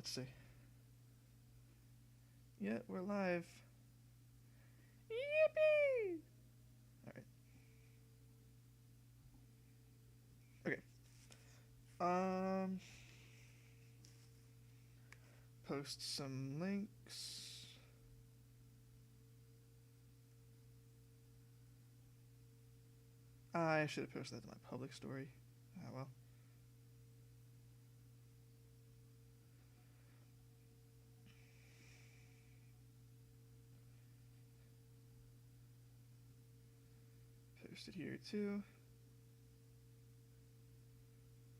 Let's see. Yeah, we're live. Yippee! Alright. Okay. Post some links. I should have posted that to my public story. Ah, well. Post it here too.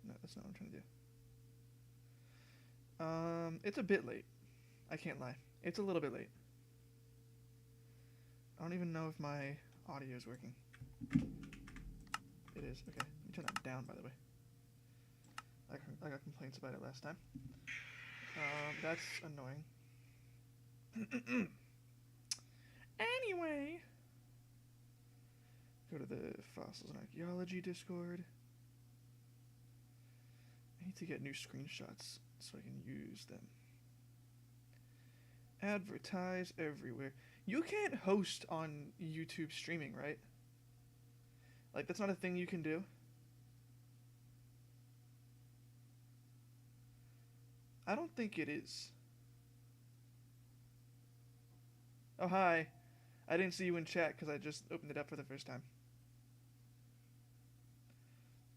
No, that's not what I'm trying to do. It's a bit late. I can't lie. It's a little bit late. I don't even know if my audio is working. It is. Okay, let me turn that down, by the way. I got complaints about it last time. That's annoying. Anyway, go to the Fossils and Archaeology Discord. I need to get new screenshots so I can use them. Advertise everywhere. You can't host on YouTube streaming, right? Like, that's not a thing you can do? I don't think it is. Oh, hi. I didn't see you in chat because I just opened it up for the first time.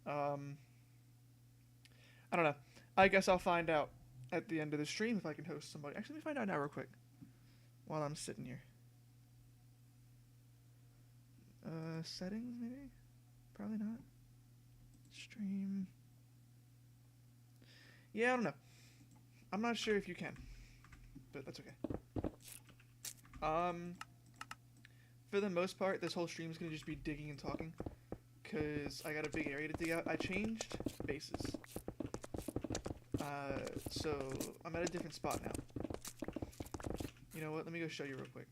I don't know. I guess I'll find out at the end of the stream if I can host somebody. Actually, let me find out now real quick while I'm sitting here. Settings, maybe? Probably not. Stream. Yeah, I don't know. I'm not sure if you can, but that's okay. For the most part, this whole stream is going to just be digging and talking, because I got a big area to dig out. I changed bases. So I'm at a different spot now. You know what? Let me go show you real quick.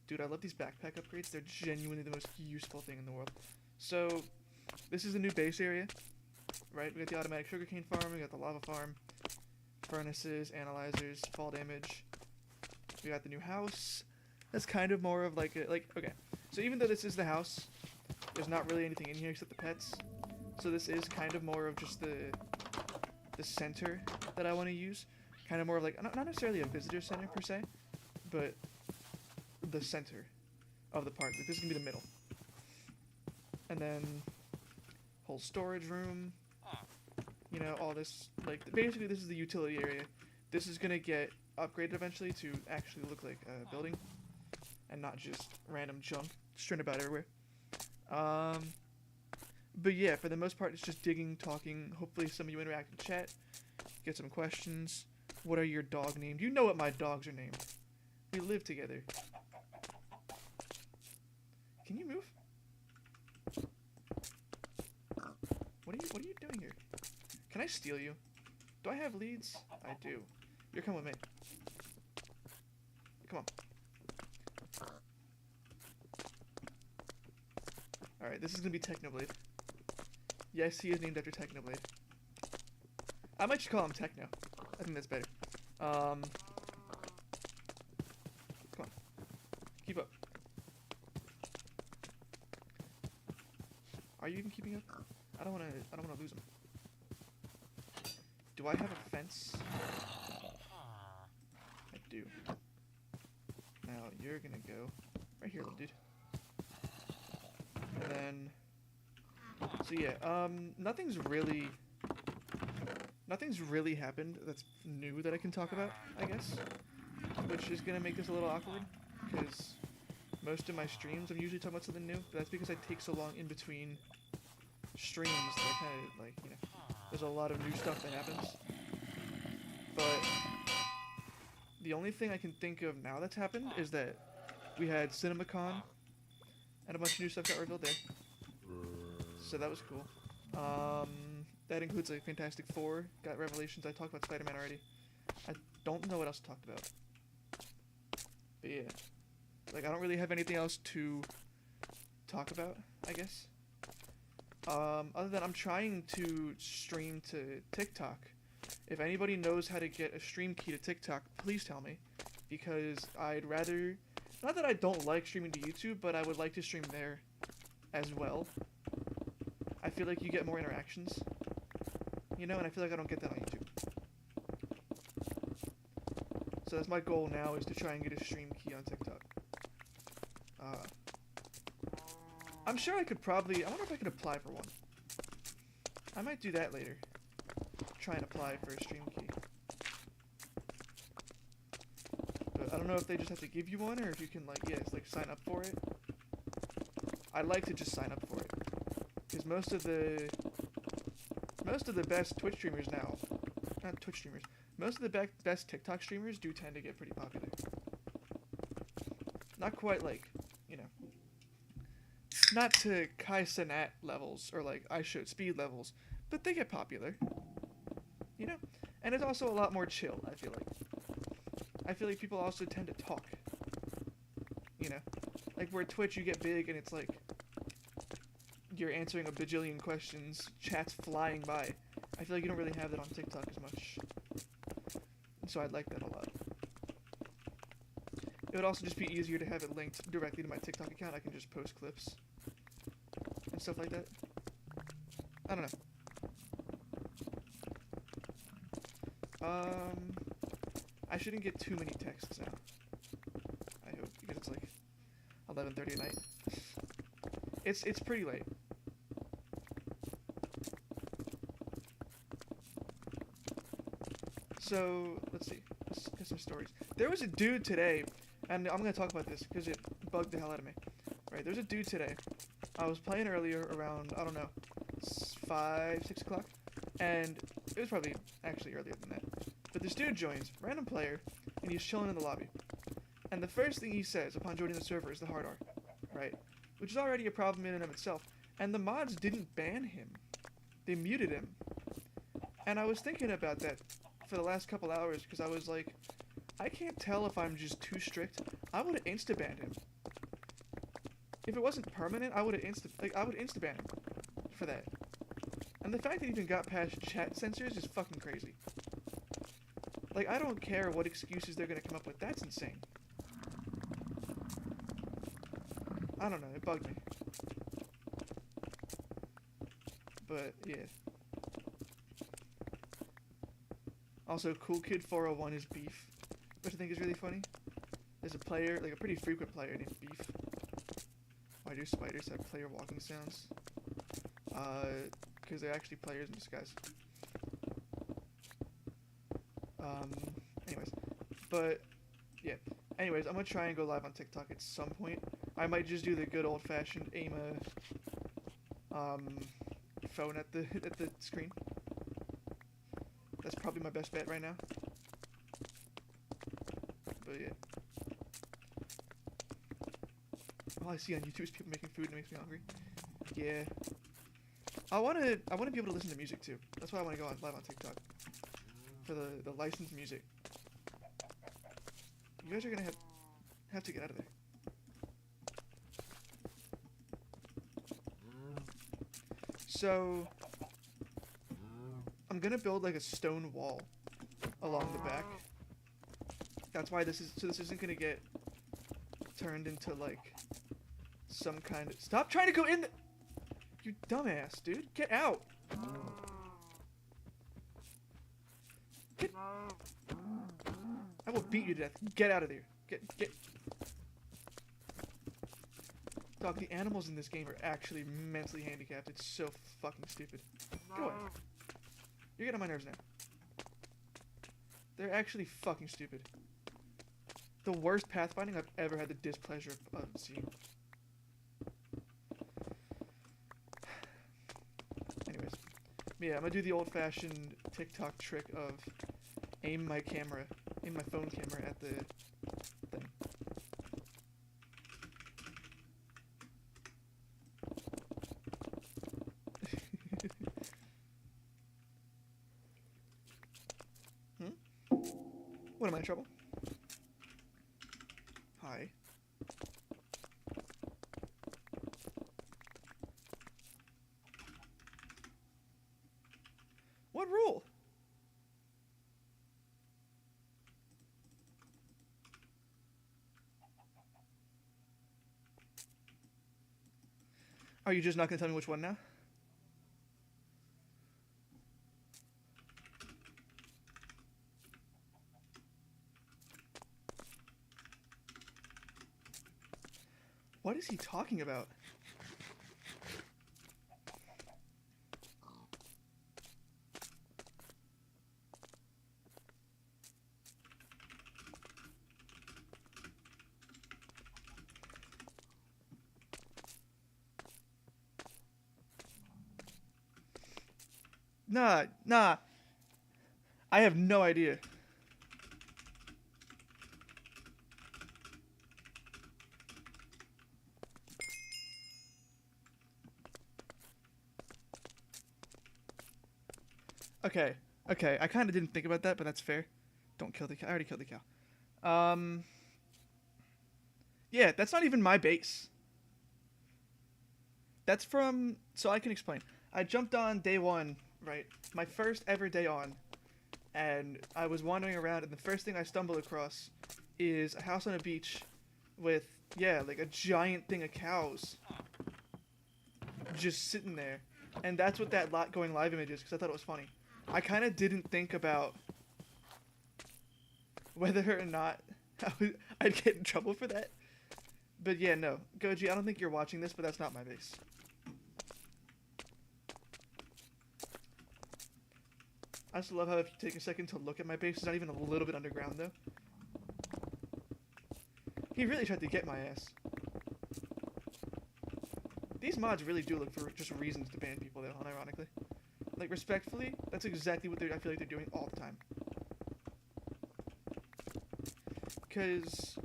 Dude, I love these backpack upgrades. They're genuinely the most useful thing in the world. So, this is the new base area, right? We got the automatic sugarcane farm, we got the lava farm, furnaces, analyzers, fall damage. We got the new house. That's kind of more of like a, okay. So even though this is the house, there's not really anything in here except the pets. So this is kind of more of just the center that I want to use. Kind of more of like, not necessarily a visitor center per se, but the center of the park. Like, this is going to be the middle. And then whole storage room. You know, all this, like, basically this is the utility area. This is going to get upgraded eventually to actually look like a building and not just random junk strewn about everywhere. But yeah, for the most part, it's just digging, talking. Hopefully some of you interact in chat, get some questions. What are your dog named? You know what my dogs are named. We live together. Can you move? What are you doing here? Can I steal you? Do I have leads? I do. You're coming with me. Come on. Alright, this is gonna be Technoblade. Yes, he is named after Technoblade. I might just call him Techno. I think that's better. Come on. Keep up. Are you even keeping up? I don't wanna lose him. Do I have a fence? I do. Now you're gonna go right here, little dude. And then, so yeah, nothing's really happened that's new that I can talk about, I guess, which is gonna make this a little awkward, because most of my streams I'm usually talking about something new, but that's because I take so long in between streams that I kind of, like, you know, there's a lot of new stuff that happens. But the only thing I can think of now that's happened is that we had CinemaCon and a bunch of new stuff got revealed there. So that was cool. That includes like Fantastic Four, got revelations. I talked about Spider-Man already. I don't know what else I talked about. But yeah. Like, I don't really have anything else to talk about, I guess. Other than I'm trying to stream to TikTok. If anybody knows how to get a stream key to TikTok, please tell me. Because I'd rather... Not that I don't like streaming to YouTube, but I would like to stream there as well. I feel like you get more interactions. You know, and I feel like I don't get that on YouTube. So that's my goal now, is to try and get a stream key on TikTok. I'm sure I could probably... I wonder if I could apply for one. I might do that later. Try and apply for a stream key. But I don't know if they just have to give you one, or if you can, like, yeah, it's like sign up for it. I'd like to just sign up for it. Because most of the best Twitch streamers now... Not Twitch streamers. Most of the best TikTok streamers do tend to get pretty popular. Not quite like, you know... Not to Kai Cenat levels, or like iShowSpeed levels, but they get popular. You know? And it's also a lot more chill, I feel like. I feel like people also tend to talk. You know? Like where Twitch you get big and it's like... You're answering a bajillion questions, chat's flying by. I feel like you don't really have that on TikTok as much. So I'd like that a lot. It would also just be easier to have it linked directly to my TikTok account. I can just post clips and stuff like that. I don't know. I shouldn't get too many texts now. I hope, because it's like 11:30 at night. It's pretty late. So, let's see. Let's get some stories. There was a dude today, and I'm going to talk about this because it bugged the hell out of me. Right, there's a dude today. I was playing earlier around, I don't know, 5, 6 o'clock. And it was probably actually earlier than that. But this dude joins, random player, and he's chilling in the lobby. And the first thing he says upon joining the server is the hard R, right? Which is already a problem in and of itself. And the mods didn't ban him. They muted him. And I was thinking about that for the last couple hours, because I was like, I can't tell if I'm just too strict. I would have insta-banned him. If it wasn't permanent, I would insta-ban him for that. And the fact that he even got past chat censors is fucking crazy. Like, I don't care what excuses they're gonna come up with. That's insane. I don't know, it bugged me. But, yeah. Also, Cool Kid 401 is Beef, which I think is really funny. There's a player, like a pretty frequent player named Beef. Why do spiders have player walking sounds? Because they're actually players in disguise. Anyways. But, yeah. Anyways, I'm gonna try and go live on TikTok at some point. I might just do the good old-fashioned aim a phone at the screen. That's probably my best bet right now. But yeah. All I see on YouTube is people making food and it makes me hungry. Yeah. I wanna be able to listen to music too. That's why I wanna go live on TikTok. For the licensed music. You guys are gonna have to get out of there. So I'm gonna build like a stone wall along the back. That's why this isn't gonna get turned into like some kind of... Stop trying to go in the... You dumbass, dude. Get out. Get... I will beat you to death. Get out of there. Get... Dog, the animals in this game are actually mentally handicapped. It's so fucking stupid. Go away. You're getting on my nerves now. They're actually fucking stupid. The worst pathfinding I've ever had the displeasure of seeing. Anyways. Yeah, I'm gonna do the old-fashioned TikTok trick of aim my phone camera at the thing. What, am I in trouble? Hi. What rule? Are you just not gonna tell me which one now? What is he talking about? Nah. I have no idea. Okay. Okay, I kind of didn't think about that, but that's fair. Don't kill the cow. I already killed the cow. Yeah, that's not even my base. That's from... So I can explain. I jumped on day one, right? My first ever day on. And I was wandering around, and the first thing I stumbled across is a house on a beach with, yeah, like a giant thing of cows just sitting there. And that's what that lot going live image is, because I thought it was funny. I kind of didn't think about whether or not I'd get in trouble for that. But yeah, no. Goji, I don't think you're watching this, but that's not my base. I just love how if you take a second to look at my base, it's not even a little bit underground, though. He really tried to get my ass. These mods really do look for just reasons to ban people, though, unironically. Like, respectfully, that's exactly what I feel like they're doing all the time. Because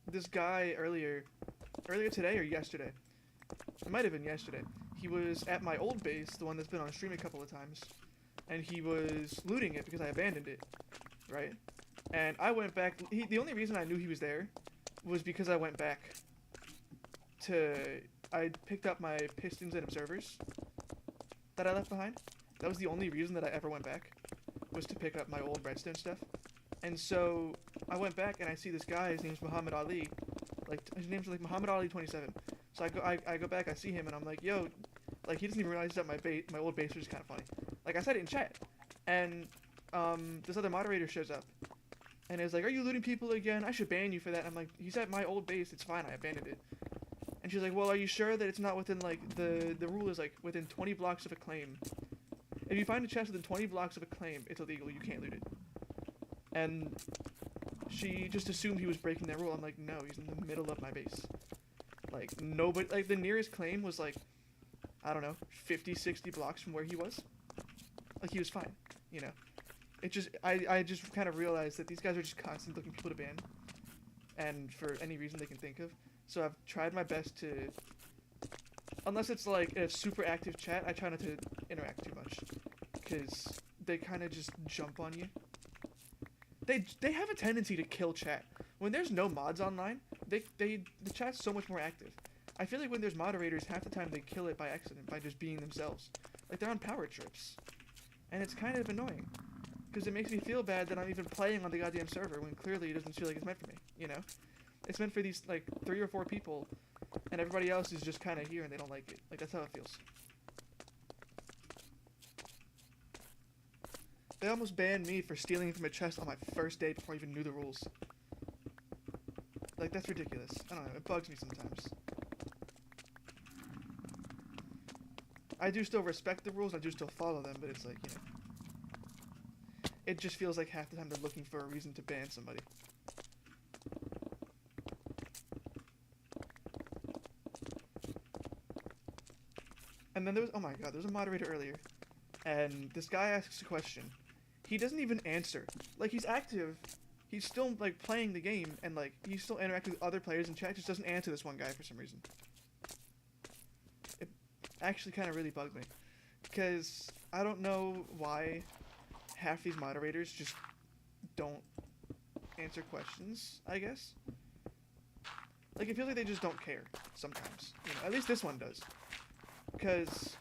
this guy earlier today or yesterday, it might have been yesterday, he was at my old base, the one that's been on stream a couple of times, and he was looting it because I abandoned it, right? And I went back, the only reason I knew he was there was because I went back I picked up my pistons and observers that I left behind. That was the only reason that I ever went back, was to pick up my old redstone stuff. And so I went back and I see this guy, his name's Muhammad Ali, like his name's like Muhammad Ali 27. So I go back, I see him, and I'm like, yo, like he doesn't even realize that my old base was kind of funny. Like I said it in chat, and this other moderator shows up, and is like, are you looting people again? I should ban you for that. And I'm like, he's at my old base, it's fine, I abandoned it. And she's like, well, are you sure that it's not within like the rule is like within 20 blocks of a claim? If you find a chest within 20 blocks of a claim, it's illegal. You can't loot it. And she just assumed he was breaking that rule. I'm like, no, he's in the middle of my base. Like, nobody... Like, the nearest claim was, like, I don't know, 50, 60 blocks from where he was. Like, he was fine, you know? It just... I just kind of realized that these guys are just constantly looking for people to ban. And for any reason they can think of. So I've tried my best to... Unless it's, like, a super active chat, I try not to interact too much. Because they kind of just jump on you. They have a tendency to kill chat. When there's no mods online, the chat's so much more active. I feel like when there's moderators, half the time they kill it by accident, by just being themselves. Like, they're on power trips. And it's kind of annoying. Because it makes me feel bad that I'm even playing on the goddamn server, when clearly it doesn't feel like it's meant for me, you know? It's meant for these, like, 3 or 4 people, and everybody else is just kind of here and they don't like it. Like, that's how it feels. They almost banned me for stealing from a chest on my first day before I even knew the rules. Like, that's ridiculous. I don't know, it bugs me sometimes. I do still respect the rules, I do still follow them, but it's like, you know. It just feels like half the time they're looking for a reason to ban somebody. And then there was, oh my god, there was a moderator earlier. And this guy asks a question. He doesn't even answer. Like, he's active. He's still, like, playing the game, and, like, he's still interacting with other players in chat, just doesn't answer this one guy for some reason. It actually kind of really bugged me. Because I don't know why half these moderators just don't answer questions, I guess. Like, it feels like they just don't care sometimes. You know, at least this one does. Because,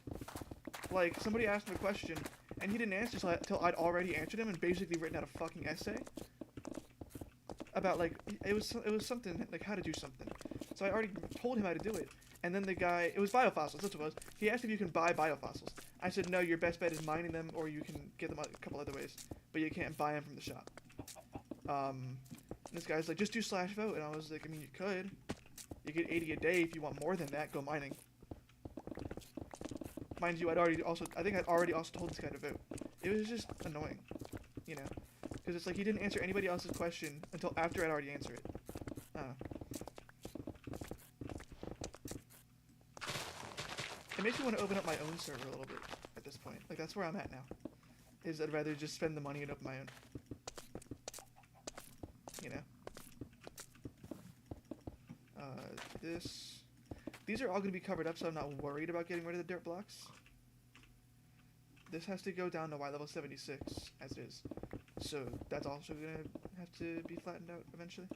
like, somebody asked him a question, and he didn't answer till I'd already answered him and basically written out a fucking essay about like it was something like how to do something. So I already told him how to do it, and then the guy, it was biofossils. That's what it was. He asked if you can buy biofossils. I said no. Your best bet is mining them, or you can get them a couple other ways, but you can't buy them from the shop. This guy's like, just do /vote, and I was like, I mean, you could. You get 80 a day. If you want more than that, go mining. Mind you, I think I'd already also told this guy to vote. It was just annoying, you know, because it's like he didn't answer anybody else's question until after I'd already answered it. It makes me want to open up my own server a little bit at this point. Like, that's where I'm at now. Is I'd rather just spend the money and open my own. You know. These are all going to be covered up, so I'm not worried about getting rid of the dirt blocks. This has to go down to Y level 76, as it is. So that's also going to have to be flattened out eventually.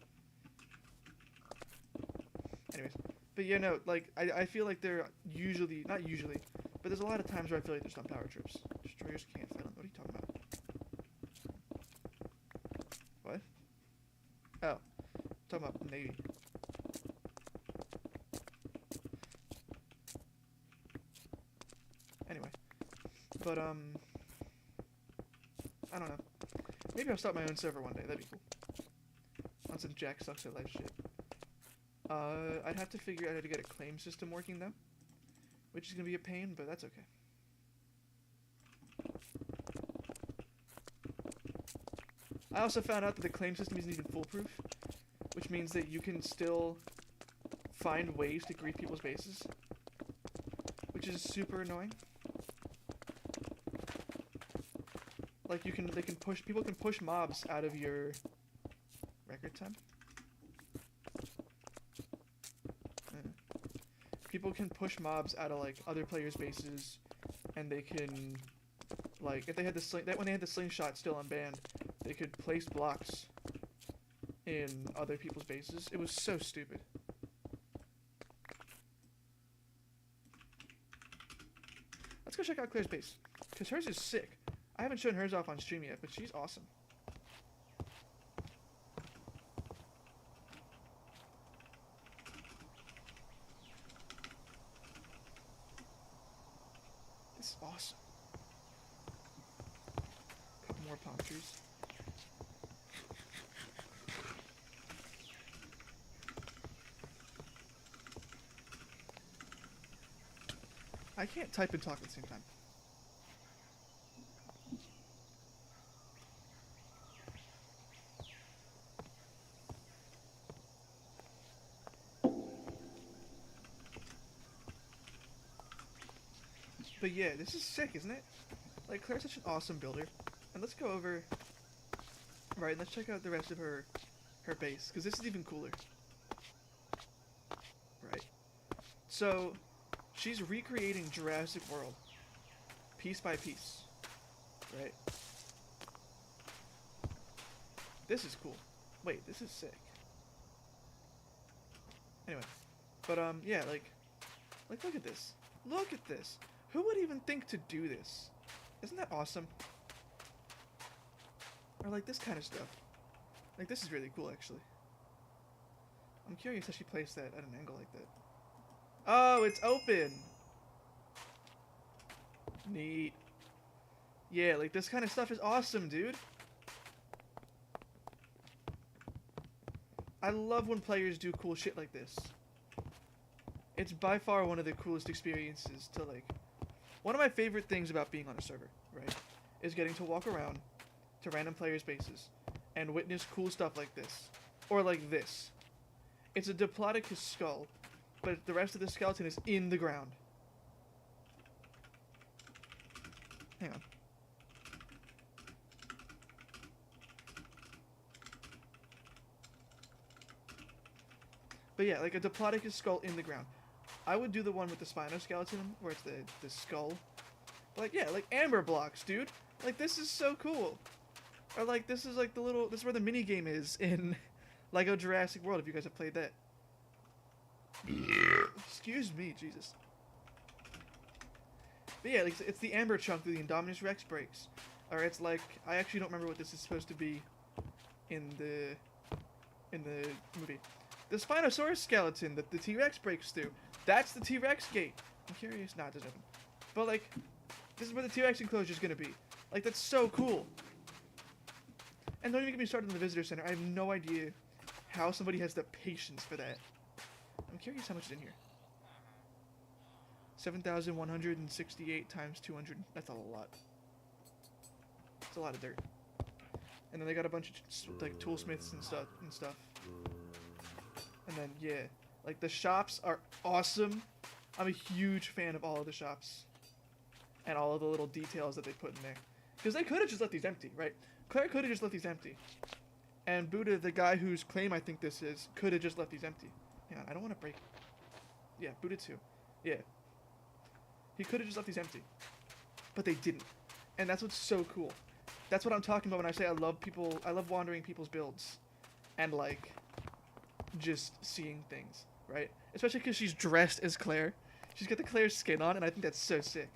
Anyways. But yeah, no, like, I feel like they're usually, not usually, but there's a lot of times where I feel like there's not power trips. Destroyers can't fight them. What are you talking about? What? Oh. Talking about Navy. Anyway. But, I don't know. Maybe I'll start my own server one day. That'd be cool. On some Jack Sucks at Life shit. I'd have to figure out how to get a claim system working, though. Which is going to be a pain, but that's okay. I also found out that the claim system isn't even foolproof. Which means that you can still find ways to grief people's bases. Which is super annoying. Like, people can push mobs out of your record time. People can push mobs out of, like, other players' bases, and they can, like, if they had when they had the slingshot still unbanned, they could place blocks in other people's bases. It was so stupid. Let's go check out Claire's base, because hers is sick. I haven't shown hers off on stream yet, but she's awesome. This is awesome. Couple more palm trees. I can't type and talk at the same time. But yeah, this is sick, isn't it? Like, Claire's such an awesome builder. And let's go over... Right, let's check out the rest of her base, because this is even cooler. Right. So, she's recreating Jurassic World. Piece by piece. Right? This is cool. Wait, this is sick. Anyway. But, yeah, like, look at this. Look at this. Who would even think to do this? Isn't that awesome? Or like this kind of stuff. Like this is really cool actually. I'm curious how she placed that at an angle like that. Oh, it's open! Neat. Yeah, like this kind of stuff is awesome, dude. I love when players do cool shit like this. It's by far one of the coolest experiences to like... One of my favorite things about being on a server, right, is getting to walk around to random players' bases and witness cool stuff like this. Or like this. It's a Diplodocus skull, but the rest of the skeleton is in the ground. Hang on. But yeah, like a Diplodocus skull in the ground. I would do the one with the Spinoskeleton, where it's the skull. But like, yeah, like amber blocks, dude. Like, this is so cool. Or like, this is like this is where the mini game is in Lego Jurassic World, if you guys have played that. Excuse me, Jesus. But yeah, like, it's the Amber chunk that the Indominus Rex breaks. Or it's like, I actually don't remember what this is supposed to be in the movie. The Spinosaurus skeleton that the T-Rex breaks through. That's the T-Rex gate. I'm curious. Nah, it doesn't open. But like, this is where the T-Rex enclosure is gonna be. Like, that's so cool. And don't even get me started on the visitor center. I have no idea how somebody has the patience for that. I'm curious how much is in here. 7,168 times 200. That's a lot. It's a lot of dirt. And then they got a bunch of like toolsmiths and stuff. And then yeah, like the shops are awesome. I'm a huge fan of all of the shops and all of the little details that they put in there. Because they could have just left these empty, right? Claire could have just left these empty. And Buddha, the guy whose claim I think this is, could have just left these empty. Hang on, I don't want to break. Yeah, Buddha too. Yeah. He could have just left these empty. But they didn't. And that's what's so cool. That's what I'm talking about when I say I love wandering people's builds. And like, just seeing things, right? Especially because she's dressed as Claire. She's got the Claire skin on, and I think that's so sick.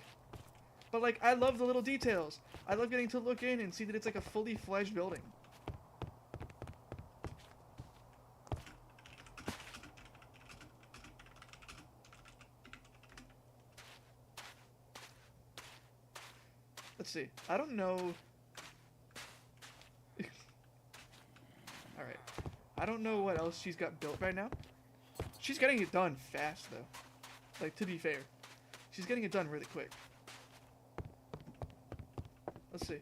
But like, I love the little details. I love getting to look in and see that it's like a fully fledged building. Let's see. I don't know. Alright. I don't know what else she's got built right now. She's getting it done fast, though. Like, to be fair. She's getting it done really quick. Let's see.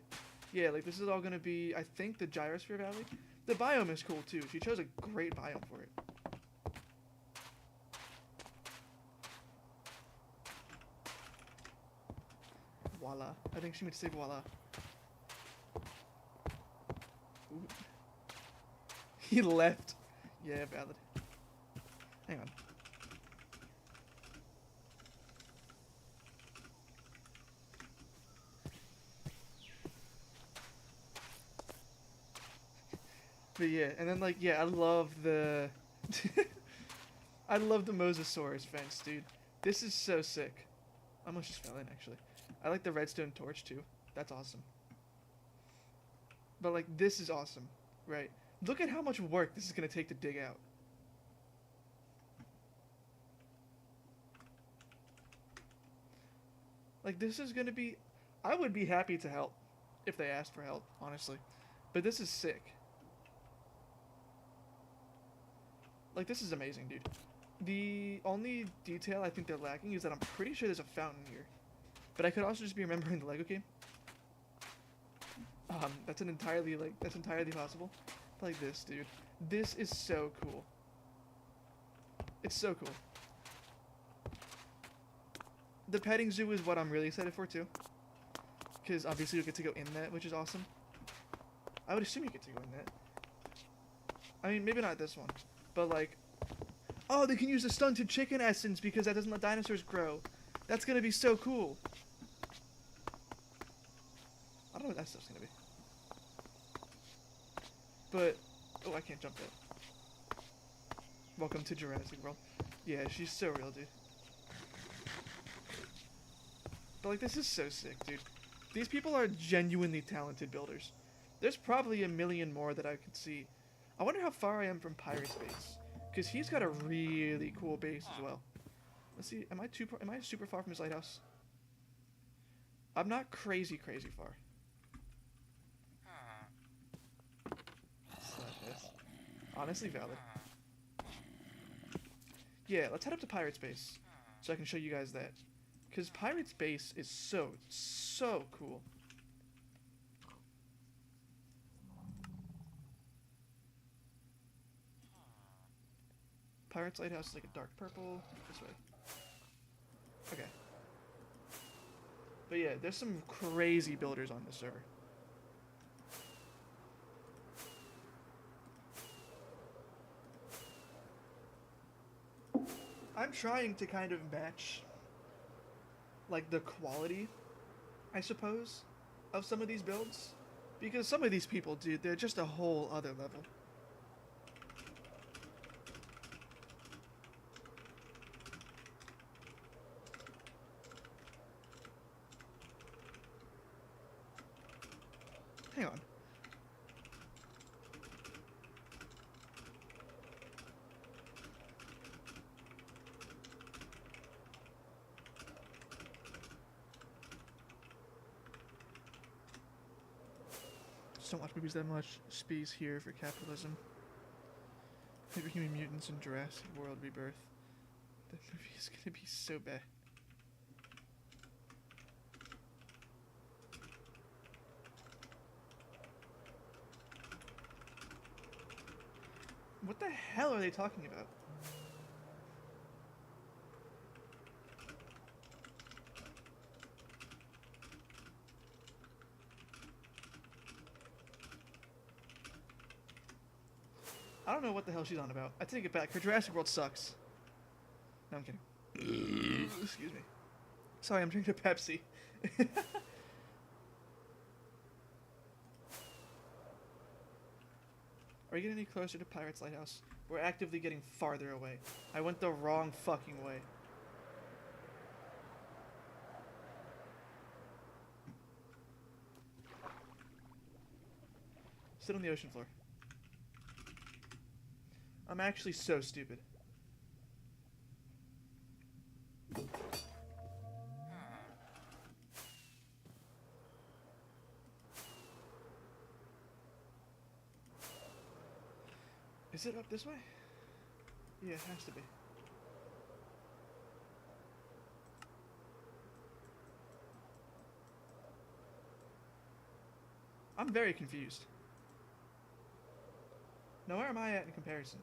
Yeah, like, this is all gonna be, I think, the Gyrosphere Valley. The biome is cool, too. She chose a great biome for it. Voila. I think she meant to say voila. Ooh. He left. Yeah, valid. Hang on. But yeah, and then like, yeah, I love the... I love the Mosasaurus fence, dude. This is so sick. I almost just fell in, actually. I like the redstone torch, too. That's awesome. But like, this is awesome, right? Look at how much work this is going to take to dig out. Like, this is going to be... I would be happy to help if they asked for help, honestly. But this is sick. Like, this is amazing, dude. The only detail I think they're lacking is that I'm pretty sure there's a fountain here. But I could also just be remembering the Lego game. That's entirely possible. Like this, dude. This is so cool. It's so cool. The petting zoo is what I'm really excited for, too. Because obviously you'll get to go in that, which is awesome. I would assume you get to go in that. I mean, maybe not this one. But, like... Oh, they can use the stunted chicken essence because that doesn't let dinosaurs grow. That's gonna be so cool. I don't know what that stuff's gonna be. But... Oh, I can't jump that. Welcome to Jurassic World. Yeah, she's so real, dude. But, like, this is so sick, dude. These people are genuinely talented builders. There's probably a million more that I could see. I wonder how far I am from Pirate's base. Because he's got a really cool base as well. Let's see, am I super far from his lighthouse? I'm not crazy far. Honestly valid. Yeah, let's head up to Pirate's base. So I can show you guys that. Because Pirate's base is so cool. Pirate's lighthouse is like a dark purple. This way. Okay. But yeah, there's some crazy builders on this server. I'm trying to kind of match, like, the quality, I suppose, of some of these builds. Because some of these people, dude, they're just a whole other level. just don't watch movies that much. Spees here for capitalism. Hyperhuman Mutants and Jurassic World Rebirth. That movie is gonna be so bad. What the hell are they talking about? I don't know what the hell she's on about. I take it back. Her Jurassic World sucks. No, I'm kidding. Excuse me. Sorry, I'm drinking a Pepsi. Are we getting any closer to Pirates Lighthouse? We're actively getting farther away. I went the wrong fucking way. Sit on the ocean floor. I'm actually so stupid. Is it up this way? Yeah, it has to be. I'm very confused. Now, where am I at in comparison?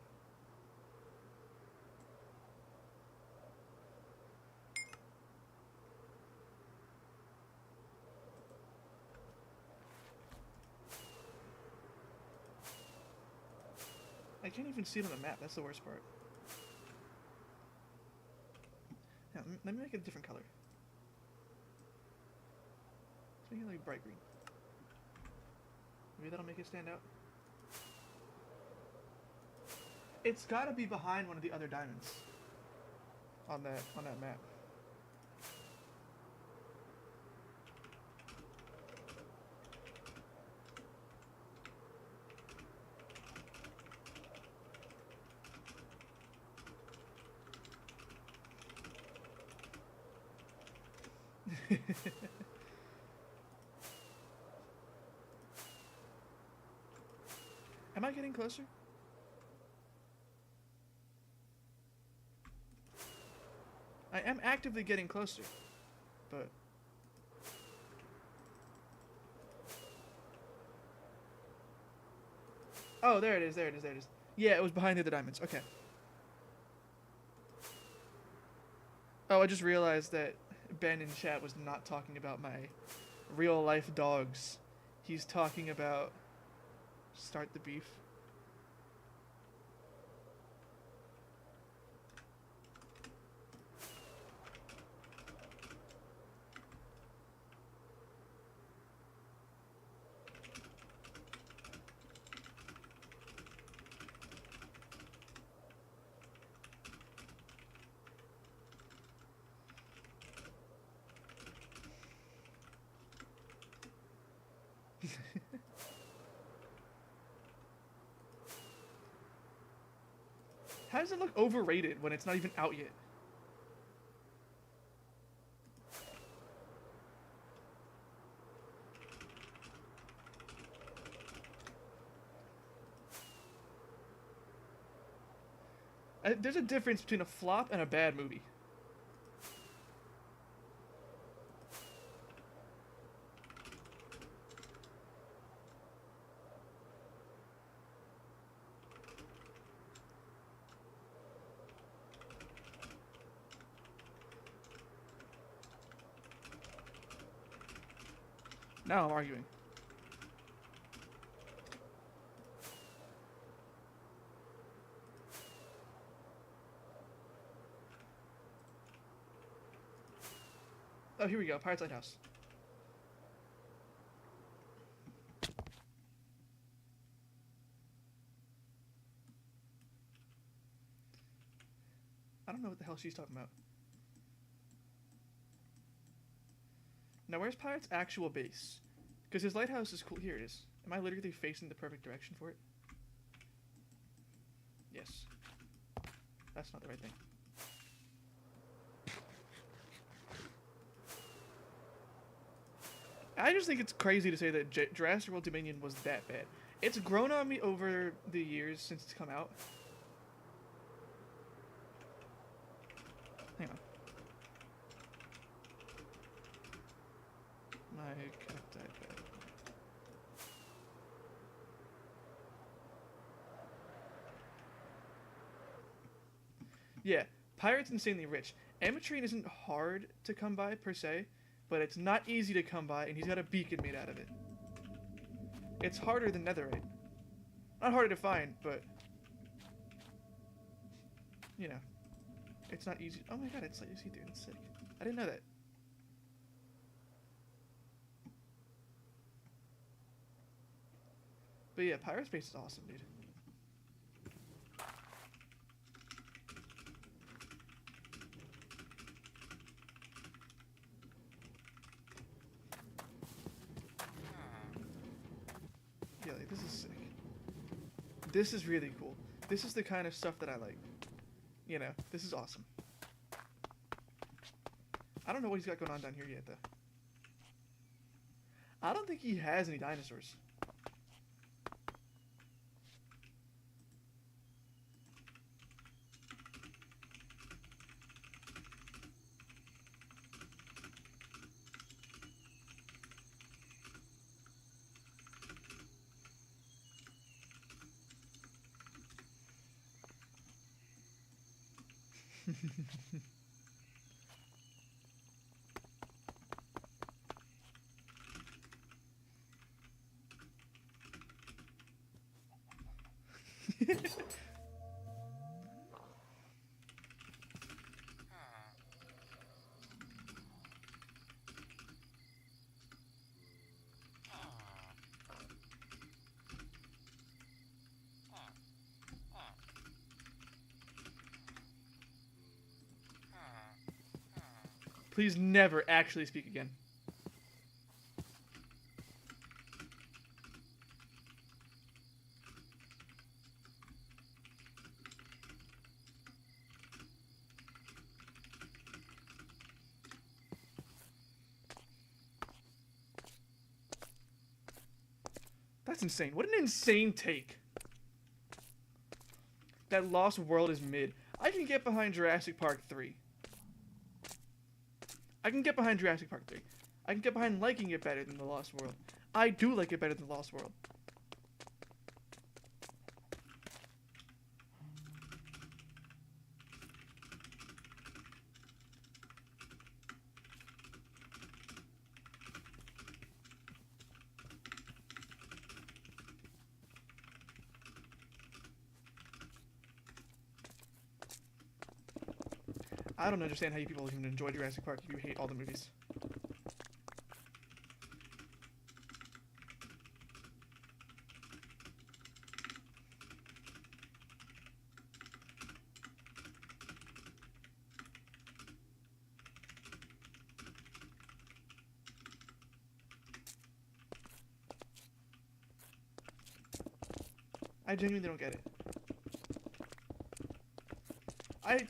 I can't even see it on the map. That's the worst part. Now, let me make it a different color. Let's make it like bright green. Maybe that'll make it stand out. It's gotta be behind one of the other diamonds on that map. Am I getting closer? I am actively getting closer, but... Oh, there it is, there it is, there it is. Yeah, it was behind the other diamonds. Okay. Oh, I just realized that Ben in chat was not talking about my real-life dogs. He's talking about... Start the beef. How does it look overrated when it's not even out yet? There's a difference between a flop and a bad movie. Now I'm arguing. Oh, here we go. Pirates Lighthouse. I don't know what the hell she's talking about. Now, where's Pirate's actual base? Because his lighthouse is cool. Here it is. Am I literally facing the perfect direction for it? Yes. That's not the right thing. I just think it's crazy to say that Jurassic World Dominion was that bad. It's grown on me over the years since it's come out. Hang on. My cat died bad. Yeah, Pirate's insanely rich. Ametrine isn't hard to come by, per se, but it's not easy to come by, and he's got a beacon made out of it. It's harder than Netherite. Not harder to find, but... You know. It's not easy. Oh my god, it's like see-through. That's sick. I didn't know that. But yeah, Pirate Space is awesome, dude. Yeah, like, this is sick. This is really cool. This is the kind of stuff that I like. You know, this is awesome. I don't know what he's got going on down here yet, though. I don't think he has any dinosaurs. Please never actually speak again. That's insane. What an insane take. That Lost World is mid. I can get behind Jurassic Park 3. I can get behind Jurassic Park 3. I can get behind liking it better than The Lost World. I do like it better than The Lost World. I don't understand how you people even enjoy Jurassic Park if you hate all the movies. I genuinely don't get it.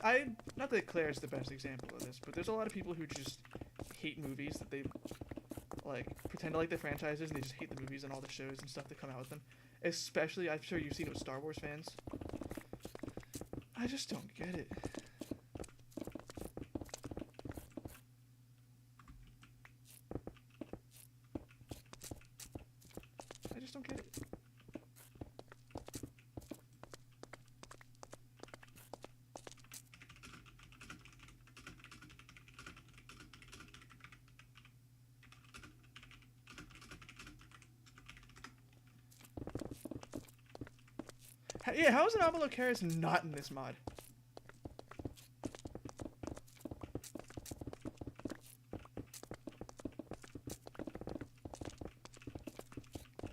I not that Claire's the best example of this, but there's a lot of people who just hate movies that they like pretend to like the franchises and they just hate the movies and all the shows and stuff that come out with them. Especially, I'm sure you've seen it with Star Wars fans. I just don't get it. I just don't get it. Yeah, how is an Avalocharus not in this mod?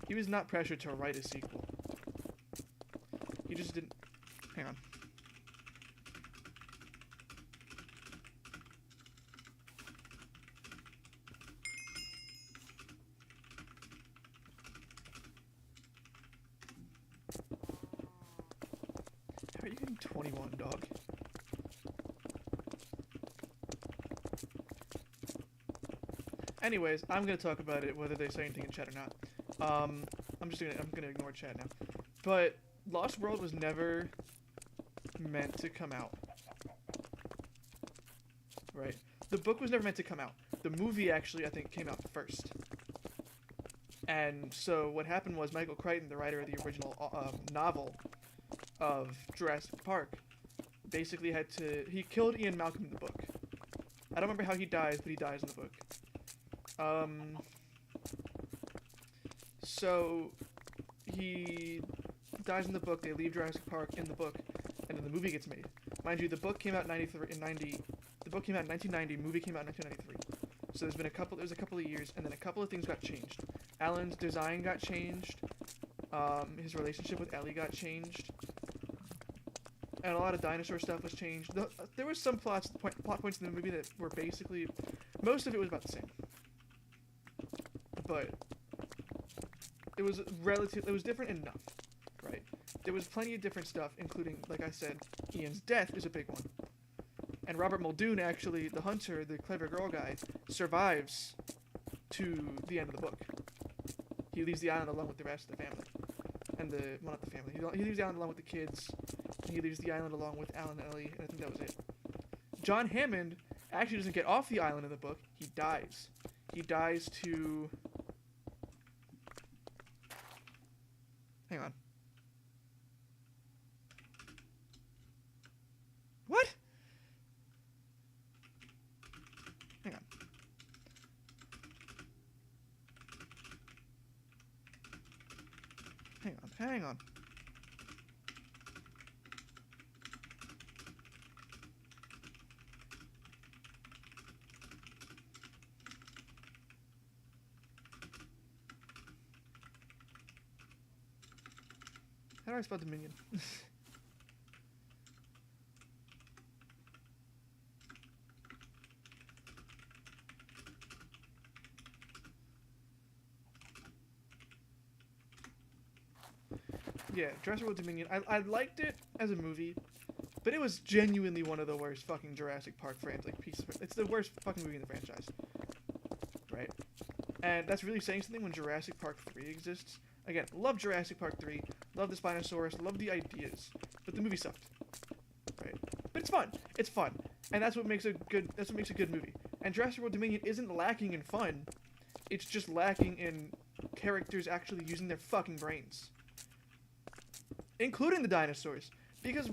He was not pressured to write a sequel. He just didn't... Hang on. How are you getting 21, dog? Anyways, I'm gonna talk about it whether they say anything in chat or not. I'm gonna ignore chat now. But Lost World was never meant to come out. Right? The book was never meant to come out. The movie actually, I think, came out first. And so what happened was Michael Crichton, the writer of the original novel of Jurassic Park, basically he killed Ian Malcolm in the book. I don't remember how he dies, but he dies in the book. So he dies in the book. They leave Jurassic Park in the book, and then the movie gets made. Mind you, the book came out in The book came out in 1990. Movie came out in 1993. So there's a couple of years, and then a couple of things got changed. Alan's design got changed. His relationship with Ellie got changed. And a lot of dinosaur stuff was changed. There was some plot points in the movie that were basically, most of it was about the same. But it was different enough, right? There was plenty of different stuff, including, like I said, Ian's death is a big one. And Robert Muldoon, actually, the hunter, the clever girl guy, survives to the end of the book. He leaves the island along with the rest of the family. And well, not the family. He leaves the island along with the kids. And he leaves the island along with Alan and Ellie, and I think that was it. John Hammond actually doesn't get off the island in the book. He dies. He dies to... Hang on. What? Hang on. Hang on. How do I spell Dominion? Yeah, Jurassic World Dominion. I liked it as a movie, but it was genuinely one of the worst fucking Jurassic Park pieces. It's the worst fucking movie in the franchise, right? And that's really saying something when Jurassic Park 3 exists. Again, love Jurassic Park 3, love the Spinosaurus, love the ideas, but the movie sucked, right? But it's fun, and that's what makes a good movie. And Jurassic World Dominion isn't lacking in fun, it's just lacking in characters actually using their fucking brains. Including the dinosaurs. Because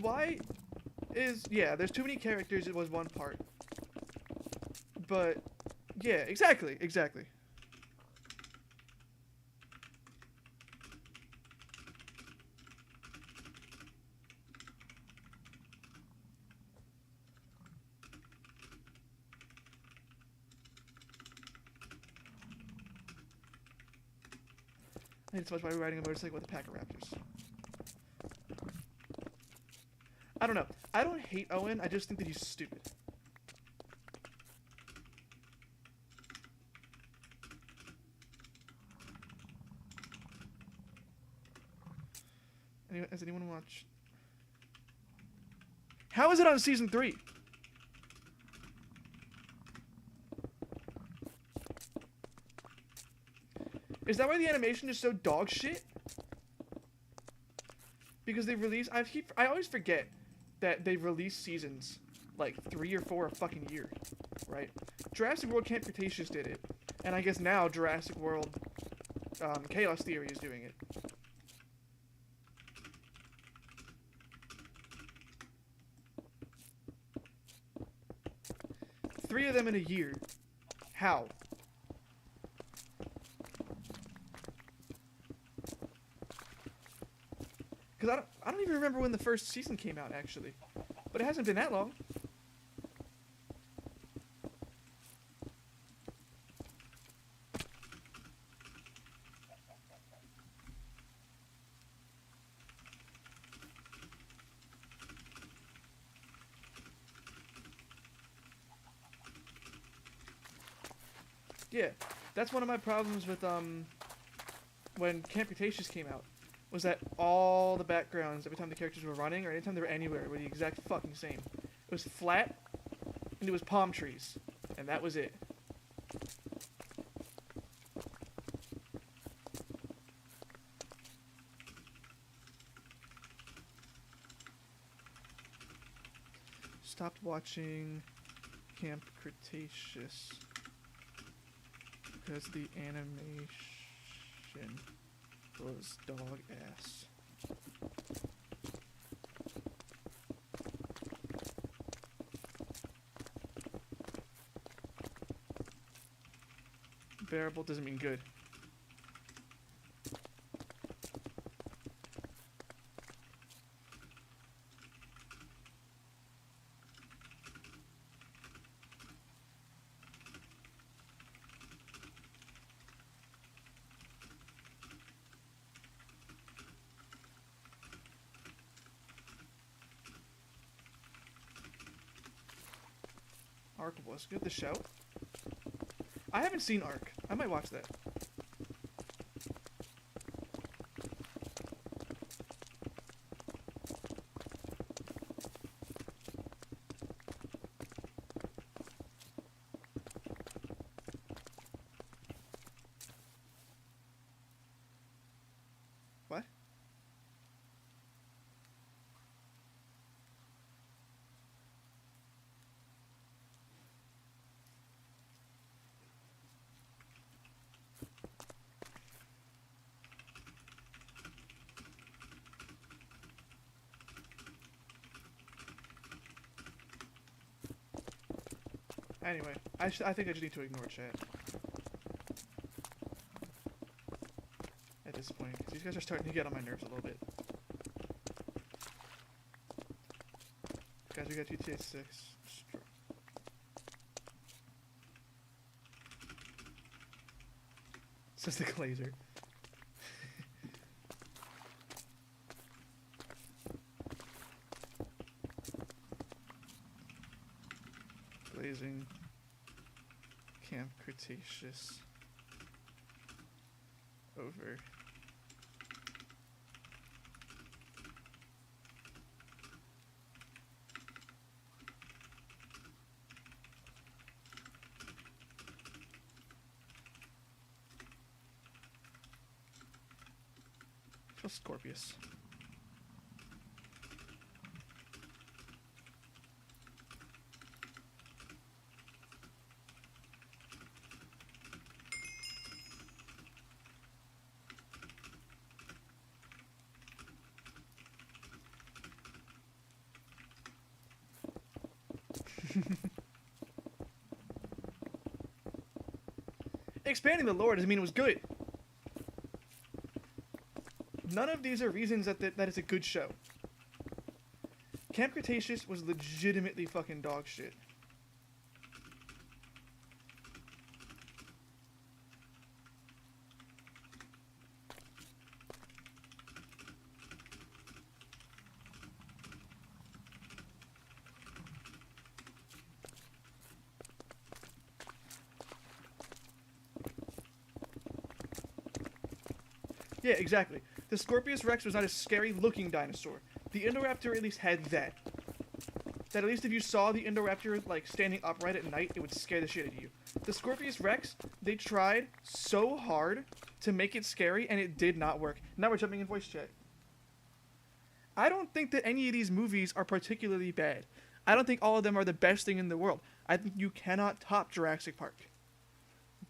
there's too many characters, it was one part. But, yeah, exactly. I hate it so much by riding a motorcycle with a pack of raptors. I don't know. I don't hate Owen, I just think that he's stupid. Has anyone watched? How is it on season 3? Is that why the animation is so dog shit? Because they release... I always forget that they release seasons like 3 or 4 a fucking year, right? Jurassic World Camp Cretaceous did it, and I guess now Jurassic World Chaos Theory is doing it. Three of them in a year. How? Because I don't even remember when the first season came out, actually. But it hasn't been that long. Yeah, that's one of my problems with, when Camp Cretaceous came out. Was that all the backgrounds, every time the characters were running, or anytime they were anywhere, were the exact fucking same. It was flat, and it was palm trees. And that was it. stopped watching Camp Cretaceous because the animation was dog ass. Bearable doesn't mean good. Ark was good. The show? I haven't seen Ark. I might watch that. What? Anyway, I think I just need to ignore chat at this point, because these guys are starting to get on my nerves a little bit. Guys, we got GTA 6. Says the Glazer. Glazing. Camp Cretaceous. Over. Kill Scorpius. Expanding the lore doesn't mean it was good. None of these are reasons that it's a good show. Camp Cretaceous was legitimately fucking dog shit. Yeah, exactly. The Scorpius Rex was not a scary looking dinosaur. The Indoraptor at least had that. That at least if you saw the Indoraptor like standing upright at night, it would scare the shit out of you. The Scorpius Rex, they tried so hard to make it scary and it did not work. Now we're jumping in voice chat. I don't think that any of these movies are particularly bad. I don't think all of them are the best thing in the world. I think you cannot top Jurassic Park.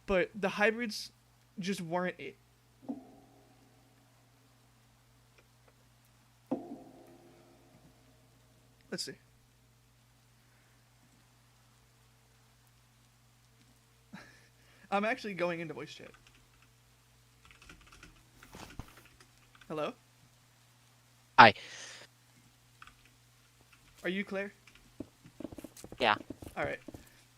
But the hybrids just weren't it. Let's see. I'm actually going into voice chat. Hello? Hi. Are you Claire? Yeah. Alright.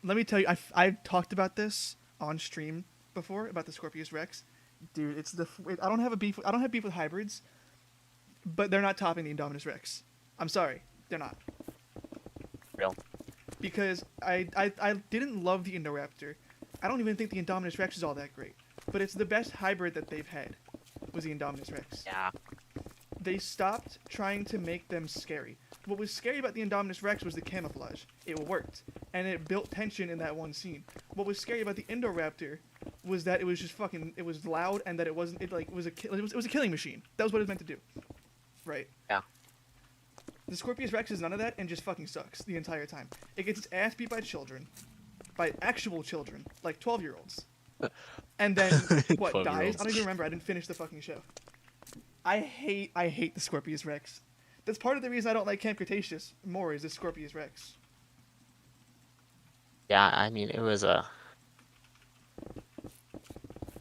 Let me tell you, I've talked about this on stream before, about the Scorpius Rex. Dude, it's I don't have beef with hybrids, but they're not topping the Indominus Rex. I'm sorry. They're not. Real. Because I didn't love the Indoraptor. I don't even think the Indominus Rex is all that great. But it's the best hybrid that they've had, was the Indominus Rex. Yeah. They stopped trying to make them scary. What was scary about the Indominus Rex was the camouflage. It worked. And it built tension in that one scene. What was scary about the Indoraptor was that it was just fucking, it was loud and that it wasn't, it was a killing machine. That was what it was meant to do. Right? Yeah. The Scorpius Rex is none of that and just fucking sucks the entire time. It gets its ass beat by children, by actual children, like 12-year-olds, and then what, dies? 12-year-olds. I don't even remember. I didn't finish the fucking show. I hate the Scorpius Rex. That's part of the reason I don't like Camp Cretaceous more is the Scorpius Rex. Yeah, I mean, it wasn't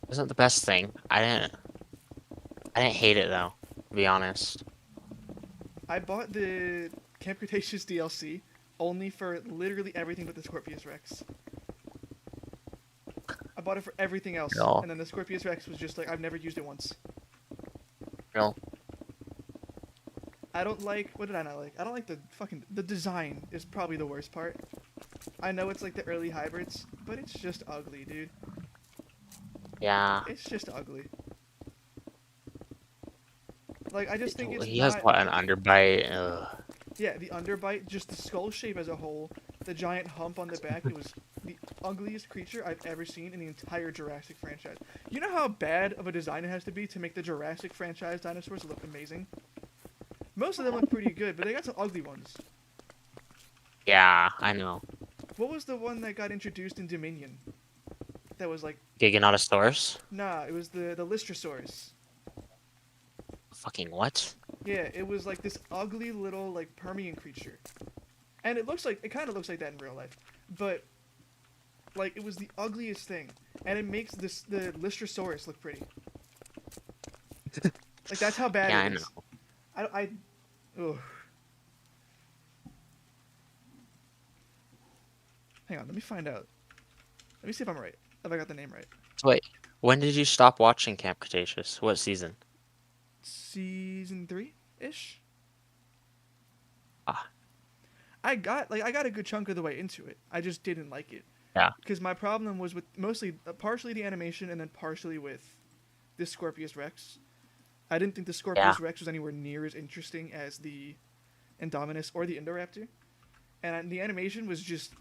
the best thing. I didn't hate it though, to be honest. I bought the Camp Cretaceous DLC only for literally everything but the Scorpius Rex. I bought it for everything else, Real. and then the Scorpius Rex was just like, I've never used it once. Real. I don't like, what did I not like? I don't like the design is probably the worst part. I know it's like the early hybrids, but it's just ugly, dude. Yeah. It's just ugly. Like, I just think it's He has not... what, an underbite? Ugh. Yeah, the underbite, just the skull shape as a whole, the giant hump on the back, it was the ugliest creature I've ever seen in the entire Jurassic franchise. You know how bad of a design it has to be to make the Jurassic franchise dinosaurs look amazing? Most of them look pretty good, but they got some ugly ones. Yeah, I know. What was the one that got introduced in Dominion? That was like, Giganotosaurus? nah, it was the Lystrosaurus. Fucking what? Yeah, it was like this ugly little like Permian creature. And it kind of looks like that in real life. But like it was the ugliest thing. And it makes the Lystrosaurus look pretty. Like that's how bad Yeah, it I is. Ugh. Hang on, let me find out. Let me see if I'm right. If I got the name right. Wait, when did you stop watching Camp Cretaceous? What season? Season 3-ish? Ah. I got a good chunk of the way into it. I just didn't like it. Yeah. Because my problem was with partially the animation and then partially with the Scorpius Rex. I didn't think the Scorpius Rex was anywhere near as interesting as the Indominus or the Indoraptor. And the animation was just...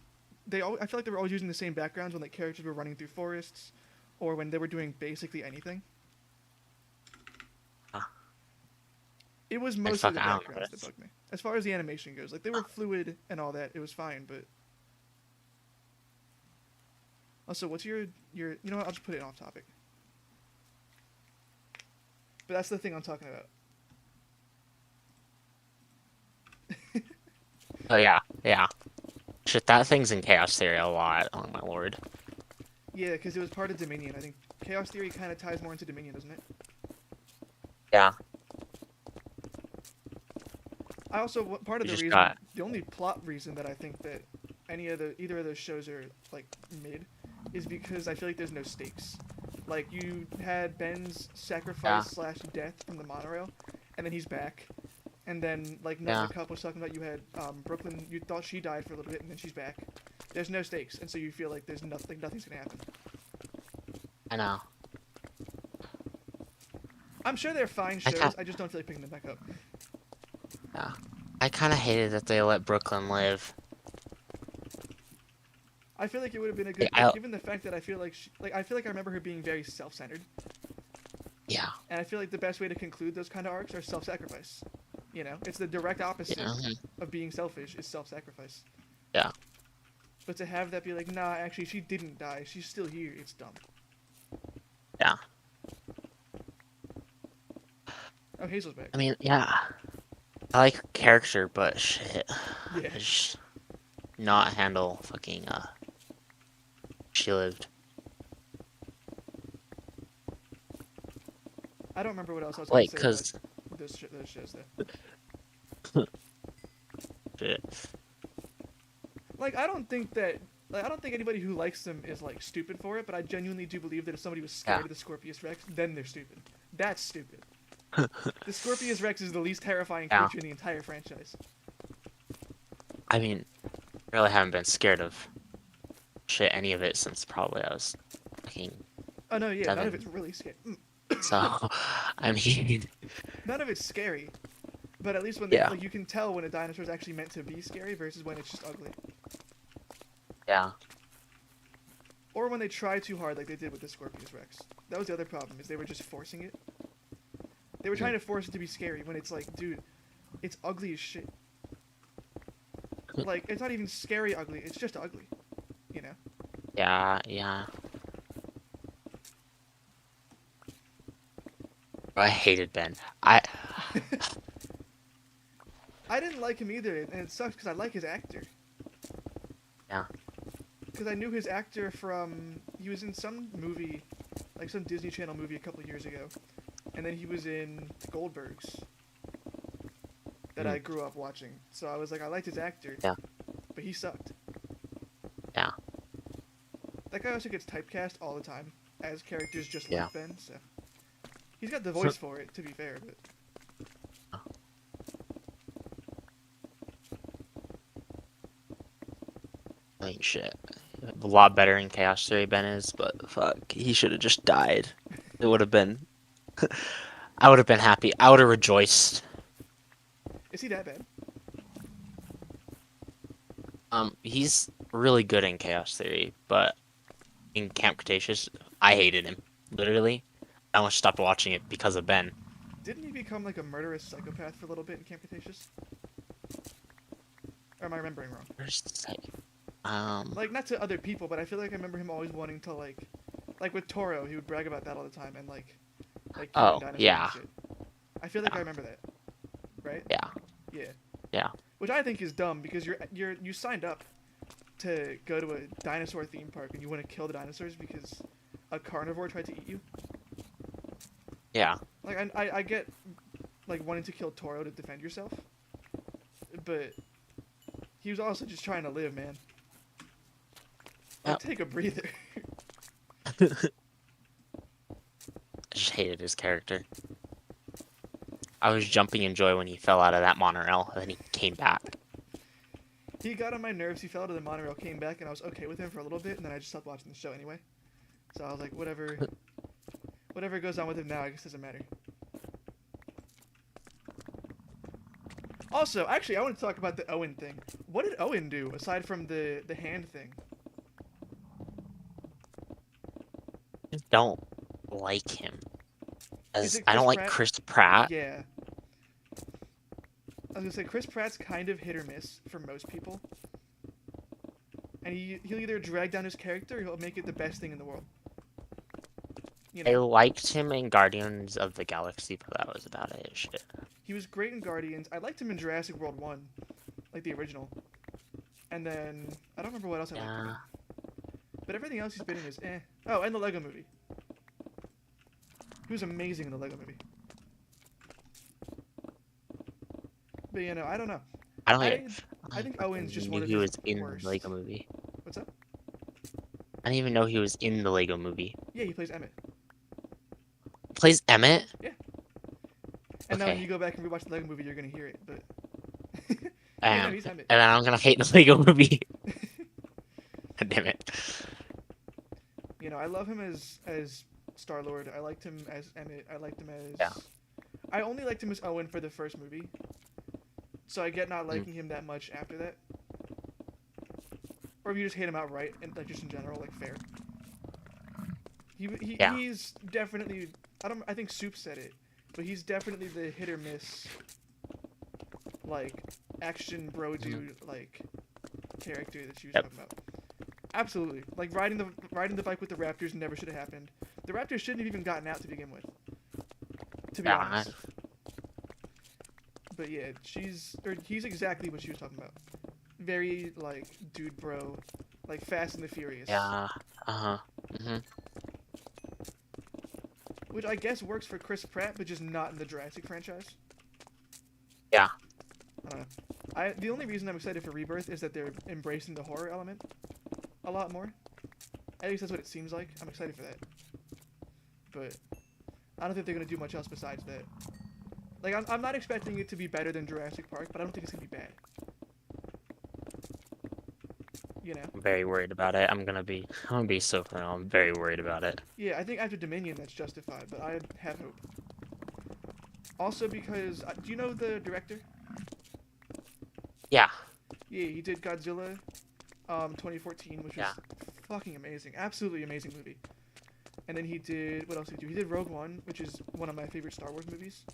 I feel like they were always using the same backgrounds when like characters were running through forests or when they were doing basically anything. It was mostly the backgrounds that bugged me. As far as the animation goes, like they were fluid and all that, it was fine, but also, what's your you know what, I'll just put it off topic. But that's the thing I'm talking about. Oh yeah, yeah. Shit, that thing's in Chaos Theory a lot. Oh my lord. Yeah, because it was part of Dominion. I think Chaos Theory kind of ties more into Dominion, doesn't it? Yeah. I also part of the reason, the only plot reason that I think that either of those shows are like mid, is because I feel like there's no stakes. Like you had Ben's sacrifice / death from the monorail, and then he's back, and then like Nova Cup was talking about you had Brooklyn. You thought she died for a little bit, and then she's back. There's no stakes, and so you feel like there's nothing's gonna happen. I know. I'm sure they're fine shows. I just don't feel like picking them back up. Yeah. I kind of hated that they let Brooklyn live. I feel like it would have been a good thing, given the fact that I feel like I remember her being very self-centered. Yeah. And I feel like the best way to conclude those kind of arcs are self-sacrifice. You know, it's the direct opposite of being selfish is self-sacrifice. Yeah. But to have that be like, nah, actually she didn't die. She's still here. It's dumb. Yeah. Oh, Hazel's back. I mean, yeah. I like her character, but shit. Yeah. I just not handle fucking she lived. I don't remember what else I was Like, going to say about those shows though. Shit. Like, I don't think anybody who likes them is like stupid for it, but I genuinely do believe that if somebody was scared of the Scorpius Rex, then they're stupid. That's stupid. The Scorpius Rex is the least terrifying creature in the entire franchise. I mean, really haven't been scared of shit any of it since probably I was fucking. Oh no, yeah, 7. none of it's really scary. So, I mean, none of it's scary, but at least when like, you can tell when a dinosaur is actually meant to be scary versus when it's just ugly. Yeah. Or when they try too hard, like they did with the Scorpius Rex. That was the other problem, is they were just forcing it. They were trying to force it to be scary when it's like, dude, it's ugly as shit. Like, it's not even scary ugly. It's just ugly. You know. Yeah, yeah. I hated Ben. I I didn't like him either, and it sucks because I like his actor. Yeah. Because I knew his actor from he was in some movie, like some Disney Channel movie a couple years ago, and then he was in Goldbergs that I grew up watching. So I was like, I liked his actor. Yeah. But he sucked. Yeah. That guy also gets typecast all the time as characters just Yeah. like Ben. So he's got the voice for it, to be fair. But I mean, shit. A lot better in Chaos Theory Ben is, but fuck, he should have just died. It would have been. I would have been happy. I would have rejoiced. is he that bad? He's really good in Chaos Theory, but in Camp Cretaceous, I hated him. Literally, I almost stopped watching it because of Ben. Didn't he become like a murderous psychopath for a little bit in Camp Cretaceous? Or am I remembering wrong? Like, not to other people, but I feel like I remember him always wanting to, like with Toro, he would brag about that all the time, and, like killing Oh, dinosaurs yeah. and shit. I feel like Yeah. I remember that. Right? Yeah. Yeah. Yeah. Which I think is dumb, because you signed up to go to a dinosaur theme park, and you want to kill the dinosaurs because a carnivore tried to eat you. Yeah. Like, I get, like, wanting to kill Toro to defend yourself, but he was also just trying to live, man. Like, Yep. take a breather. I just hated his character. I was jumping in joy when he fell out of that monorail, and then he came back. He got on my nerves, he fell out of the monorail, came back, and I was okay with him for a little bit, and then I just stopped watching the show anyway. So I was like, whatever goes on with him now, I guess doesn't matter. Also, actually, I want to talk about the Owen thing. What did Owen do, aside from the hand thing? Just don't like him. Is As it I don't Chris like Pratt? Chris Pratt. Yeah. I was gonna say, Chris Pratt's kind of hit or miss for most people. And he'll either drag down his character or he'll make it the best thing in the world. You I know, liked him in Guardians of the Galaxy, but that was about it. Shit. he was great in Guardians. I liked him in Jurassic World 1, like the original. And then, I don't remember what else I liked him in. Yeah. But everything else he's been in is eh. Oh, and the Lego Movie. He was amazing in the Lego Movie. But you know, I don't know. I don't I even. think Owen's just knew one of he his was in worst. the Lego Movie. What's up? I didn't even know he was in the Lego Movie. Yeah, he plays Emmett. Plays Emmett. And now when Okay. you go back and rewatch the Lego Movie, you're gonna hear it. But And no, he's Emmett. then I'm gonna hate the Lego Movie. Damn it. You know, I love him as Star-Lord. I liked him as Emmett. I liked him as. Yeah. I only liked him as Owen for the first movie. So I get not liking him that much after that. Or if you just hate him outright, and like just in general, like fair. Yeah. He's definitely. I think Soup said it, but he's definitely the hit or miss. Like action bro dude like character that she was talking about. Absolutely. Like riding the bike with the Raptors never should have happened. The Raptors shouldn't have even gotten out to begin with. To be honest. But yeah, he's exactly what she was talking about. Very like dude bro, like Fast and the Furious. Yeah. Uh-huh. Mhm. Which I guess works for Chris Pratt, but just not in the Jurassic franchise. Yeah. I don't know. The only reason I'm excited for Rebirth is that they're embracing the horror element a lot more. At least that's what it seems like. I'm excited for that. But I don't think they're gonna do much else besides that. Like I'm not expecting it to be better than Jurassic Park, but I don't think it's gonna be bad. You know? I'm very worried about it. I'm gonna be so real. I'm very worried about it. Yeah, I think after Dominion that's justified, but I have hope. Also because do you know the director? Yeah. Yeah, he did Godzilla 2014, which Yeah. was fucking amazing. Absolutely amazing movie. And then he did, what else did he do? He did Rogue One, which is one of my favorite Star Wars movies.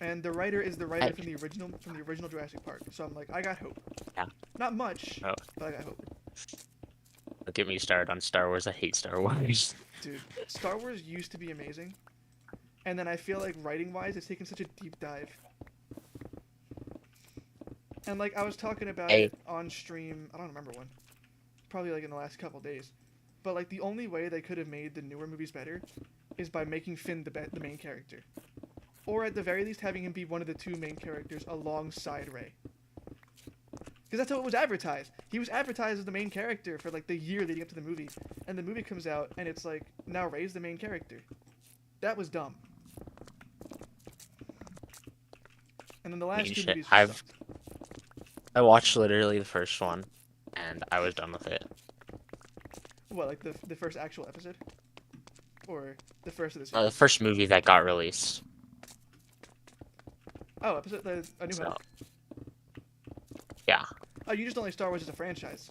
and the writer is the writer I- from the original Jurassic Park. So I'm like, I got hope. Yeah. Not much, Oh. but I got hope. Don't get me started on Star Wars. I hate Star Wars. Dude, Star Wars used to be amazing, and then I feel like writing-wise, it's taken such a deep dive. And like I was talking about Hey. it on stream, I don't remember when, probably like in the last couple days, but like the only way they could have made the newer movies better is by making Finn the main character, or at the very least having him be one of the two main characters alongside Rey. Because that's how it was advertised. He was advertised as the main character for like the year leading up to the movie, and the movie comes out and it's like now Rey's the main character. That was dumb. And then the last mean, two shit, movies just I've- sucked. I watched literally the first one, and I was done with it. What, like the first actual episode, or the first of the The series? first movie that got released. Oh, episode A New So, Hope. yeah, Oh, you just don't like Star Wars as a franchise.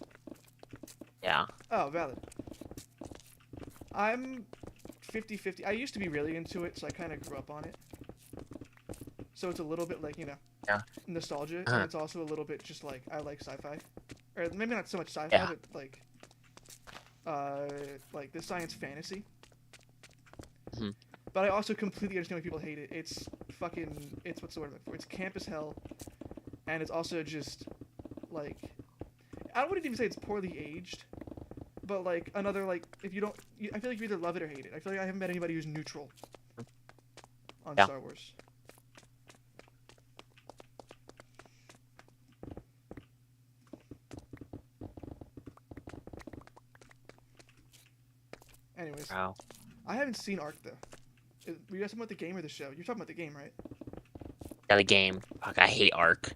yeah. Oh, valid. I'm 50-50. I used to be really into it, so I kind of grew up on it. So it's a little bit like, Yeah. nostalgia, Uh-huh. and it's also a little bit just like, I like sci-fi. Or maybe not so much sci-fi, Yeah. but like the science fantasy. Mhm. But I also completely understand why people hate it. It's what's the word I'm looking for? It's camp as hell, and it's also just, like, I wouldn't even say it's poorly aged, but like another like if you don't, I feel like you either love it or hate it. I feel like I haven't met anybody who's neutral on Yeah. Star Wars. Anyways, Wow. I haven't seen Ark though. Were you guys talking about the game or the show? You're talking about the game, right? Got a game. Fuck, I hate Ark.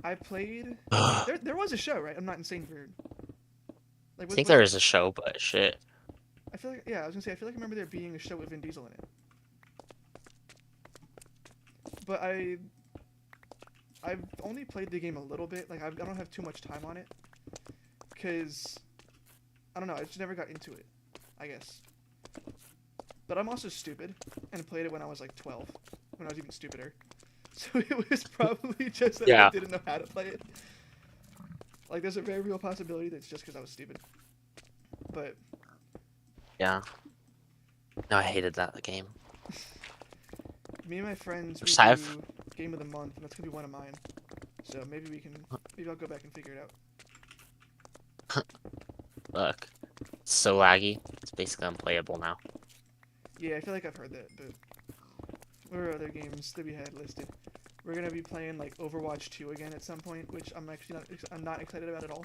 I played. I There was a show, right? I'm not insane for. Like, think there is a show, but shit. I feel like, yeah, I was gonna say, I feel like I remember there being a show with Vin Diesel in it. But I've only played the game a little bit. Like, I don't have too much time on it, cause I don't know. I just never got into it, I guess. But I'm also stupid, and played it when I was like 12, when I was even stupider. So it was probably just that I Yeah. didn't know how to play it. Like, there's a very real possibility that it's just because I was stupid. But Yeah. No, I hated that game. me and my friends we Sci-fi- do Game of the Month, and that's gonna be one of mine. So maybe I'll go back and figure it out. Look, it's so laggy. It's basically unplayable now. Yeah, I feel like I've heard that, but what are other games that we had listed? We're gonna be playing like Overwatch 2 again at some point, which I'm actually not excited about at all.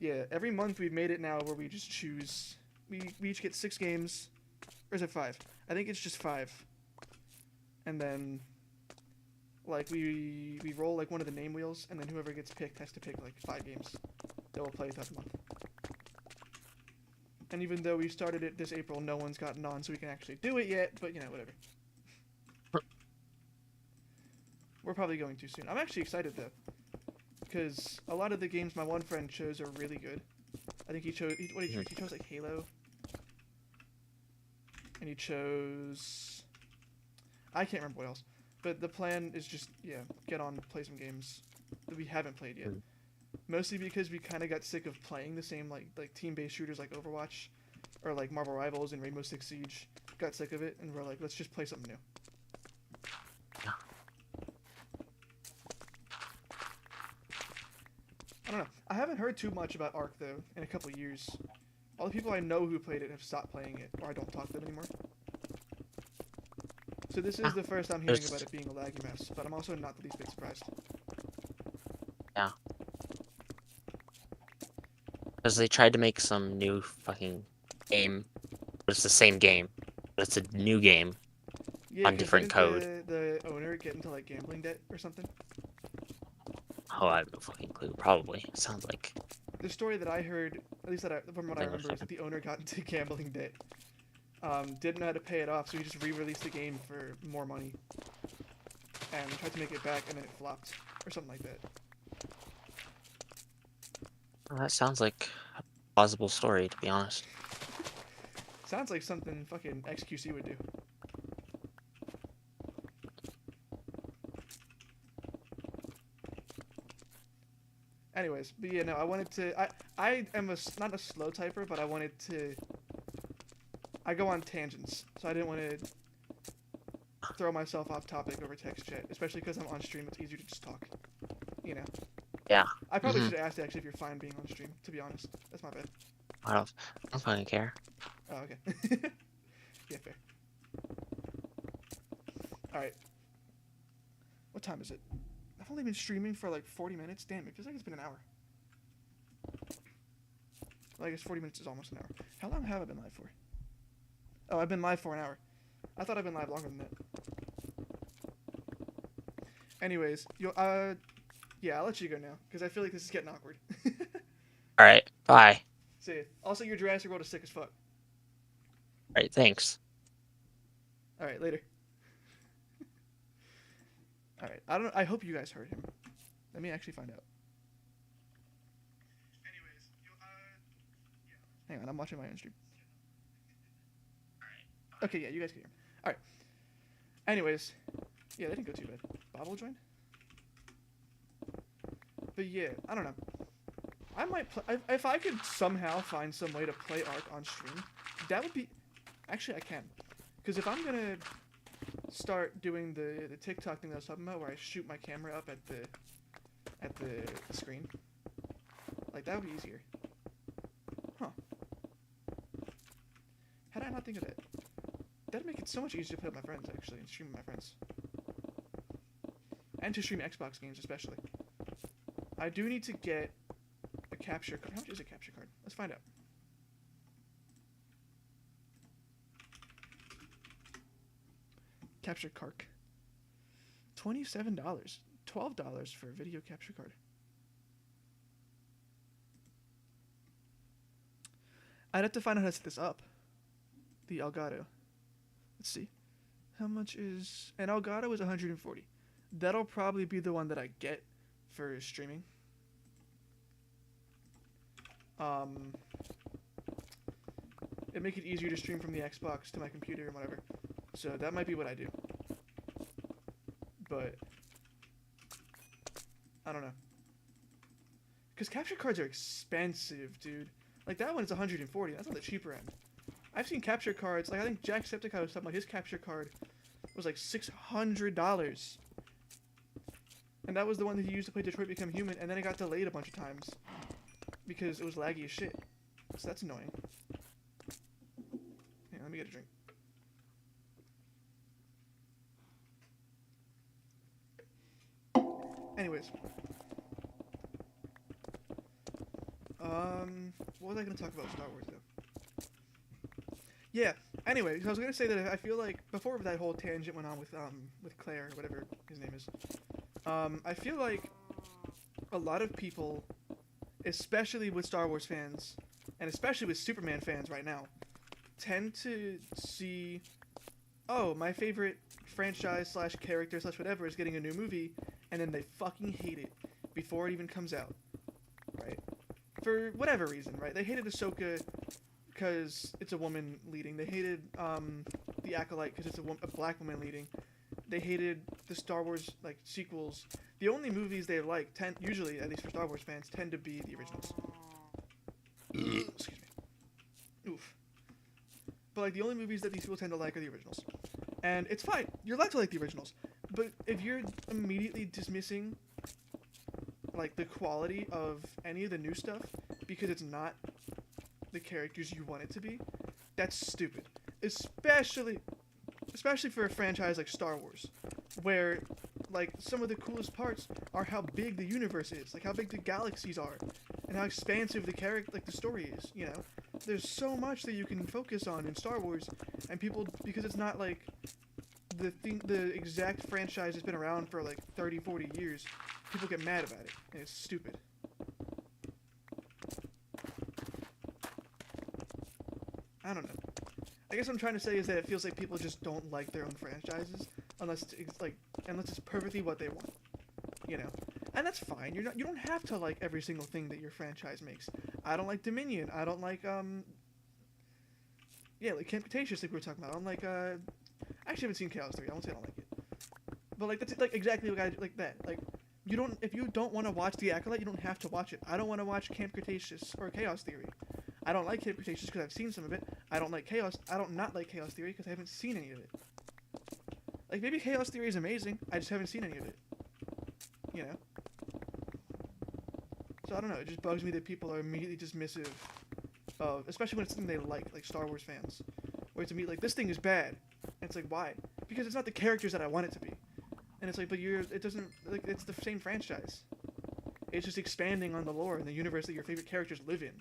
Yeah, every month we've made it now where we just choose. We each get 6 games, or is it 5? I think it's just 5. And then, like we roll like one of the name wheels, and then whoever gets picked has to pick like 5 games that we'll play throughout the month. And even though we started it this April, no one's gotten on, so we can actually do it yet. But whatever. We're probably going too soon. I'm actually excited though, because a lot of the games my one friend chose are really good. I think he chose what did he choose? He chose like Halo, and he chose I can't remember what else. But the plan is just get on, play some games that we haven't played yet. Mostly because we kind of got sick of playing the same like team-based shooters like Overwatch or like Marvel Rivals and Rainbow Six Siege. Got sick of it, and we're like, let's just play something new. I don't know. I haven't heard too much about Ark though in a couple years. All the people I know who played it have stopped playing it, or I don't talk to them anymore. So this is the first I'm hearing about it being a laggy mess, but I'm also not the least bit surprised. Yeah. Because they tried to make some new fucking game, but it's the same game, but it's a new game. Yeah, On 'cause different didn't code. The owner get into like gambling debt or something? Oh, I have no fucking clue. Probably. Sounds like. The story that I heard, at least from what I Hang on a remember, is that the owner got into gambling debt. Didn't know how to pay it off, so he just re-released the game for more money. And tried to make it back, and then it flopped. Or something like that. Well, that sounds like a plausible story, to be honest. Sounds like something fucking XQC would do. Anyways, but yeah, no, I wanted to. I am not a slow typer, but I wanted to. I go on tangents, so I didn't want to throw myself off topic over text chat, especially because I'm on stream. It's easier to just talk. You know. Yeah. I probably Mhm. should have asked actually if you're fine being on stream. To be honest, that's my bad. I don't fucking care. Oh, okay. Yeah, fair. All right. What time is it? I've only been streaming for like 40 minutes. Damn, it feels like it's been an hour. Well, I guess 40 minutes is almost an hour. How long have I been live for? Oh, I've been live for an hour. I thought I've been live longer than that. Anyways, yeah, I'll let you go now because I feel like this is getting awkward. All right. Bye. See ya. Also, your Jurassic World is sick as fuck. All right. Thanks. All right, later. All right, I hope you guys heard him. Let me actually find out. Anyways, hang on, I'm watching my own stream. Okay, yeah, you guys can hear him. All right. Anyways, yeah, they didn't go too bad. Bob will join. But yeah, I don't know. I might if I could somehow find some way to play Ark on stream. That would be. Actually, I can, because if I'm gonna start doing the TikTok thing that I was talking about, where I shoot my camera up at the screen, like that would be easier. Huh? How did I not think of that? That'd make it so much easier to play with my friends, actually, and stream with my friends. And to stream Xbox games, especially. I do need to get a capture card. How much is a capture card? Let's find out. Capture card. $27. $12 for a video capture card. I'd have to find out how to set this up. The Elgato. Let's see. How much is... An Elgato is 140. That'll probably be the one that I get for streaming. It'd make it easier to stream from the Xbox to my computer and whatever. So that might be what I do. But I don't know. Because capture cards are expensive, dude. Like that one is 140. That's on the cheaper end. I've seen capture cards. Like I think Jacksepticeye was talking about his capture card was like $600. And that was the one that he used to play Detroit Become Human, and then it got delayed a bunch of times because it was laggy as shit. So that's annoying. Yeah, let me get a drink. Anyways. What was I gonna talk about Star Wars though? Yeah. Anyway, so I was gonna say that I feel like before that whole tangent went on with Claire, whatever his name is. I feel like a lot of people, especially with Star Wars fans, and especially with Superman fans right now, tend to see, oh, my favorite franchise slash character slash whatever is getting a new movie, and then they fucking hate it before it even comes out, right? For whatever reason, right? They hated Ahsoka because it's a woman leading. They hated the Acolyte because it's a black woman leading. They hated the Star Wars like sequels. The only movies they like usually, at least for Star Wars fans, tend to be the originals. Excuse me. Oof. But like the only movies that these people tend to like are the originals, and it's fine. You're allowed to like the originals, but if you're immediately dismissing like the quality of any of the new stuff because it's not the characters you want it to be, that's stupid. Especially for a franchise like Star Wars, where like some of the coolest parts are how big the universe is, like how big the galaxies are, and how expansive the story is. You know, there's so much that you can focus on in Star Wars, and people, because it's not like the exact franchise has been around for like 30, 40 years, people get mad about it, and it's stupid. I don't know. I guess what I'm trying to say is that it feels like people just don't like their own franchises unless it's perfectly what they want, you know. And that's fine. You don't have to like every single thing that your franchise makes. I don't like Dominion. I don't like like Camp Cretaceous, like we were talking about. I don't like I actually haven't seen Chaos 3. I won't say I don't like it. But like that's like exactly like that. Like you don't if you don't want to watch The Acolyte, you don't have to watch it. I don't want to watch Camp Cretaceous or Chaos Theory. I don't like Camp Cretaceous because I've seen some of it. I don't like Chaos. I don't not like Chaos Theory because I haven't seen any of it. Like, maybe Chaos Theory is amazing. I just haven't seen any of it. You know? So I don't know. It just bugs me that people are immediately dismissive of, especially when it's something they like Star Wars fans, where it's immediately like, this thing is bad. And it's like, why? Because it's not the characters that I want it to be. And it's like, but it doesn't, like, it's the same franchise. It's just expanding on the lore and the universe that your favorite characters live in.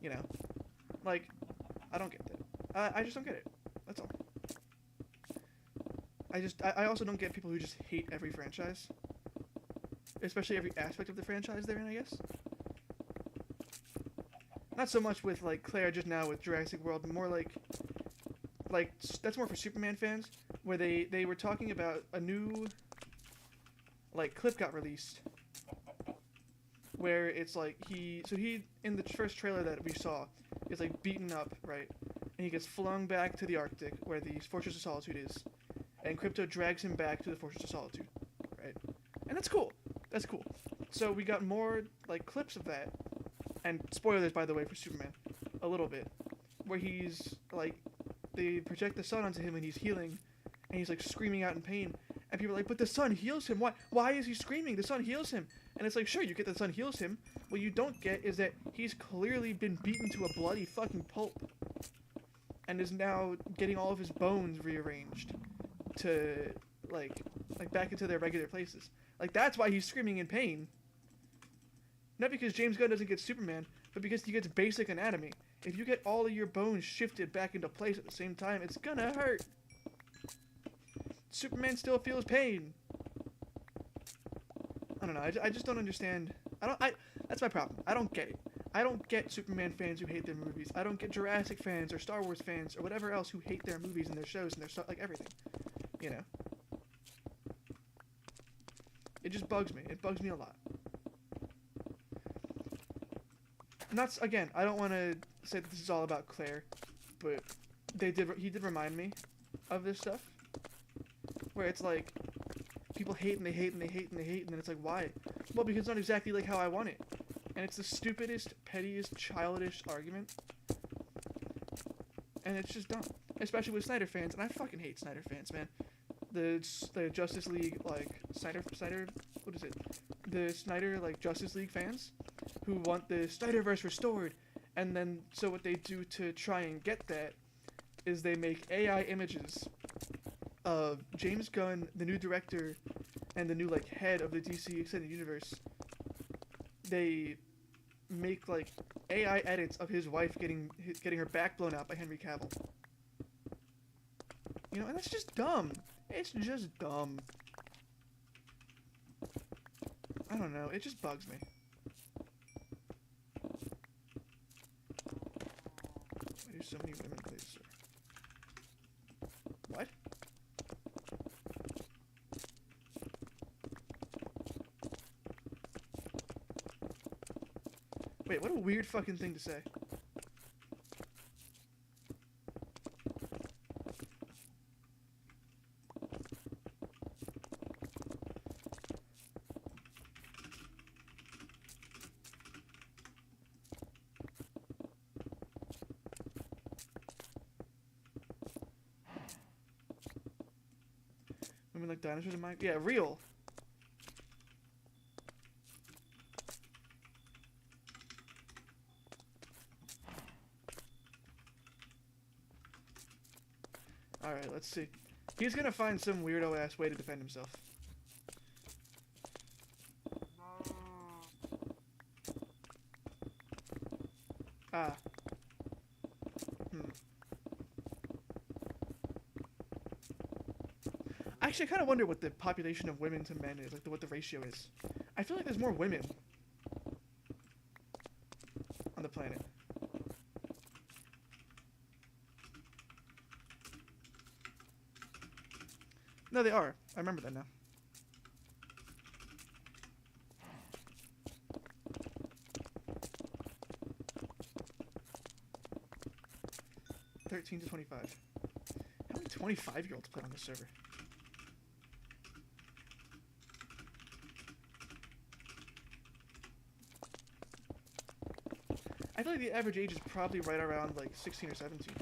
You know? Like, I don't get that. I just don't get it. That's all. I also don't get people who just hate every franchise. Especially every aspect of the franchise they're in, I guess. Not so much with, like, Claire just now with Jurassic World, more like, that's more for Superman fans, where they were talking about a new, like, clip got released, where it's like, he, in the first trailer that we saw, is, like, beaten up, right, and he gets flung back to the Arctic, where the Fortress of Solitude is, and Krypto drags him back to the Fortress of Solitude, right, and that's cool, so we got more, like, clips of that, and spoilers, by the way, for Superman, a little bit, where he's, like, they project the sun onto him and he's healing, and he's, like, screaming out in pain, and people are like, but the sun heals him, why is he screaming? The sun heals him. And it's like, sure, you get the sun heals him. What you don't get is that he's clearly been beaten to a bloody fucking pulp, and is now getting all of his bones rearranged to, like back into their regular places. Like, that's why he's screaming in pain. Not because James Gunn doesn't get Superman, but because he gets basic anatomy. If you get all of your bones shifted back into place at the same time, it's gonna hurt. Superman still feels pain. I don't know. I just don't understand. That's my problem. I don't get it. I don't get Superman fans who hate their movies. I don't get Jurassic fans or Star Wars fans or whatever else who hate their movies and their shows and their stuff, like everything. You know. It just bugs me. It bugs me a lot. Again, I don't want to say that this is all about Claire, but he did remind me of this stuff, where it's like, people hate and they hate and they hate and they hate, and then it's like, why? Well, because it's not exactly like how I want it, and it's the stupidest, pettiest, childish argument, and it's just dumb, especially with Snyder fans, and I fucking hate Snyder fans, man. The Justice League, like, what is it? The Snyder, like, Justice League fans, who want the Snyderverse restored, and then, so what they do to try and get that, is they make AI images of James Gunn, the new director, and the new, like, head of the DC Extended Universe. They make, like, AI edits of his wife getting her back blown out by Henry Cavill. You know, and that's just dumb. It's just dumb. I don't know, it just bugs me. Why do so many women play this, sir? What? Wait, what a weird fucking thing to say. Women like dinosaurs in Minecraft? Yeah, real. Alright, let's see. He's gonna find some weirdo ass way to defend himself. Ah. Actually, I kind of wonder what the population of women to men is, like what the ratio is. I feel like there's more women on the planet. No, they are. I remember that now. (13 to 25). How many 25-year-olds play on this server? I feel like the average age is probably right around like 16 or 17.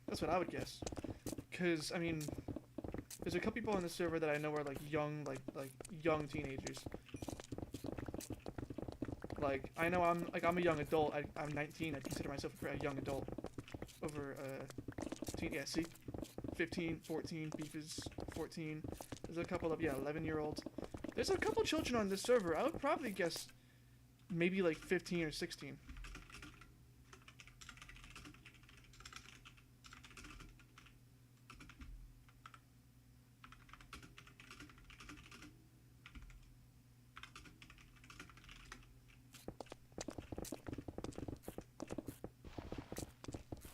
That's what I would guess. Cause I mean, there's a couple people on the server that I know are like young, like young teenagers. Like I know I'm a young adult. I'm 19. I'd consider myself a young adult. Over teen, yeah. See, 15, 14. Beef is 14. There's a couple of 11-year-olds. There's a couple children on this server. I would probably guess maybe like 15 or 16.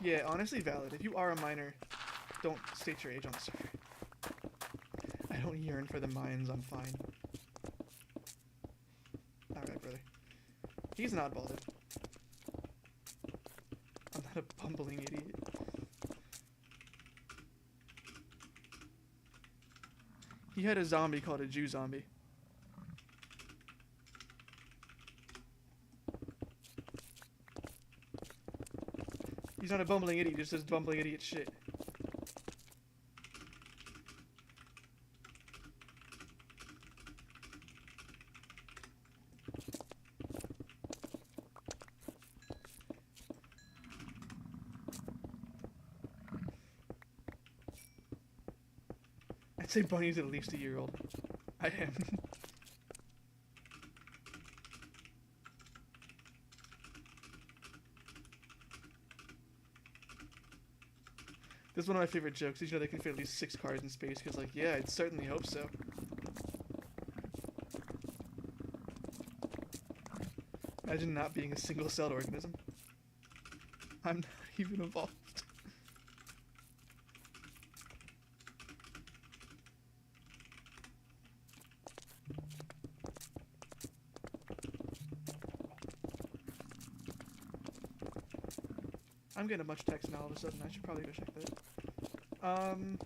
Yeah, honestly valid. If you are a minor, don't state your age on the server. I don't yearn for the mines, I'm fine. Alright, brother. He's an oddball, though. I'm not a bumbling idiot. He had a zombie called a Jew zombie. He's not a bumbling idiot, he just does bumbling idiot shit. I'd say Bunny's at least a year old. I am. This is one of my favorite jokes. Did you know they can fit at least 6 cars in space? Because, like, yeah, I'd certainly hope so. Imagine not being a single-celled organism. I'm not even evolved. I'm getting a bunch of text now all of a sudden. I should probably go check that. I don't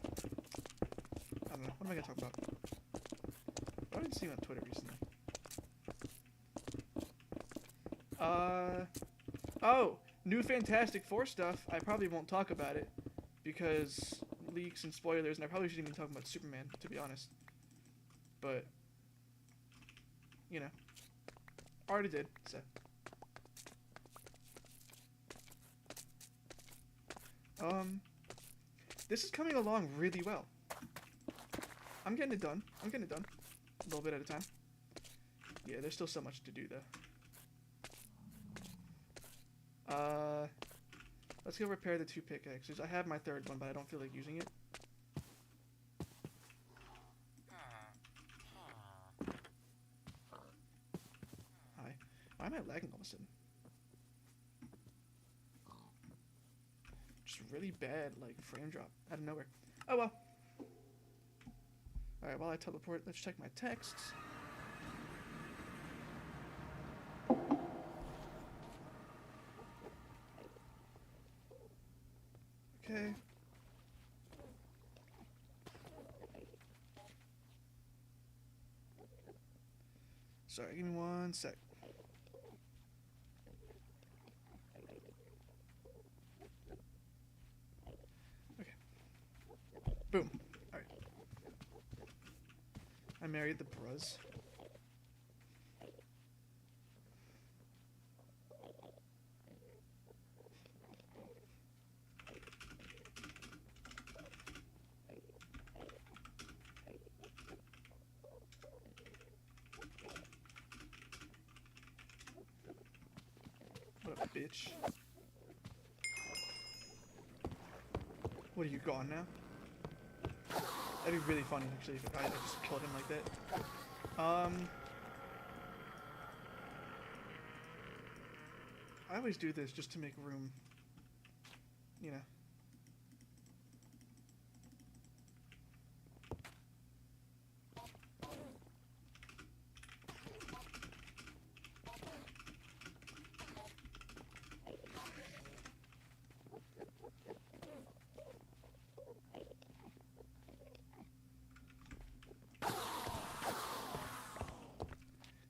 know. What am I gonna talk about? What have I been seeing on Twitter recently? Oh! New Fantastic Four stuff. I probably won't talk about it because leaks and spoilers, and I probably shouldn't even talk about Superman, to be honest. But, you know. Already did, so. This is coming along really well. I'm getting it done. A little bit at a time. Yeah, there's still so much to do, though. Let's go repair the 2 pickaxes. I have my 3rd one, but I don't feel like using it. Hi. Why am I lagging all of a sudden? Really bad, like, frame drop out of nowhere. Oh well. Alright, while I teleport, let's check my texts. Okay. Sorry, give me 1 sec. Boom. Alright. I married the bruz. What a bitch. What, are you gone now? That'd be really funny, actually, if I just killed him like that. I always do this just to make room. You know.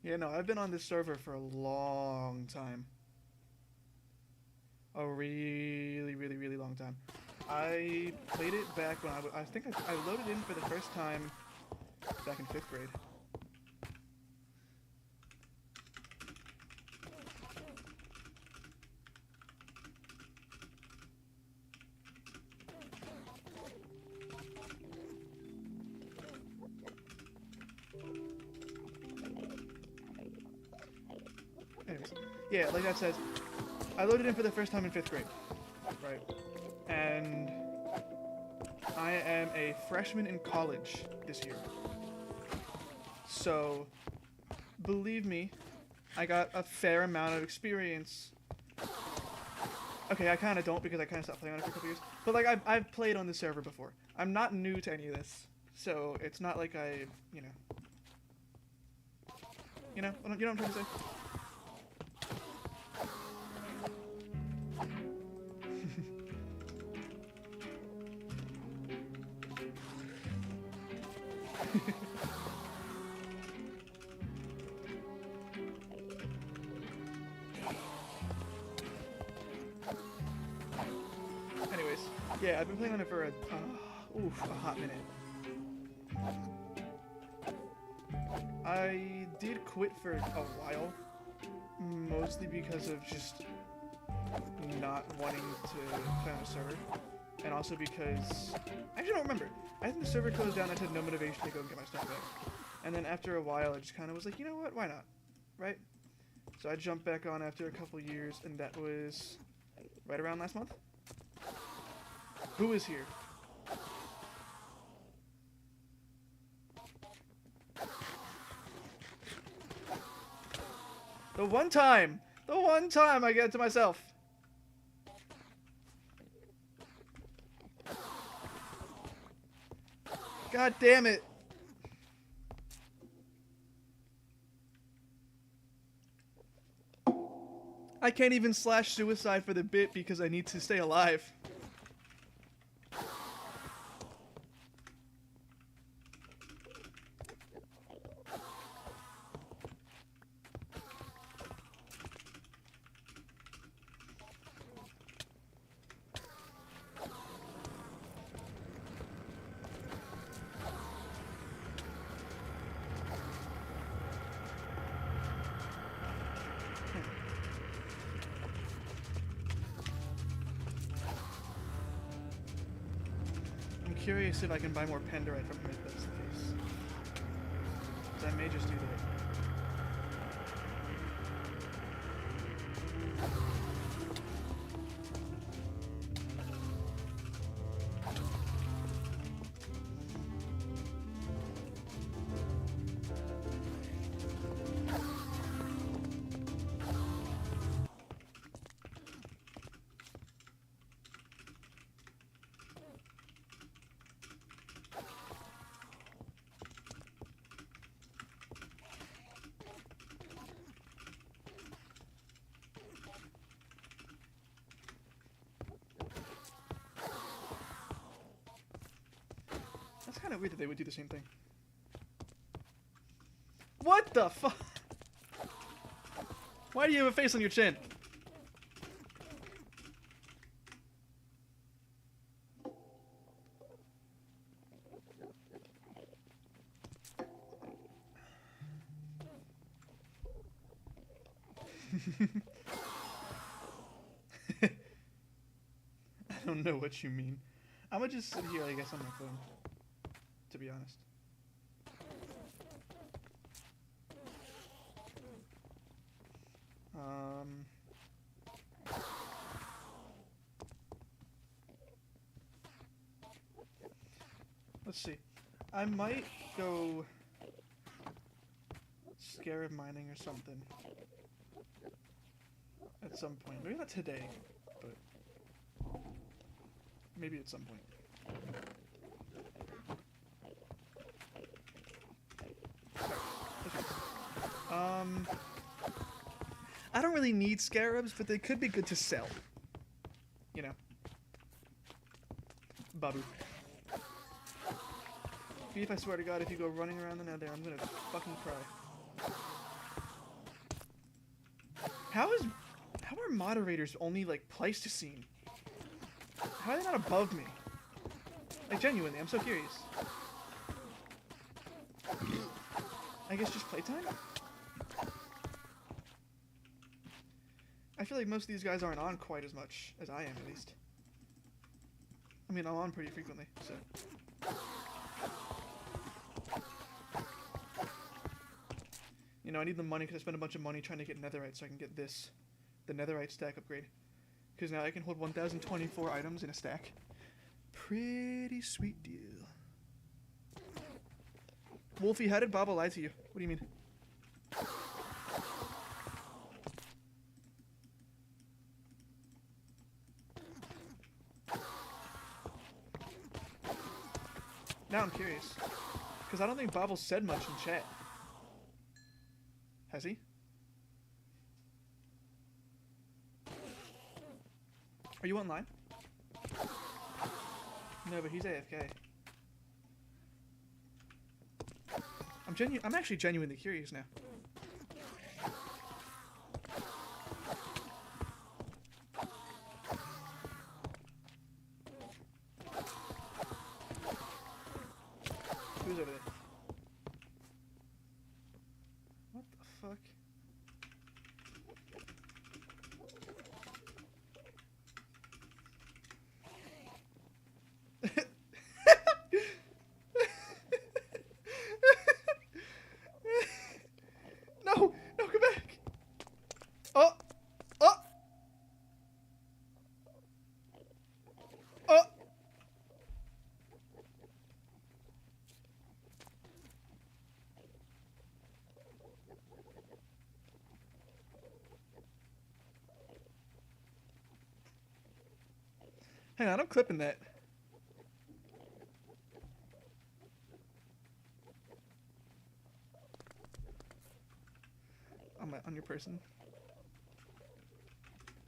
Yeah, no, I've been on this server for a long time. A really, really, really long time. I played it back when I think I loaded in for the first time back in 5th grade. Anyways, yeah, like that says, I loaded in for the first time in 5th grade, right? And I am a freshman in college this year. So, believe me, I got a fair amount of experience. Okay, I kind of don't because I kind of stopped playing on it for a couple years. But like, I've played on the server before. I'm not new to any of this, so it's not like I, you know, you know what I'm trying to say. Anyways, yeah, I've been playing on it for a hot minute. I did quit for a while, mostly because of just not wanting to play on a server, and also because I actually don't remember. I think the server closed down. I had no motivation to go and get my stuff back, and then after a while, I just kind of was like, you know what? Why not? Right? So I jumped back on after a couple years, and that was right around last month. Who is here? The one time I get it to myself. God damn it. I can't even slash suicide for the bit because I need to stay alive. I'm curious if I can buy more Penderite from him if that's the case. So I may just do that. That's kind of weird that they would do the same thing. What the fuck? Why do you have a face on your chin? I don't know what you mean. I'm gonna just sit here, I guess, on my phone. To be honest. Let's see. I might go scarab mining or something at some point. Maybe not today, but maybe at some point. I don't really need scarabs, but they could be good to sell. You know. Babu. Beef, I swear to God, if you go running around the nether, I'm gonna fucking cry. How are moderators only like Pleistocene? How are they not above me? Like genuinely, I'm so curious. I guess just playtime? I feel like most of these guys aren't on quite as much as I am, at least. I mean, I'm on pretty frequently, so. You know, I need the money because I spent a bunch of money trying to get netherite so I can get this, the netherite stack upgrade. Because now I can hold 1,024 items in a stack. Pretty sweet deal. Wolfie, how did Baba lie to you? What do you mean? Now I'm curious. Because I don't think Bobble said much in chat. Has he? Are you online? No, but he's AFK. I'm actually genuinely curious now. Who's over there? What the fuck? No! No, come back! Oh! Oh! Oh! Hang on, I'm clipping that. On your person.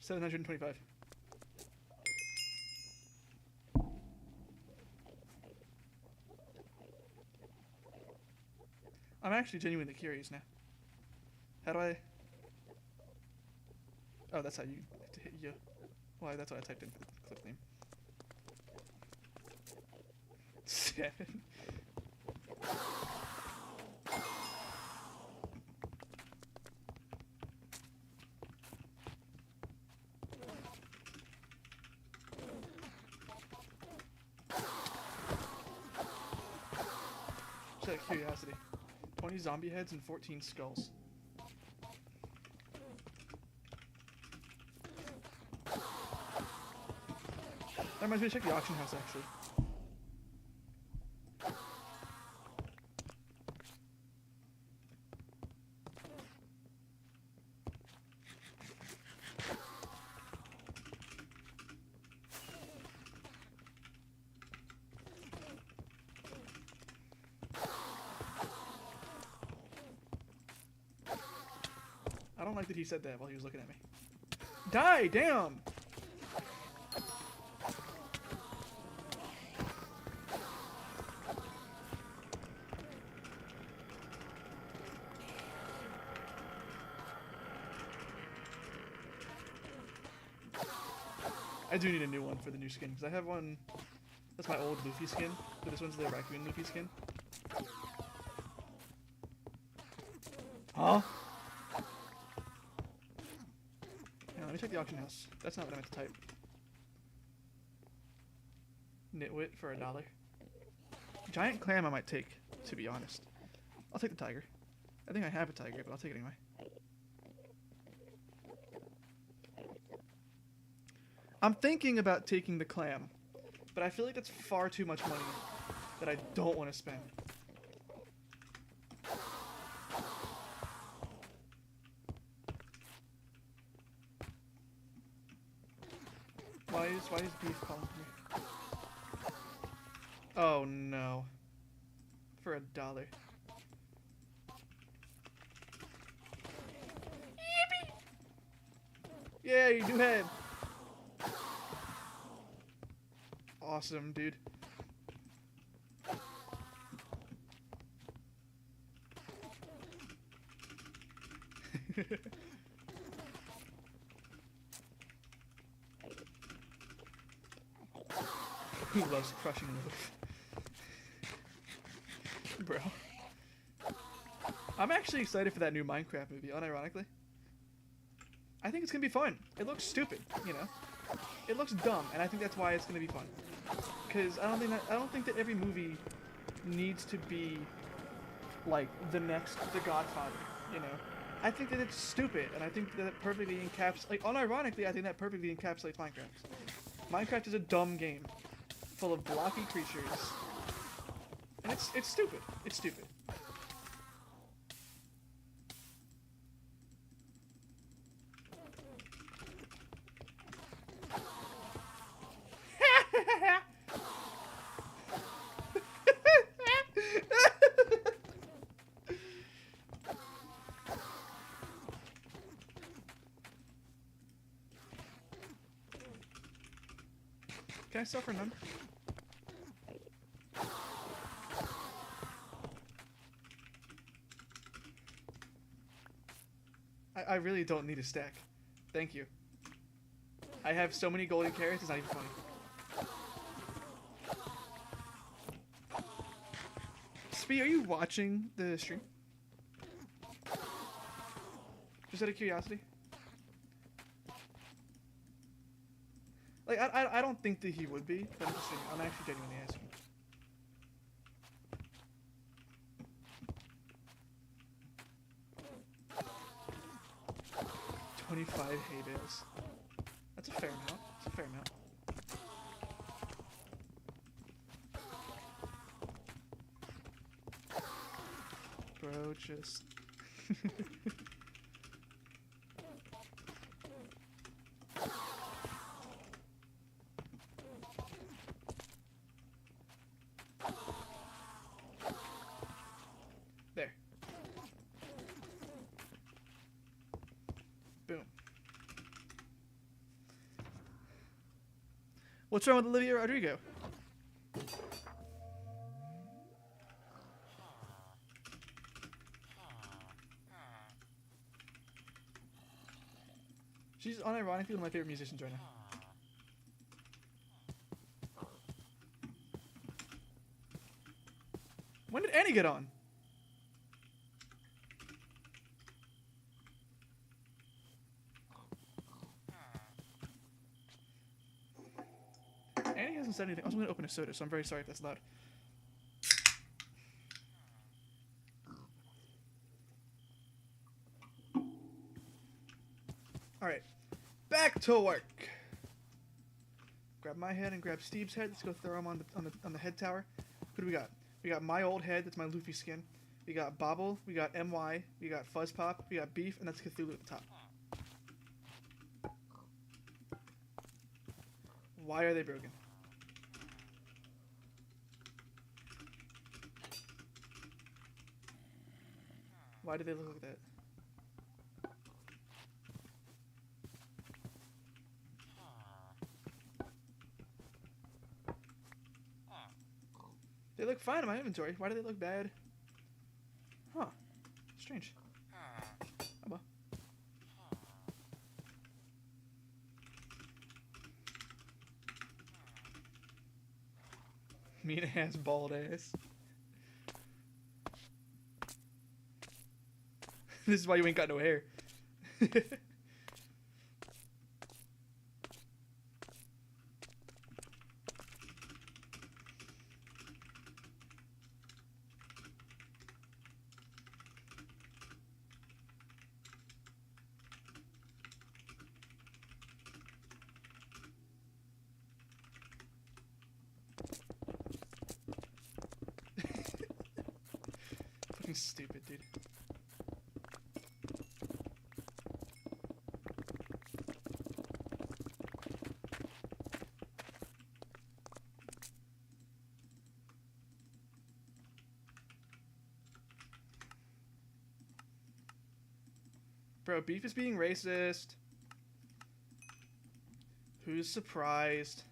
725. I'm actually genuinely curious now. How do I... Oh, that's how you hit you. Why, that's what I typed in for the clip name. 7. Just out of curiosity. 20 zombie heads and 14 skulls. That reminds me to check the auction house, actually. I don't like that he said that while he was looking at me. Die! Damn! I do need a new one for the new skin, because I have one... That's my old Luffy skin, but this one's the Raccoon Luffy skin. Huh? Let me check the auction house. That's not what I meant to type. Nitwit for $1. Giant clam I might take, to be honest. I'll take the tiger. I think I have a tiger, but I'll take it anyway. I'm thinking about taking the clam, but I feel like that's far too much money that I don't want to spend. Why is beef calling me? Oh no. For $1. Yippee! Yeah, you do head. Awesome, dude. Who loves crushing loaf? Bro. I'm actually excited for that new Minecraft movie, unironically. I think it's gonna be fun. It looks stupid, you know? It looks dumb, and I think that's why it's gonna be fun. Because I don't think that every movie needs to be like the next The Godfather, you know? I think that it's stupid, and I think that it perfectly encapsulates, like, unironically, I think that perfectly encapsulates Minecraft. Minecraft is a dumb game, full of blocky creatures, and it's stupid. It's stupid. Can I suffer none? I really don't need a stack. Thank you. I have so many golden carrots, it's not even funny. Spee, are you watching the stream? Just out of curiosity. Like, I don't think that he would be, but I'm actually genuinely asking. $25 hay bales. That's a fair amount. That's a fair amount. Bro, just... There. Boom. What's wrong with Olivia Rodrigo? She's unironically one of my favorite musicians right now. When did Annie get on? Annie hasn't said anything. I was going to open a soda, so I'm very sorry if that's loud. Alright. Back to work. Grab my head and grab Steve's head. Let's go throw him on the head tower. Who do we got? We got my old head. That's my Luffy skin. We got Bobble. We got MY. We got Fuzz Pop. We got Beef, and that's Cthulhu at the top. Why are they broken? Why do they look like that? They look fine in my inventory. Why do they look bad? Huh. Strange. Oh well. Mean ass, bald ass. This is why you ain't got no hair. Fucking stupid, dude. Bro, Beef is being racist. Who's surprised?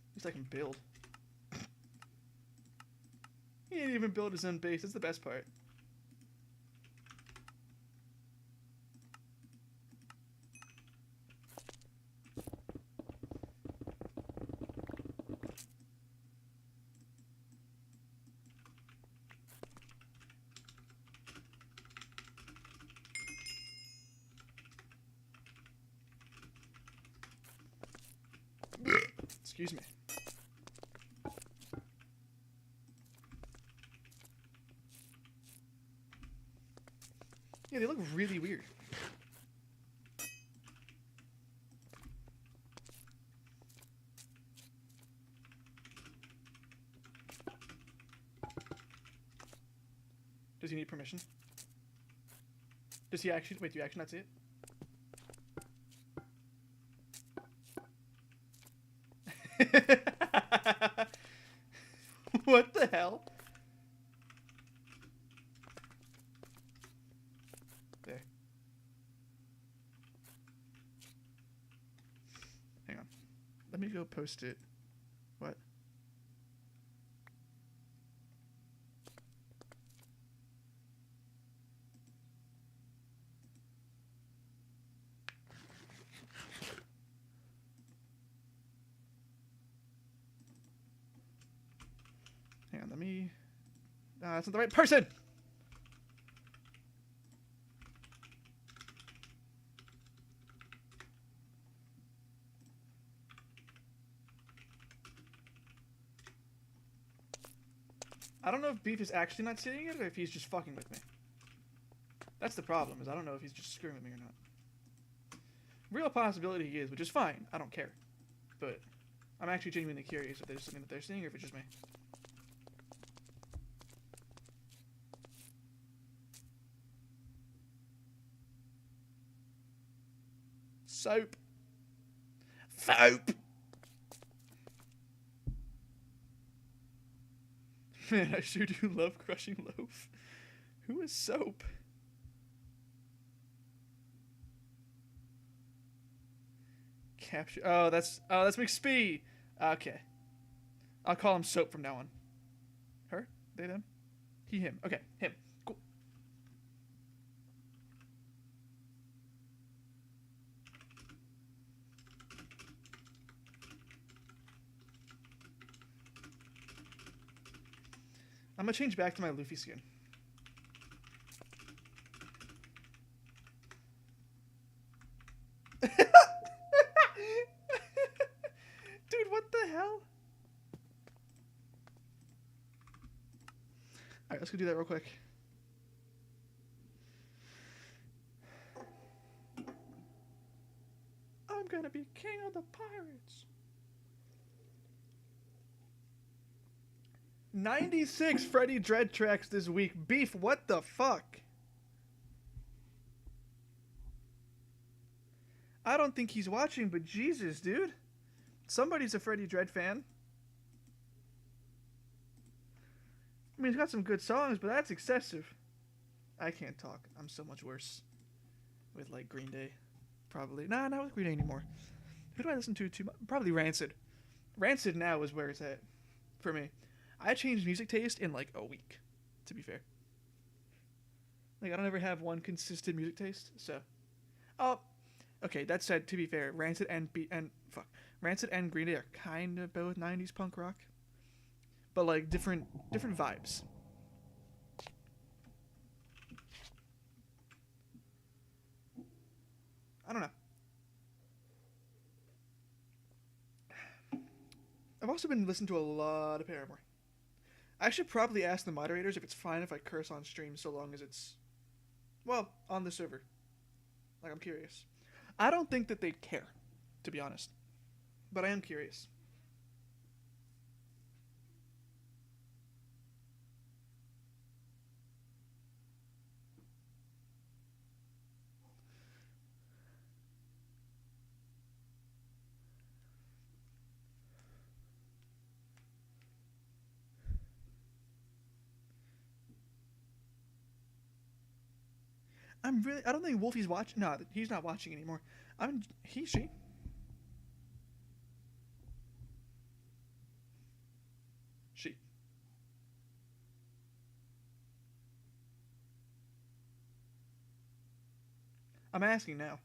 At least I can build. He didn't even build his own base. That's the best part. Excuse me. Yeah, they look really weird. Does he need permission? Does he actually... Wait, do you actually not see it? What the hell? There. Hang on. Let me go post it. What? Hang on, let me... that's not the right person! I don't know if Beef is actually not seeing it or if he's just fucking with me. That's the problem, is I don't know if he's just screwing with me or not. Real possibility he is, which is fine. I don't care. But I'm actually genuinely curious if there's something that they're seeing or if it's just me. Soap. Soap! Man, I sure do love crushing loaf. Who is Soap? Capture. Oh, that's McSpee. Okay. I'll call him Soap from now on. Her? They, them? He, him. Okay, him. Cool. I'm gonna change back to my Luffy skin. Dude, what the hell? Alright, let's go do that real quick. I'm gonna be king of the pirates. 96 Freddy Dread tracks this week. Beef, what the fuck? I don't think he's watching, but Jesus, dude. Somebody's a Freddy Dread fan. I mean, he's got some good songs, but that's excessive. I can't talk. I'm so much worse with, like, Green Day. Probably. Nah, not with Green Day anymore. Who do I listen to too much? Probably Rancid. Rancid now is where it's at for me. I changed music taste in, like, a week, to be fair. Like, I don't ever have one consistent music taste, so. Oh, okay, that said, to be fair, Rancid and Green Day are kind of both 90s punk rock. But, like, different vibes. I don't know. I've also been listening to a lot of Paramore. I should probably ask the moderators if it's fine if I curse on stream so long as it's, well, on the server. Like, I'm curious. I don't think that they'd care, to be honest. But I am curious. I don't think Wolfie's watching. No, he's not watching anymore. She. She. I'm asking now.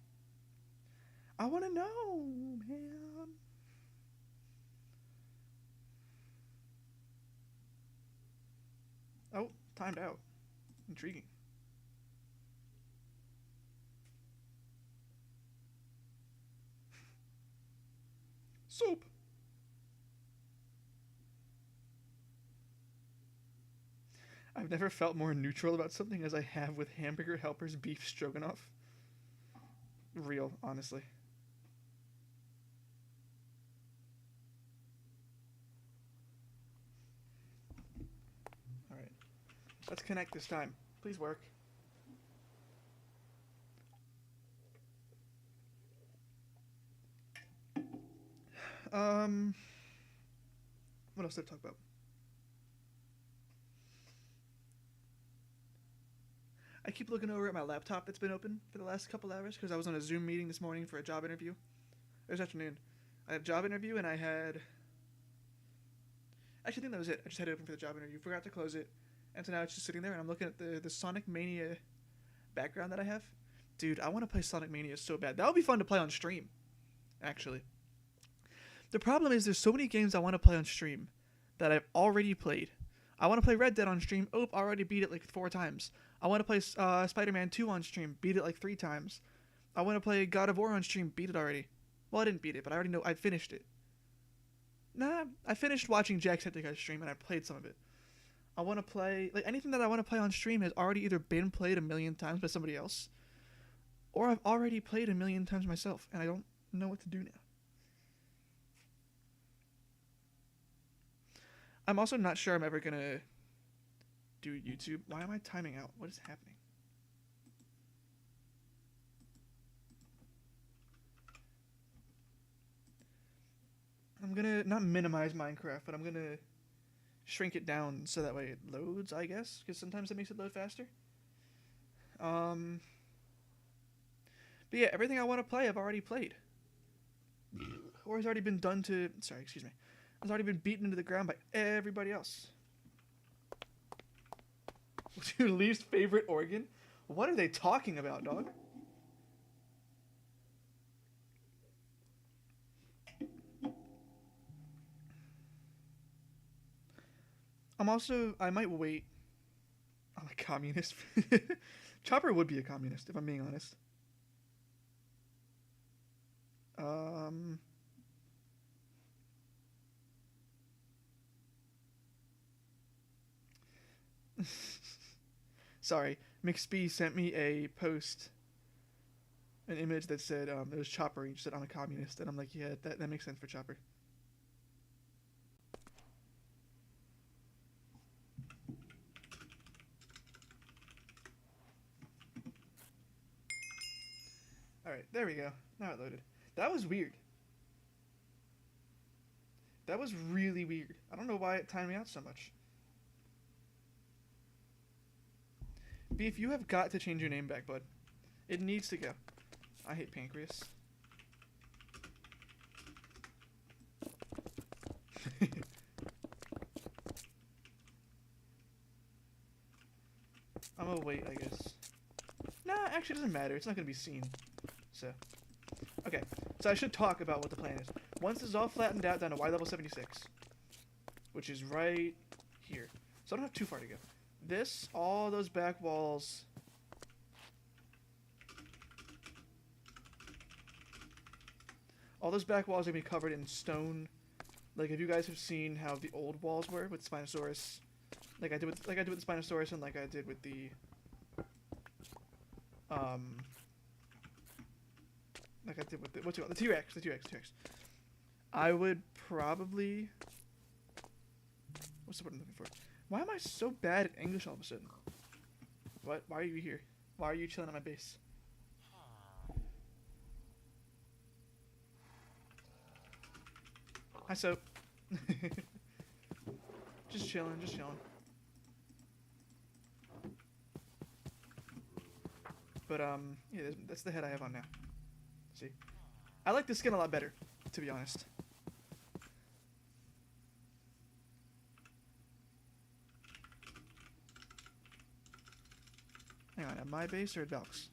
I want to know, man. Oh, timed out. Intriguing. Soap. I've never felt more neutral about something as I have with Hamburger Helper's beef stroganoff. Real, honestly. Alright. Let's connect this time. Please work. What else did I talk about? I keep looking over at my laptop that's been open for the last couple hours because I was on a Zoom meeting this morning for a job interview. Or this afternoon. I had a job interview and I had... Actually, I think that was it. I just had it open for the job interview. Forgot to close it. And so now it's just sitting there and I'm looking at the Sonic Mania background that I have. Dude, I want to play Sonic Mania so bad. That would be fun to play on stream, actually. The problem is there's so many games I want to play on stream that I've already played. I want to play Red Dead on stream. Oh, already beat it like 4 times. I want to play Spider-Man 2 on stream. Beat it like 3 times. I want to play God of War on stream. Beat it already. Well, I didn't beat it, but I already know I finished it. Nah, I finished watching Jacksepticeye stream and I played some of it. I want to play... Like, anything that I want to play on stream has already either been played a million times by somebody else, or I've already played a million times myself, and I don't know what to do now. I'm also not sure I'm ever gonna do YouTube. Why am I timing out? What is happening? I'm gonna not minimize Minecraft, but I'm gonna shrink it down so that way it loads, I guess, because sometimes it makes it load faster. But yeah, everything I want to play, I've already played. Or has already been done to... Sorry, excuse me. Has already been beaten into the ground by everybody else. What's your least favorite organ? What are they talking about, dog? I might wait. I'm a communist. Chopper would be a communist, if I'm being honest. Sorry, McSpee sent me a post, an image that said it was Chopper. He said I'm a communist, and I'm like, yeah, that makes sense for Chopper. All right, there we go. Now it loaded. That was weird. That was really weird. I don't know why it timed me out so much. Beef, you have got to change your name back, bud. It needs to go. I hate Pancreas. I'm gonna wait, I guess. Nah, actually it doesn't matter. It's not gonna be seen. So, okay. So I should talk about what the plan is. Once this is all flattened out down to Y level 76, which is right here. So I don't have too far to go. This, all those back walls. All those back walls are gonna be covered in stone. Like if you guys have seen how the old walls were with Spinosaurus, like I did with the Spinosaurus and like I did with the the T-Rex, I would probably... What's the word I'm looking for? Why am I so bad at English all of a sudden? What? Why are you here? Why are you chilling on my base? Hi, Soap. Just chilling. But, yeah, that's the head I have on now. See? I like the skin a lot better, to be honest. Hang on, at my base or at Valk's?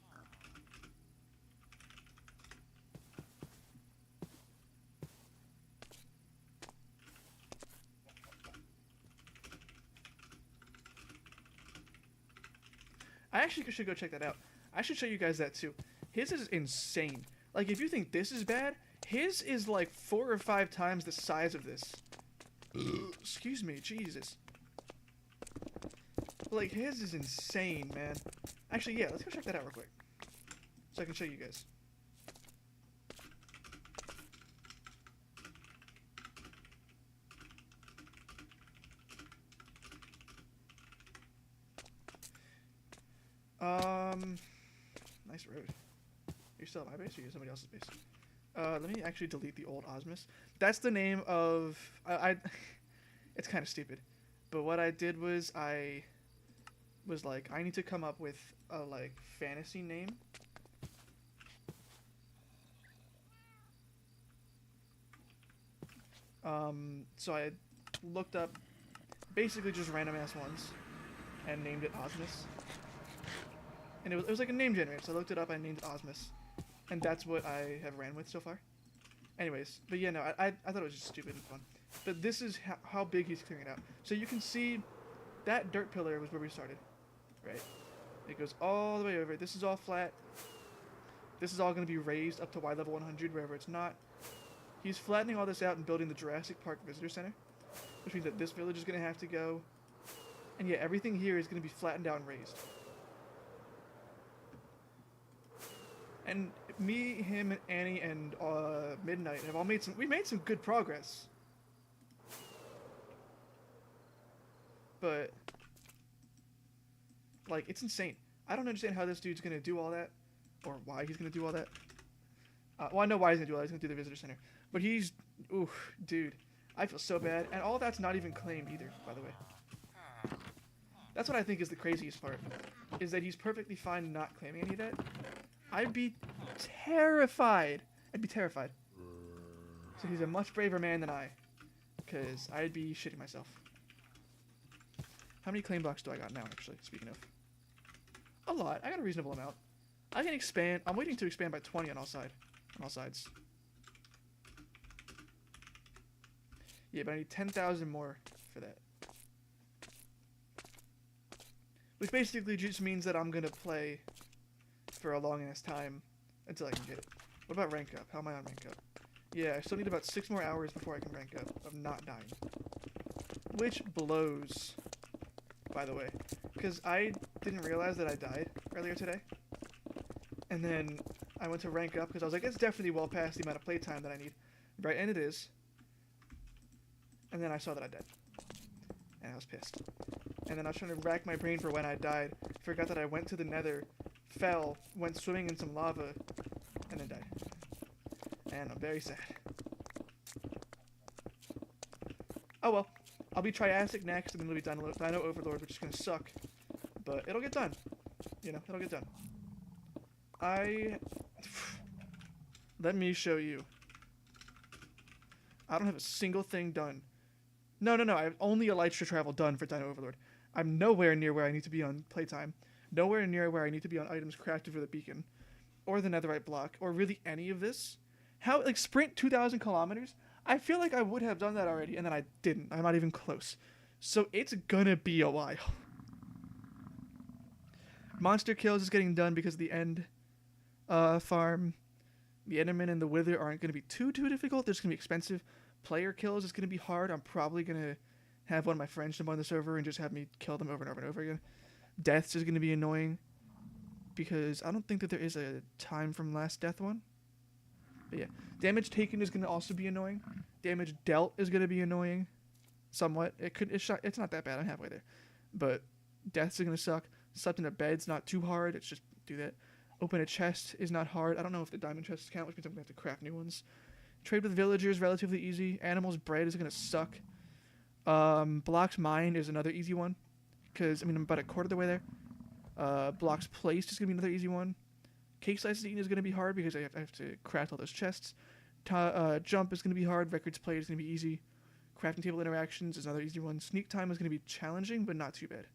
I actually should go check that out. I should show you guys that too. His is insane. Like, if you think this is bad, his is like 4 or 5 times the size of this. Excuse me, Jesus. like his is insane, man. Actually, yeah, let's go check that out real quick, so I can show you guys. Nice road. You're still at my base, or you're somebody else's base? Let me actually delete the old Osmus. That's the name of it's kind of stupid, but what I did was I was like, I need to come up with a like fantasy name. So I looked up basically just random ass ones and named it Osmus. And it was like a name generator, so I looked it up, I named it Osmus. And that's what I have ran with so far. Anyways, but yeah, no, I thought it was just stupid and fun. But this is how big he's clearing it out. So you can see that dirt pillar was where we started, right? It goes all the way over. This is all flat. This is all going to be raised up to Y level 100 wherever it's not. He's flattening all this out and building the Jurassic Park Visitor Center, which means that this village is going to have to go. And yeah, everything here is going to be flattened out and raised. And me, him, Annie, and Midnight have all made we made some good progress. But like, it's insane. I don't understand how this dude's gonna do all that, or why he's gonna do all that. Well, I know why he's gonna do all that. He's gonna do the visitor center. But he's, oof, dude, I feel so bad. And all that's not even claimed either, by the way. That's what I think is the craziest part, is that he's perfectly fine not claiming any of that. I'd be terrified. I'd be terrified. So he's a much braver man than I, because I'd be shitting myself. How many claim blocks do I got now, actually, speaking of? A lot. I got a reasonable amount. I can expand. I'm waiting to expand by 20 on all sides. Yeah, but I need 10,000 more for that. Which basically just means that I'm gonna play for a long ass time until I can get it. What about rank up? How am I on rank up? Yeah, I still need about 6 more hours before I can rank up of not dying. Which blows, by the way. Because I didn't realize that I died earlier today. And then I went to rank up because I was like, it's definitely well past the amount of playtime that I need. Right, and it is. And then I saw that I died. And I was pissed. And then I was trying to rack my brain for when I died. Forgot that I went to the nether, fell, went swimming in some lava, and then died. And I'm very sad. Oh well. I'll be Triassic next, and then it'll be Dino Overlord, which is gonna suck. But it'll get done. You know, it'll get done. Let me show you. I don't have a single thing done. No, I have only Elytra travel done for Dino Overlord. I'm nowhere near where I need to be on playtime. Nowhere near where I need to be on items crafted for the beacon. Or the netherite block. Or really any of this. How, like, sprint 2,000 kilometers? I feel like I would have done that already, and then I didn't. I'm not even close. So it's gonna be a while. Monster kills is getting done because the end farm, the Enderman and the Wither aren't going to be too difficult. They're just going to be expensive. Player kills is going to be hard. I'm probably going to have one of my friends jump on the server and just have me kill them over and over and over again. Deaths is going to be annoying because I don't think that there is a time from last death one. But yeah, damage taken is going to also be annoying. Damage dealt is going to be annoying somewhat. It's not that bad. I'm halfway there. But deaths are going to suck. Slept in a bed's not too hard. It's just do that. Open a chest is not hard. I don't know if the diamond chests count, which means I'm going to have to craft new ones. Trade with villagers, relatively easy. Animals bred is going to suck. Blocks mined is another easy one. Because, I mean, I'm about a quarter of the way there. Blocks placed is going to be another easy one. Cake slices eaten is going to be hard because I have to craft all those chests. Jump is going to be hard. Records played is going to be easy. Crafting table interactions is another easy one. Sneak time is going to be challenging, but not too bad.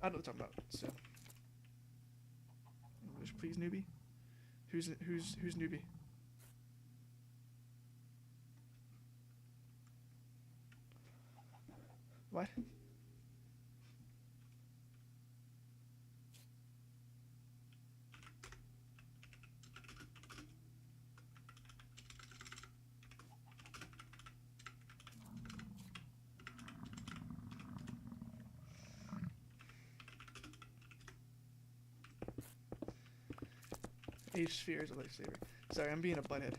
I don't know what I'm talking about, so. English, please, newbie. Who's newbie? What? A sphere is a lightsaber. Sorry, I'm being a butthead.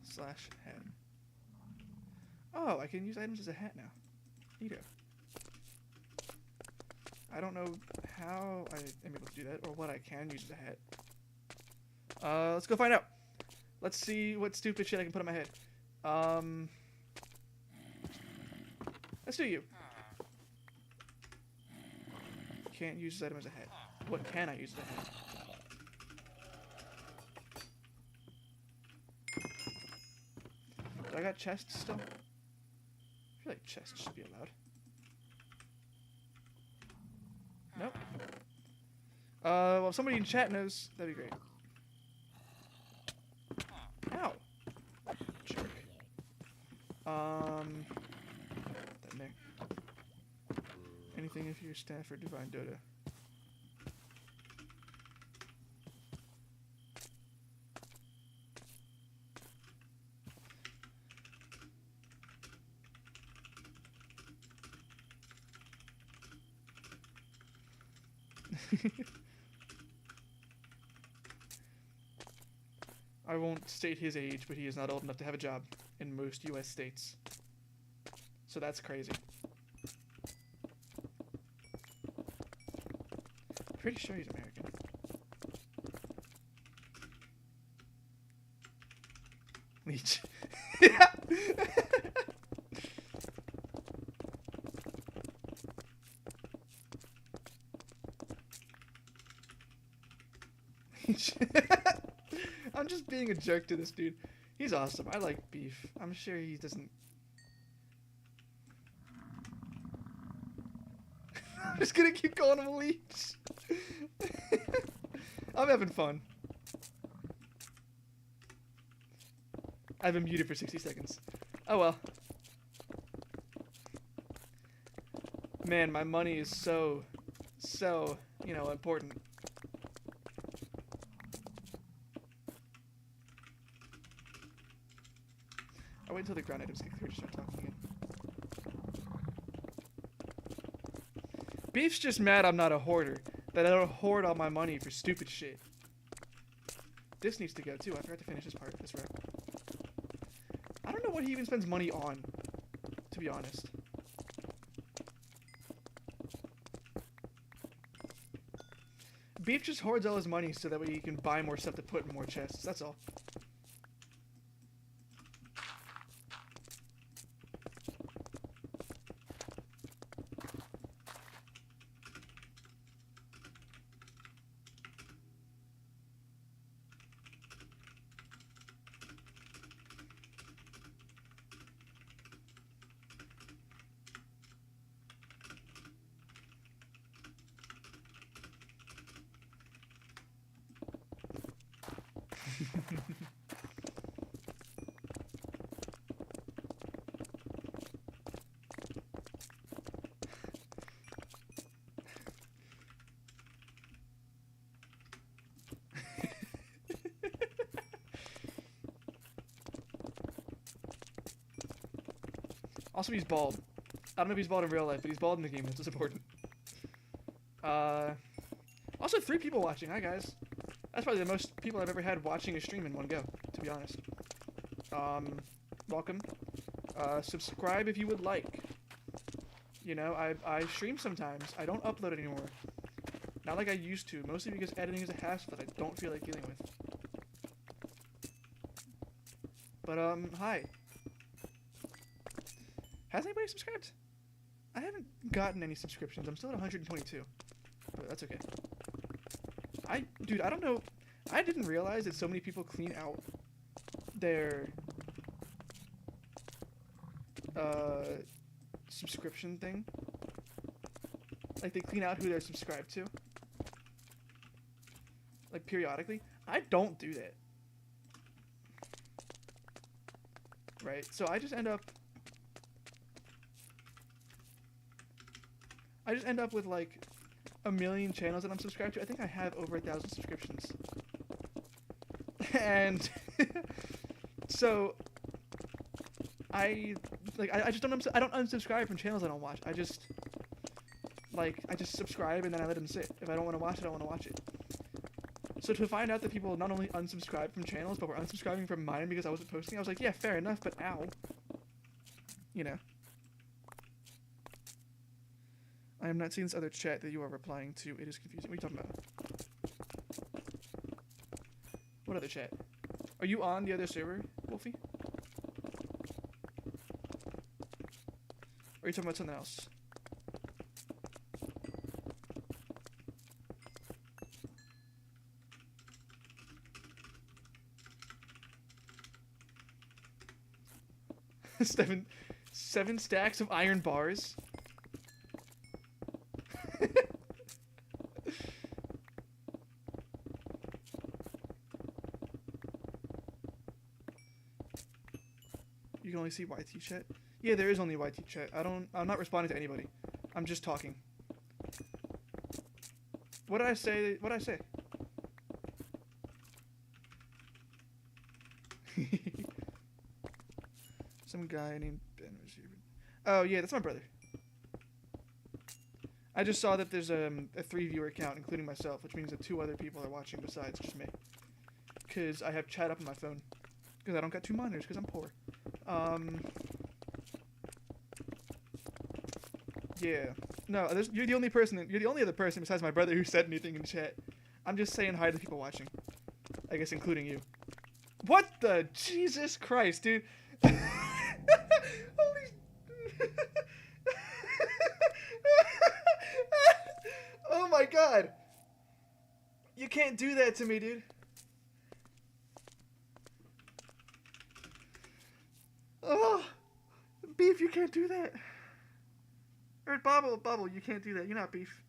Slash hat. Oh, I can use items as a hat now. Neato. I don't know how I am able to do that, or what I can use as a hat. Let's go find out. Let's see what stupid shit I can put on my head. Let's do you. Can't use this item as a hat. What can I use as a hat? Do I got chests still? I feel like chests should be allowed. Nope. Well, if somebody in chat knows, that'd be great. Ow! Jerk. That Nick. Anything if you're Stanford Divine Dota. I won't state his age, but he is not old enough to have a job in most US states. So that's crazy. Pretty sure he's American. Leech. I'm just being a jerk to this dude. He's awesome. I like beef. I'm sure he doesn't... I'm just gonna keep calling him a leech. I'm having fun. I've been muted for 60 seconds. Oh well. Man, my money is so, you know, important. I'll wait until the ground items get clear to start talking again. Beef's just mad I'm not a hoarder. That I don't hoard all my money for stupid shit. This needs to go too. I forgot to finish this part of this rep. I don't know what he even spends money on, to be honest. Beef just hoards all his money so that way he can buy more stuff to put in more chests. That's all. Also, he's bald. I don't know if he's bald in real life, but he's bald in the game. That's what's important. Also, 3 people watching. Hi, guys. That's probably the most people I've ever had watching a stream in one go, to be honest. Welcome. Subscribe if you would like. You know, I stream sometimes. I don't upload anymore. Not like I used to, mostly because editing is a hassle that I don't feel like dealing with. But, hi. Has anybody subscribed? I haven't gotten any subscriptions. I'm still at 122. But that's okay. Dude, I don't know. I didn't realize that so many people clean out their subscription thing. Like, they clean out who they're subscribed to. Like, periodically. I don't do that. Right? So I just end up with like 1 million channels that I'm subscribed to. I think I have over 1,000 subscriptions. And so I just I don't unsubscribe from channels I don't watch. I just subscribe and then I let them sit. If I don't want to watch it, I don't want to watch it. So to find out that people not only unsubscribed from channels, but were unsubscribing from mine because I wasn't posting, I was like, yeah, fair enough, but ow. You know. I am not seeing this other chat that you are replying to. It is confusing. What are you talking about? What other chat? Are you on the other server, Wolfie? Or are you talking about something else? Seven stacks of iron bars. You can only see YT chat. Yeah, there is only YT chat. I'm not responding to anybody. I'm just talking. What did I say? What did I say? Some guy named Ben was here. Oh yeah, that's my brother. I just saw that there's a 3-viewer count, including myself, which means that 2 other people are watching besides just me. Cause I have chat up on my phone. Cause I don't got 2 monitors. Cause I'm poor. Yeah. No, you're the only person. You're the only other person besides my brother who said anything in chat. I'm just saying hi to the people watching. I guess including you. What the Jesus Christ, dude? Holy. Oh my God. You can't do that to me, dude. Oh, Beef, you can't do that. Or Bubble, you can't do that. You're not Beef.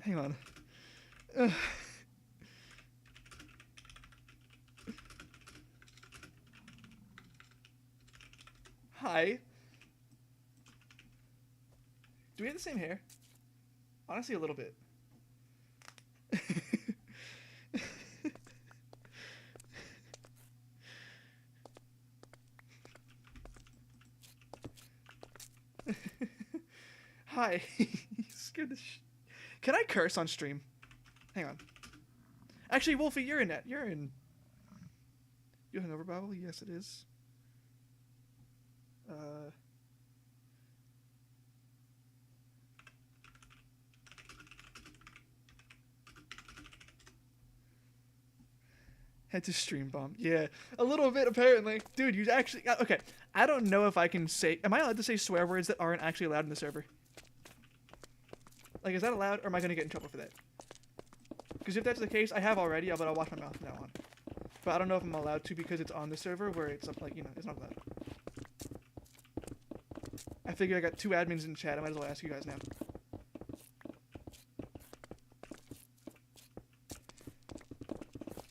Hang on. Hi. Do we have the same hair? Honestly, a little bit. Hi. You scared the Can I curse on stream? Hang on. Actually, Wolfie, you're in that. You're in. You hungover, Babble? Yes, it is. Head to stream bomb. Yeah, a little bit apparently. Dude, you actually okay. I don't know if I can say. Am I allowed to say swear words that aren't actually allowed in the server? Like, is that allowed, or am I gonna get in trouble for that? Because if that's the case, I have already, but I'll watch my mouth from now on. But I don't know if I'm allowed to because it's on the server where it's up, like, you know, it's not allowed. I figure I got 2 admins in chat. I might as well ask you guys now.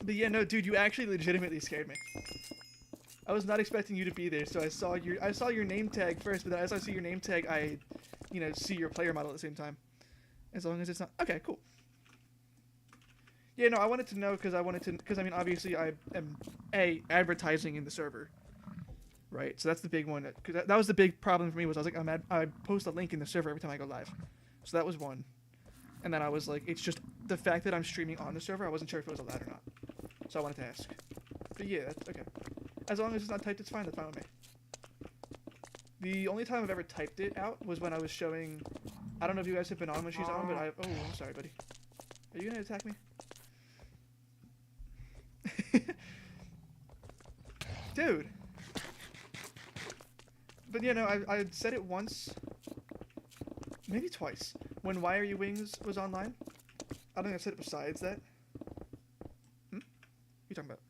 But yeah, no, dude, you actually legitimately scared me. I was not expecting you to be there, so I saw your name tag first, but then as I see your name tag, I, you know, see your player model at the same time. As long as it's not okay, cool. Yeah, no, I wanted to know because I mean, obviously I am advertising in the server, right? So that's the big one. Because that was the big problem for me was I was like I post a link in the server every time I go live, so that was one. And then I was like, it's just the fact that I'm streaming on the server. I wasn't sure if it was allowed or not, so I wanted to ask. But yeah, that's okay. As long as it's not typed, it's fine. That's fine with me. The only time I've ever typed it out was when I was showing. I don't know if you guys have been on when she's on, but I. Oh, I'm sorry, buddy. Are you gonna attack me? Dude. But yeah, no, I said it once. Maybe twice. When Why Are You Wings was online. I don't think I've said it besides that. What are you talking about?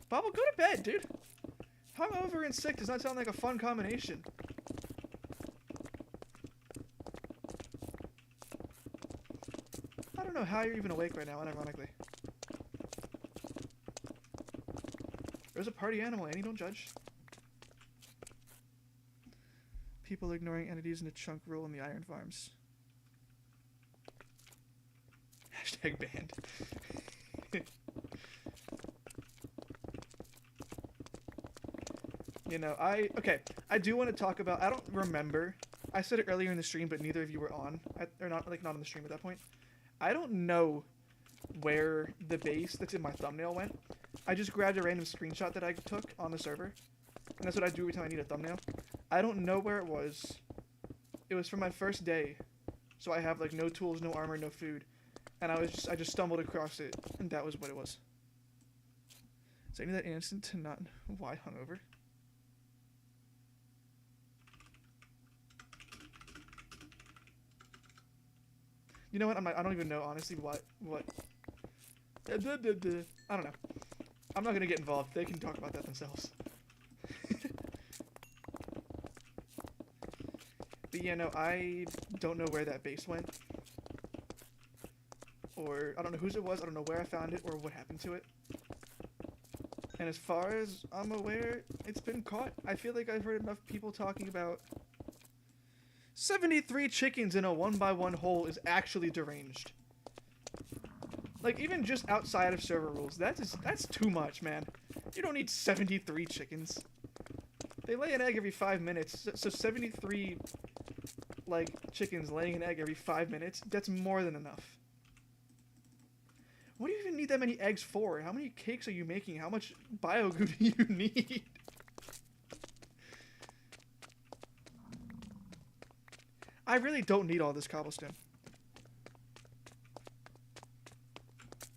Bobble, go to bed, dude. Hungover and sick does not sound like a fun combination. I don't don't know how you're even awake right now, unironically. There's a party animal, Annie, don't judge. People ignoring entities in a chunk rule in the iron farms. Hashtag banned. You know, I do want to talk about, I don't remember, I said it earlier in the stream, but neither of you were on, or not on the stream at that point. I don't know where the base that's in my thumbnail went. I just grabbed a random screenshot that I took on the server, and that's what I do every time I need a thumbnail. I don't know where it was. It was from my first day, so I have like no tools, no armor, no food, and I just stumbled across it, and that was what it was. Is any of that instant to not why hungover? You know what? I don't even know honestly what. I don't know. I'm not gonna get involved. They can talk about that themselves. But yeah, no, I don't know where that base went. Or I don't know whose it was. I don't know where I found it or what happened to it. And as far as I'm aware, it's been caught. I feel like I've heard enough people talking about 73 chickens in a 1x1 hole is actually deranged. Like, even just outside of server rules, that's too much, man. You don't need 73 chickens. They lay an egg every 5 minutes, so 73, like, chickens laying an egg every 5 minutes, that's more than enough. What do you even need that many eggs for? How many cakes are you making? How much bio-goo do you need? I really don't need all this cobblestone.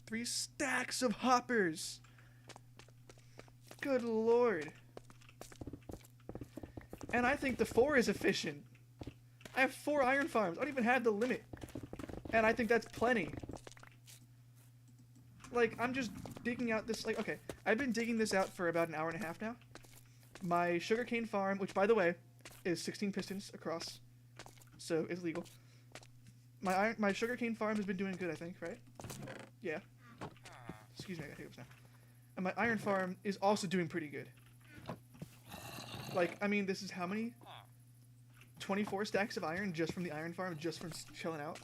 3 stacks of hoppers. Good lord. And I think the 4 is efficient. I have 4 iron farms. I don't even have the limit. And I think that's plenty. Like, I'm just digging out this, like, okay. I've been digging this out for about an hour and a half now. My sugarcane farm, which, by the way, is 16 pistons across. So, it's legal. My sugarcane farm has been doing good, I think, right? Yeah. Excuse me, I got hiccups now. And my iron farm is also doing pretty good. Like, I mean, this is how many? 24 stacks of iron just from the iron farm, just from chilling out.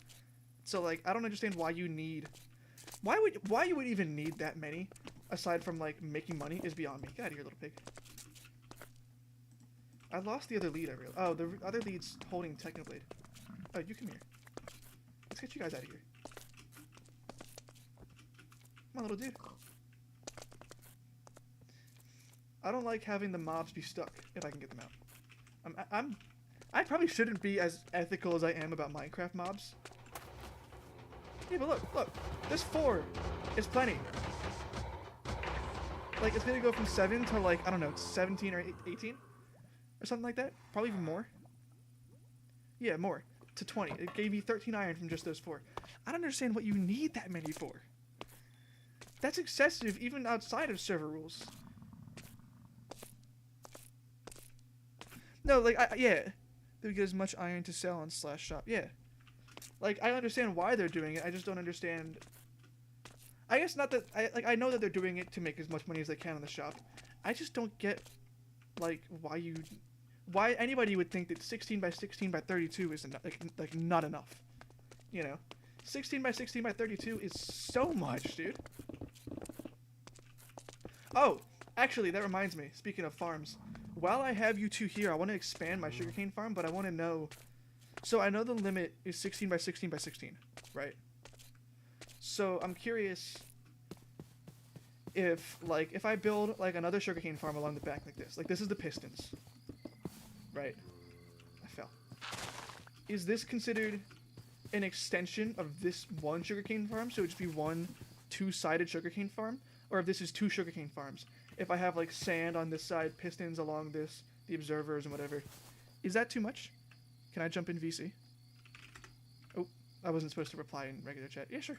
So, like, I don't understand why you need... Why you would even need that many, aside from, like, making money, is beyond me. Get out of here, little pig. I lost the other lead, I realized. Oh, the other lead's holding Technoblade. Oh, you come here. Let's get you guys out of here. Come on, little dude. I don't like having the mobs be stuck, if I can get them out. I probably shouldn't be as ethical as I am about Minecraft mobs. Yeah, but look. This 4 is plenty. Like, it's gonna go from 7 to, like, I don't know, 17 or 18? Or something like that? Probably even more. Yeah, more. To 20. It gave me 13 iron from just those 4. I don't understand what you need that many for. That's excessive even outside of server rules. No, like, yeah. They get as much iron to sell on /shop. Yeah. Like, I understand why they're doing it. I just don't understand. I guess not that I know that they're doing it to make as much money as they can on the shop. I just don't get, like, why anybody would think that 16 by 16 by 32 is like not enough. You know, 16 by 16 by 32 is so much, dude. Oh, actually, that reminds me. Speaking of farms, while I have you two here, I want to expand my sugarcane farm, but I want to know. So I know the limit is 16 by 16 by 16, right? So I'm curious if I build like another sugarcane farm along the back like this is the pistons, right? I fell. Is this considered an extension of this one sugarcane farm? So it'd just be one two-sided sugarcane farm, or if this is 2 sugarcane farms? If I have like sand on this side, pistons along this, the observers and whatever, is that too much? Can I jump in VC? Oh, I wasn't supposed to reply in regular chat. Yeah, sure.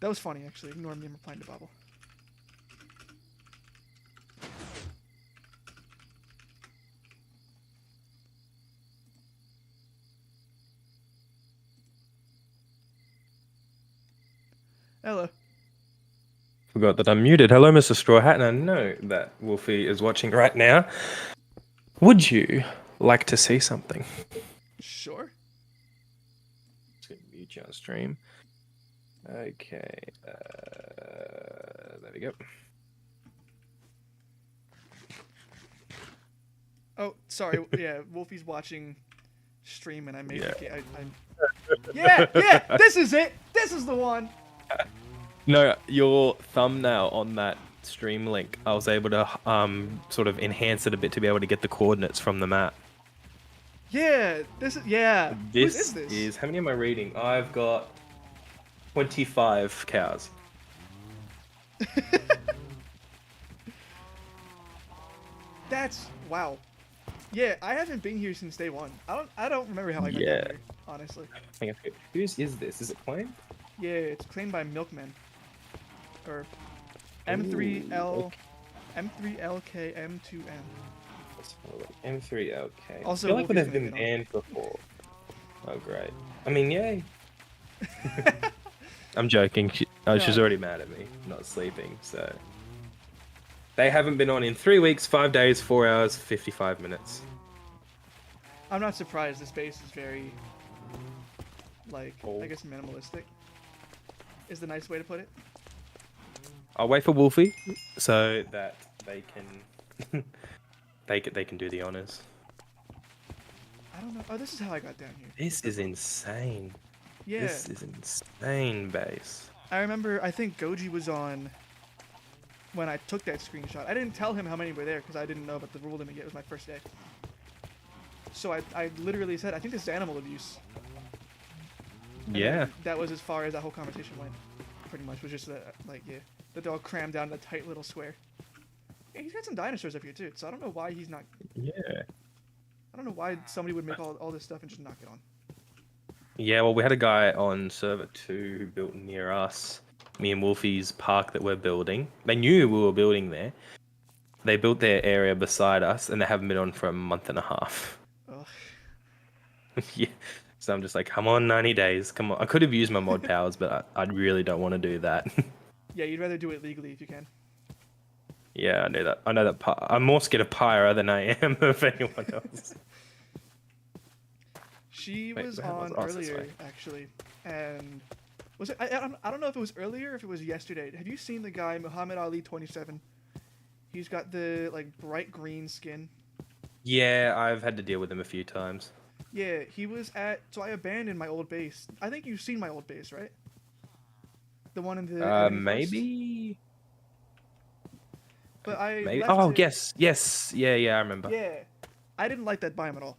That was funny, actually. Ignore me, I'm replying to Bobble. Hello. Forgot that I'm muted. Hello, Mr. Straw Hat, and I know that Wolfie is watching right now. Would you like to see something? Sure. Just gonna mute you on stream. Okay. There we go. Oh, sorry. Yeah, Wolfie's watching stream, and I made Yeah. the yeah. This is it. This is the one. No, your thumbnail on that stream link, I was able to sort of enhance it a bit to be able to get the coordinates from the map. Yeah. This is yeah. This Whose is this? is how many am I reading? I've got 25 cows. That's wow. Yeah, I haven't been here since day one. I don't remember how I got down Yeah. here, honestly. Hang on, whose is this? Is it claimed? Yeah, it's claimed by Milkman. Or Ooh, M3L okay. M3LK M2M. Let's have a look. M3LK. Also, I feel like Wolfie's they've been gonna get on. banned before. Oh, great. I mean, yay. I'm joking. She's No. already mad at me not sleeping, so. They haven't been on in 3 weeks, 5 days, 4 hours, 55 minutes. I'm not surprised. This base is very, like, Oh. I guess minimalistic. Is the nice way to put it. I'll wait for Wolfie so that they can they can do the honors. I don't know. Oh, this is how I got down here. This is insane. Yeah, This is insane base. I remember. I think Goji was on when I took that screenshot. I didn't tell him how many were there because I didn't know about the rule limit yet. It was my first day. So I literally said, I think this is animal abuse. And Yeah. then that was as far as that whole conversation went. Pretty much was just that, like, yeah, that they're all crammed down in a tight little square. Yeah, he's got some dinosaurs up here too, so I don't know why he's not. Yeah. I don't know why somebody would make all this stuff and just knock it on. Yeah, well, we had a guy on server 2 who built near us, me and Wolfie's park that we're building. They knew we were building there. They built their area beside us, and they haven't been on for a month and a half. Ugh. Yeah. So I'm just like, come on, 90 days. Come on. I could have used my mod powers, but I really don't want to do that. Yeah, you'd rather do it legally if you can. Yeah, I know that. I know that. I'm more scared of Pyra than I am of anyone else. She Wait, was the hell was on us this earlier, way? actually, and was it? I don't know if it was earlier or if it was yesterday. Have you seen the guy Muhammad Ali 27? He's got the like bright green skin. Yeah, I've had to deal with him a few times. Yeah, he was at. So I abandoned my old base. I think you've seen my old base, right? The one in the. enemy forest? Maybe. But I. Maybe. left Oh, it- yes. Yeah, I remember. Yeah, I didn't like that biome at all.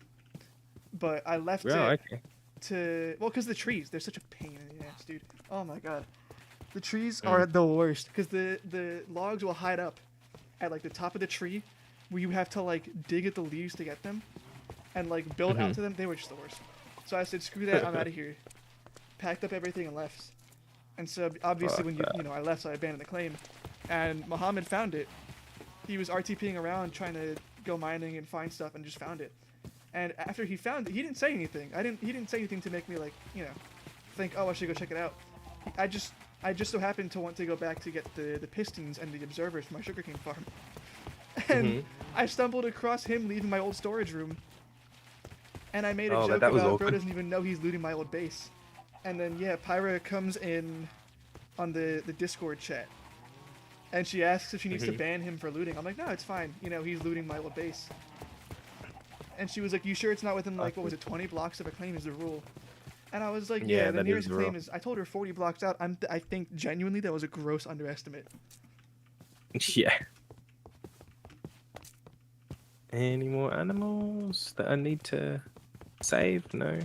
But I left Oh, it okay. to because the trees, they're such a pain in the ass, dude. Oh my god, the trees Mm. are the worst because the logs will hide up at like the top of the tree, where you have to like dig at the leaves to get them, and like build out Mhm. to them. They were just the worst. So I said, screw that, I'm out of here. Packed up everything and left. And so obviously Fuck when that. I left, so I abandoned the claim, and Muhammad found it. He was RTPing around trying to go mining and find stuff, and just found it. And after he found it, he didn't say anything. He didn't say anything to make me like, think, oh, I should go check it out. I just so happened to want to go back to get the pistons and the observers from my sugarcane farm. And Mhm. I stumbled across him leaving my old storage room. And I made a Oh, joke that was about bro awkward. doesn't even know he's looting my old base. And then yeah, Pyra comes in on the Discord chat. And she asks if she needs to Mhm. ban him for looting. I'm like, no, it's fine. He's looting my old base. And she was like, you sure it's not within like, what was it, 20 blocks of a claim is the rule? And I was like, Yeah, yeah, the that is nearest the claim rule. is, I told her 40 blocks out. I think genuinely that was a gross underestimate. Yeah. Any more animals that I need to save? No.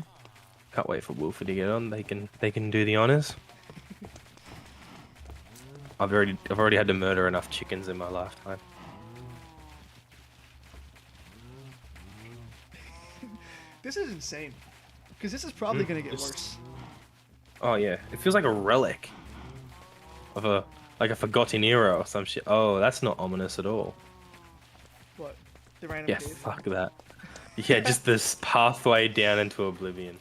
Can't wait for Wolfie to get on. They can do the honors. I've already had to murder enough chickens in my lifetime. This is insane. Because this is probably going to get Just- worse. Oh yeah, it feels like a relic of a forgotten era or some shit. Oh, that's not ominous at all. What? The random Yeah, cave? fuck that. Yeah, just this pathway down into oblivion.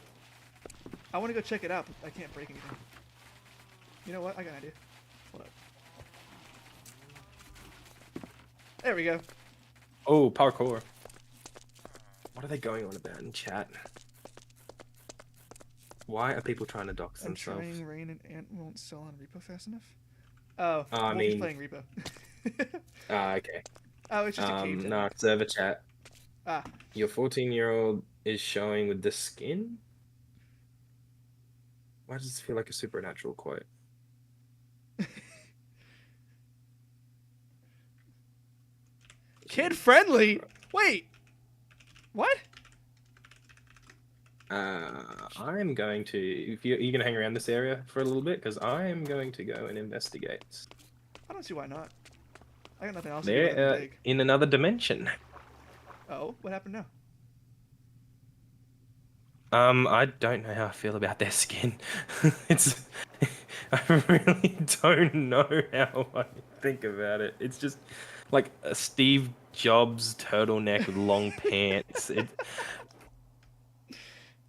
I want to go check it out, but I can't break anything. You know what? I got an idea. Hold up. There we go. Oh, parkour. What are they going on about in chat? Why are people trying to dox I'm themselves? trying Rain and Ant won't sell on repo fast enough. Oh, I Wolfie's mean- playing repo. Okay. Oh, it's just a cave. No, server chat. Ah, Your 14-year-old is showing with the skin? Why does this feel like a supernatural quote? kid friendly. Wait, what? I'm going to. If you're gonna hang around this area for a little bit, because I am going to go and investigate. I don't see why not. I got nothing else to do other than They're dig. in another dimension. Oh, what happened now? I don't know how I feel about their skin. It's. I really don't know how I think about it. It's just like a Steve Jobs turtleneck with long pants.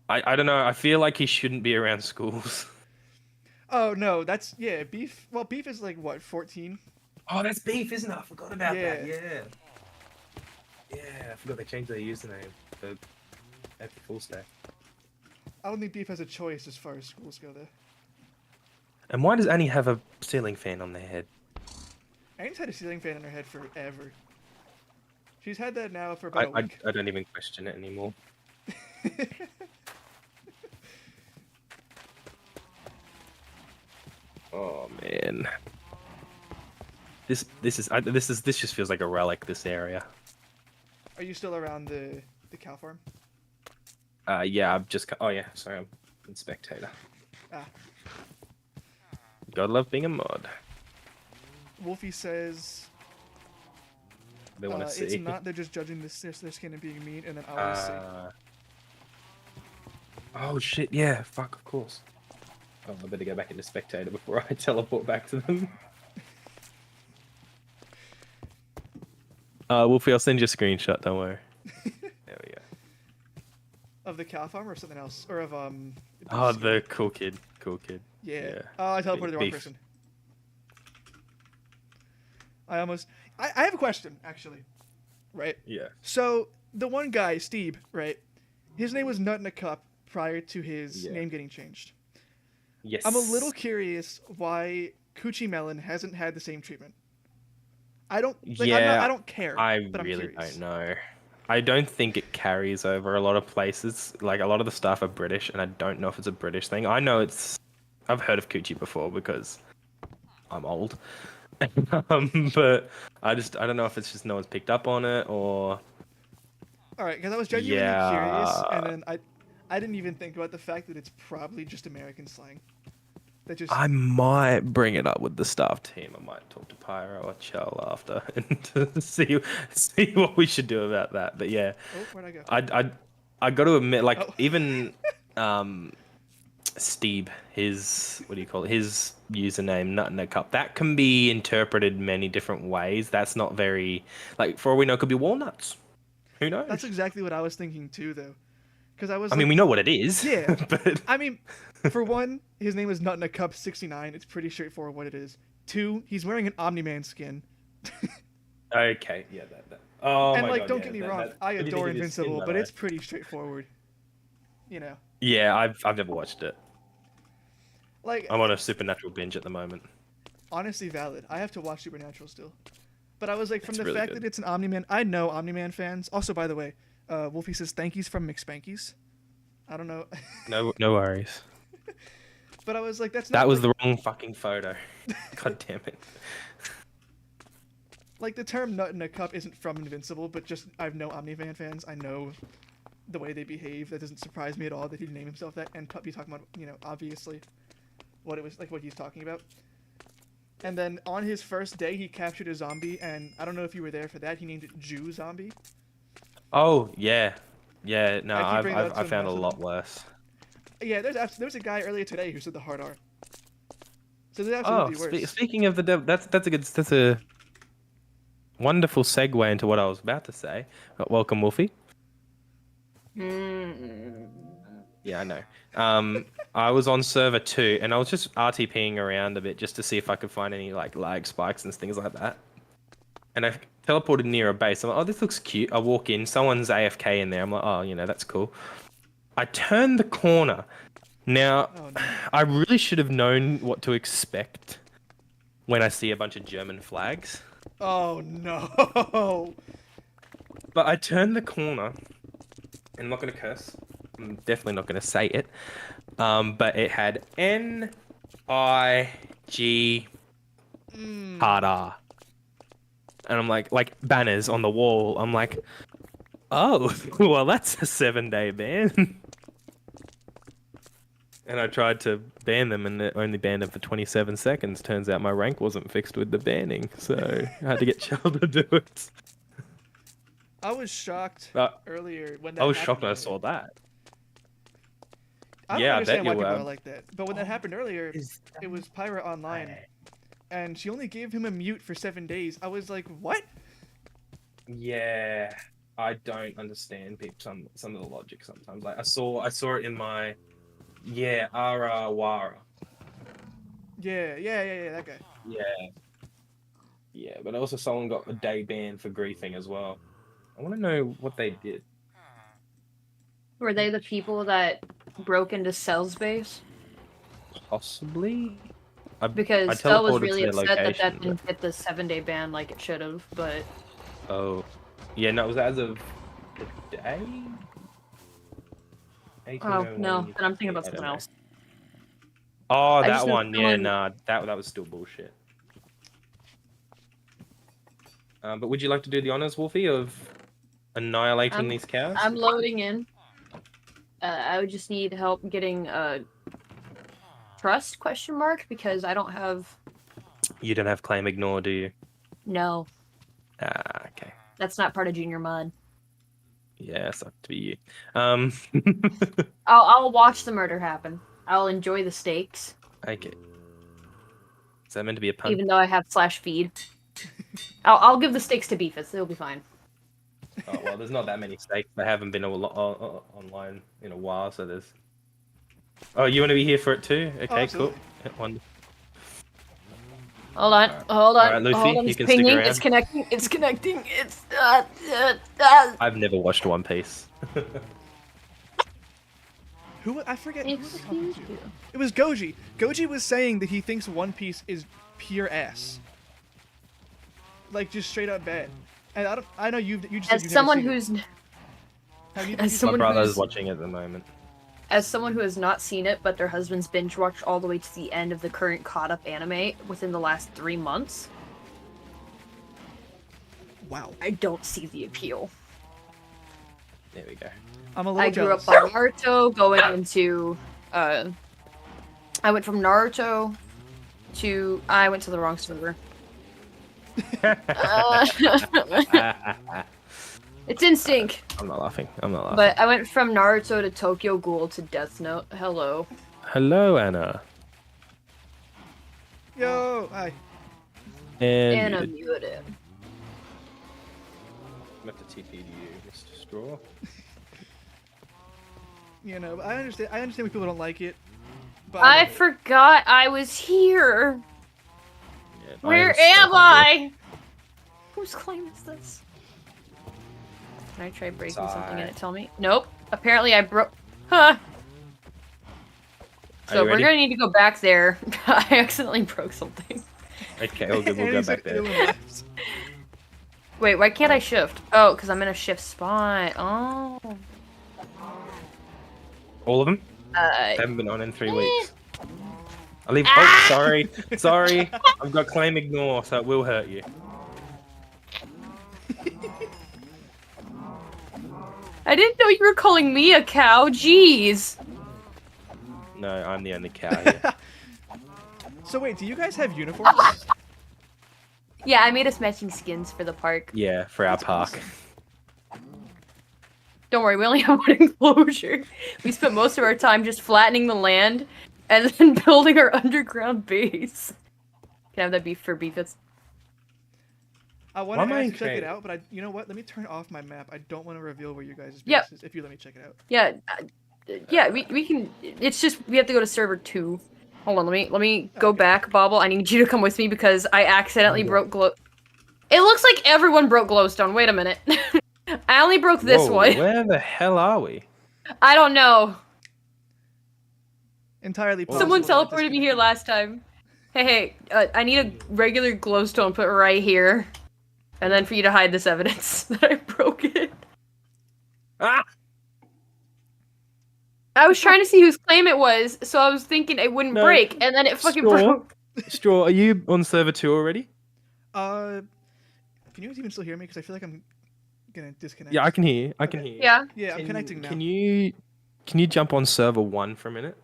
I don't know. I feel like he shouldn't be around schools. Oh no, that's yeah, beef. Well, beef is like what, 14? Oh, that's beef, isn't it? I forgot about that. Yeah. Yeah. Yeah, I forgot they changed their username for Epic Full Stack. I don't think beef has a choice as far as schools go there. And why does Annie have a ceiling fan on their head? Annie's had a ceiling fan in her head forever. She's had that now for about a week. I don't even question it anymore. Oh man. This just feels like a relic. This area. Are you still around the cow farm? Yeah, I've just. Oh yeah, sorry, I'm in spectator. Ah. God love being a mod. Wolfie says They want to see. it's not. They're just judging their skin and being mean, and then I always say, Oh shit! Yeah, fuck. Of course. Oh, I better go back into spectator before I teleport back to them. Wolfie, I'll send you a screenshot. Don't worry. There we go. of the cow farm or something else, or of Oh, beef the cool kid. Cool kid. Yeah. Yeah. Oh, I teleported the wrong Beef. person. I have a question, actually. Right? Yeah. So, the one guy, Steve, right? His name was Nut in a Cup prior to his Yeah. name getting changed. Yes. I'm a little curious why Coochie Melon hasn't had the same treatment. I don't like Yeah, I don't care. I but I'm really curious. don't know. I don't think it carries over a lot of places. Like a lot of the staff are British, and I don't know if it's a British thing. I know it's. I've heard of Coochie before because I'm old. But I don't know if it's just no one's picked up on it or. All right, because I was genuinely Yeah. curious, and then I didn't even think about the fact that it's probably just American slang. That just I might bring it up with the staff team. I might talk to Pyro or Chell after and to see what we should do about that. But yeah, oh, where'd I go? I got to admit, like Oh. even Steve, his what do you call it? His username, Nut in a Cup. That can be interpreted many different ways. That's not very like for all we know, it could be walnuts. Who knows? That's exactly what I was thinking too, though. Because I was. I mean, like, we know what it is. Yeah. but I mean, for one, his name is Nut in a Cup 69. It's pretty straightforward what it is. Two, he's wearing an Omni-Man skin. okay, yeah, that. Oh And my like, God, don't yeah, get me that- wrong, that- I what do you adore think of his skin, Invincible, by but the way? it's pretty straightforward. You know, Yeah, I've never watched it. like I'm on a Supernatural binge at the moment. honestly valid. I have to watch Supernatural still. But I was like, from It's the really fact good. that it's an Omni-Man, I know Omni-Man fans. Also, by the way, Wolfie says thankies from McSpankies. I don't know, No worries. but I was like, that's not That was like, the wrong fucking photo. God damn it. like the term Nut in a Cup isn't from Invincible, but just I've no Omni-Man fans. I know the way they behave. That doesn't surprise me at all that he'd name himself that, and be talking about, you know, obviously what it was like, what he's talking about. And then on his first day, he captured a zombie, and I don't know if you were there for that. He named it Jew Zombie. Oh yeah, yeah. No, I keep bringing that up to I him found a once lot worse. Yeah, there's a guy earlier today who said the hard R. So there's Oh, absolutely worse. speaking of the dev, that's a wonderful segue into what I was about to say. Welcome, Wolfie. Yeah, I know. I was on server 2 and I was just RTPing around a bit just to see if I could find any like lag spikes and things like that. And I teleported near a base. I'm like, oh, this looks cute. I walk in, someone's AFK in there. I'm like, oh, that's cool. I turn the corner. Now, Oh no. I really should have known what to expect when I see a bunch of German flags. Oh no. But I turned the corner. And I'm not going to curse. I'm definitely not going to say it. But it had NIG hard R. And I'm like banners on the wall. I'm like, oh, well, that's a 7-day ban. And I tried to ban them, and it only banned them for 27 seconds. Turns out my rank wasn't fixed with the banning, so I had to get Chell to do it. I was shocked But earlier when that I was happened shocked when I earlier. saw that. I don't Yeah, I understand bet why you people were. are like that. But when that happened earlier, it was Pyra Online, and she only gave him a mute for 7 days. I was like, what? Yeah, I don't understand some of the logic sometimes. Like I saw it in my Arawara. Yeah, that guy. Yeah, but also someone got a day ban for griefing as well. I want to know what they did. Were they the people that broke into Cell's base? Possibly. Because Cell was teleported to really their upset that location, didn't get the 7-day ban like it should have, but... Oh, yeah, no, it was as of the day. Oh, no, 1801, then I'm thinking about I don't something know. else. Oh, I that just know one. Yeah, someone- nah, that was still bullshit. But would you like to do the honors, Wolfie, of annihilating these cows? I'm loading in. I would just need help getting trust question mark because I don't have You don't have claim ignore, do you? no. Ah, okay. That's not part of junior mod. Yeah, sucked to be you. I'll watch the murder happen. I'll enjoy the stakes, Okay. Is that meant to be a pun? even though I have /feed. I'll give the stakes to Beefus. It'll be fine. Oh, well, there's not that many stakes. They haven't been online in a while, so there's... Oh, you want to be here for it too? Okay, cool. absolutely. Yeah, wonderful. Hold on, hold on, Alright, Lucy, hold on. you It's can stick pinging. around. It's connecting. It's connecting. It's I've never watched One Piece. Who? I forget. Who was I talking Excuse to? you. It was Goji. Goji was saying that he thinks One Piece is pure ass. Like, just straight up bad. And I know you just said As you've someone never seen who's it. Have you, as you someone My brother's who's- watching at the moment. as someone who has not seen it, but their husbands binge watched all the way to the end of the current caught up anime within the last 3 months, Wow. I don't see the appeal. There we go. I'm a little I grew jealous. up on Naruto, going into I went from Naruto to I went to the wrong server. It's in sync, I'm not laughing. I'm not laughing. but I went from Naruto to Tokyo Ghoul to Death Note. Hello. Hello, Anna. Yo, hi. And And I'm muted. I'm at the TP to you, Mr. Straw. You know, I understand when people don't like it. But I love it. forgot I was here. Yeah, Where so am hungry. I? Whose claim is this? Can I try breaking something and Sigh. it tell me? Nope. Apparently I broke. Huh. Are So you we're ready? gonna need to go back there. I accidentally broke something. Okay, all good. We'll And go he's back like, there. "Ew," and laughs. Wait, why can't I shift? Oh, because I'm in a shift spot. Oh. All of them? Uh, Haven't been on in 3 weeks. I leave. Oh, sorry. Sorry. I've got claim ignore, so it will hurt you. I didn't know you were calling me a cow. Jeez. No, I'm the only cow here. So wait, do you guys have uniforms? Yeah, I made us matching skins for the park. Yeah, for our That's park. awesome. Don't worry, we only have one enclosure. We spent most of our time just flattening the land and then building our underground base. Can I have that beef for Beefits? I want Why to am I ask to check it incre- out, but you know what? Let me turn off my map. I don't want to reveal where you guys' base Yep. is if you let me check it out. Yeah, Yeah, we can. It's just we have to go to server 2. Hold on, let me go back, Bobble. I need you to come with me because I accidentally Okay. broke glow. It looks like everyone broke glowstone. Wait a minute. I only broke this Whoa, one. Where the hell are we? I don't know. Entirely possible. Someone that I teleported me here disconnected. last time. Hey, I need a regular glowstone put right here, and then for you to hide this evidence that I broke it. Ah! I was trying to see whose claim it was, so I was thinking it wouldn't No, break, and then it fucking Straw. broke. Straw, are you on server 2 already? Can you guys even still hear me? Because I feel like I'm gonna disconnect. Yeah, I can hear you. I can hear you. Yeah. Yeah, I'm connecting now. Can you jump on server 1 for a minute,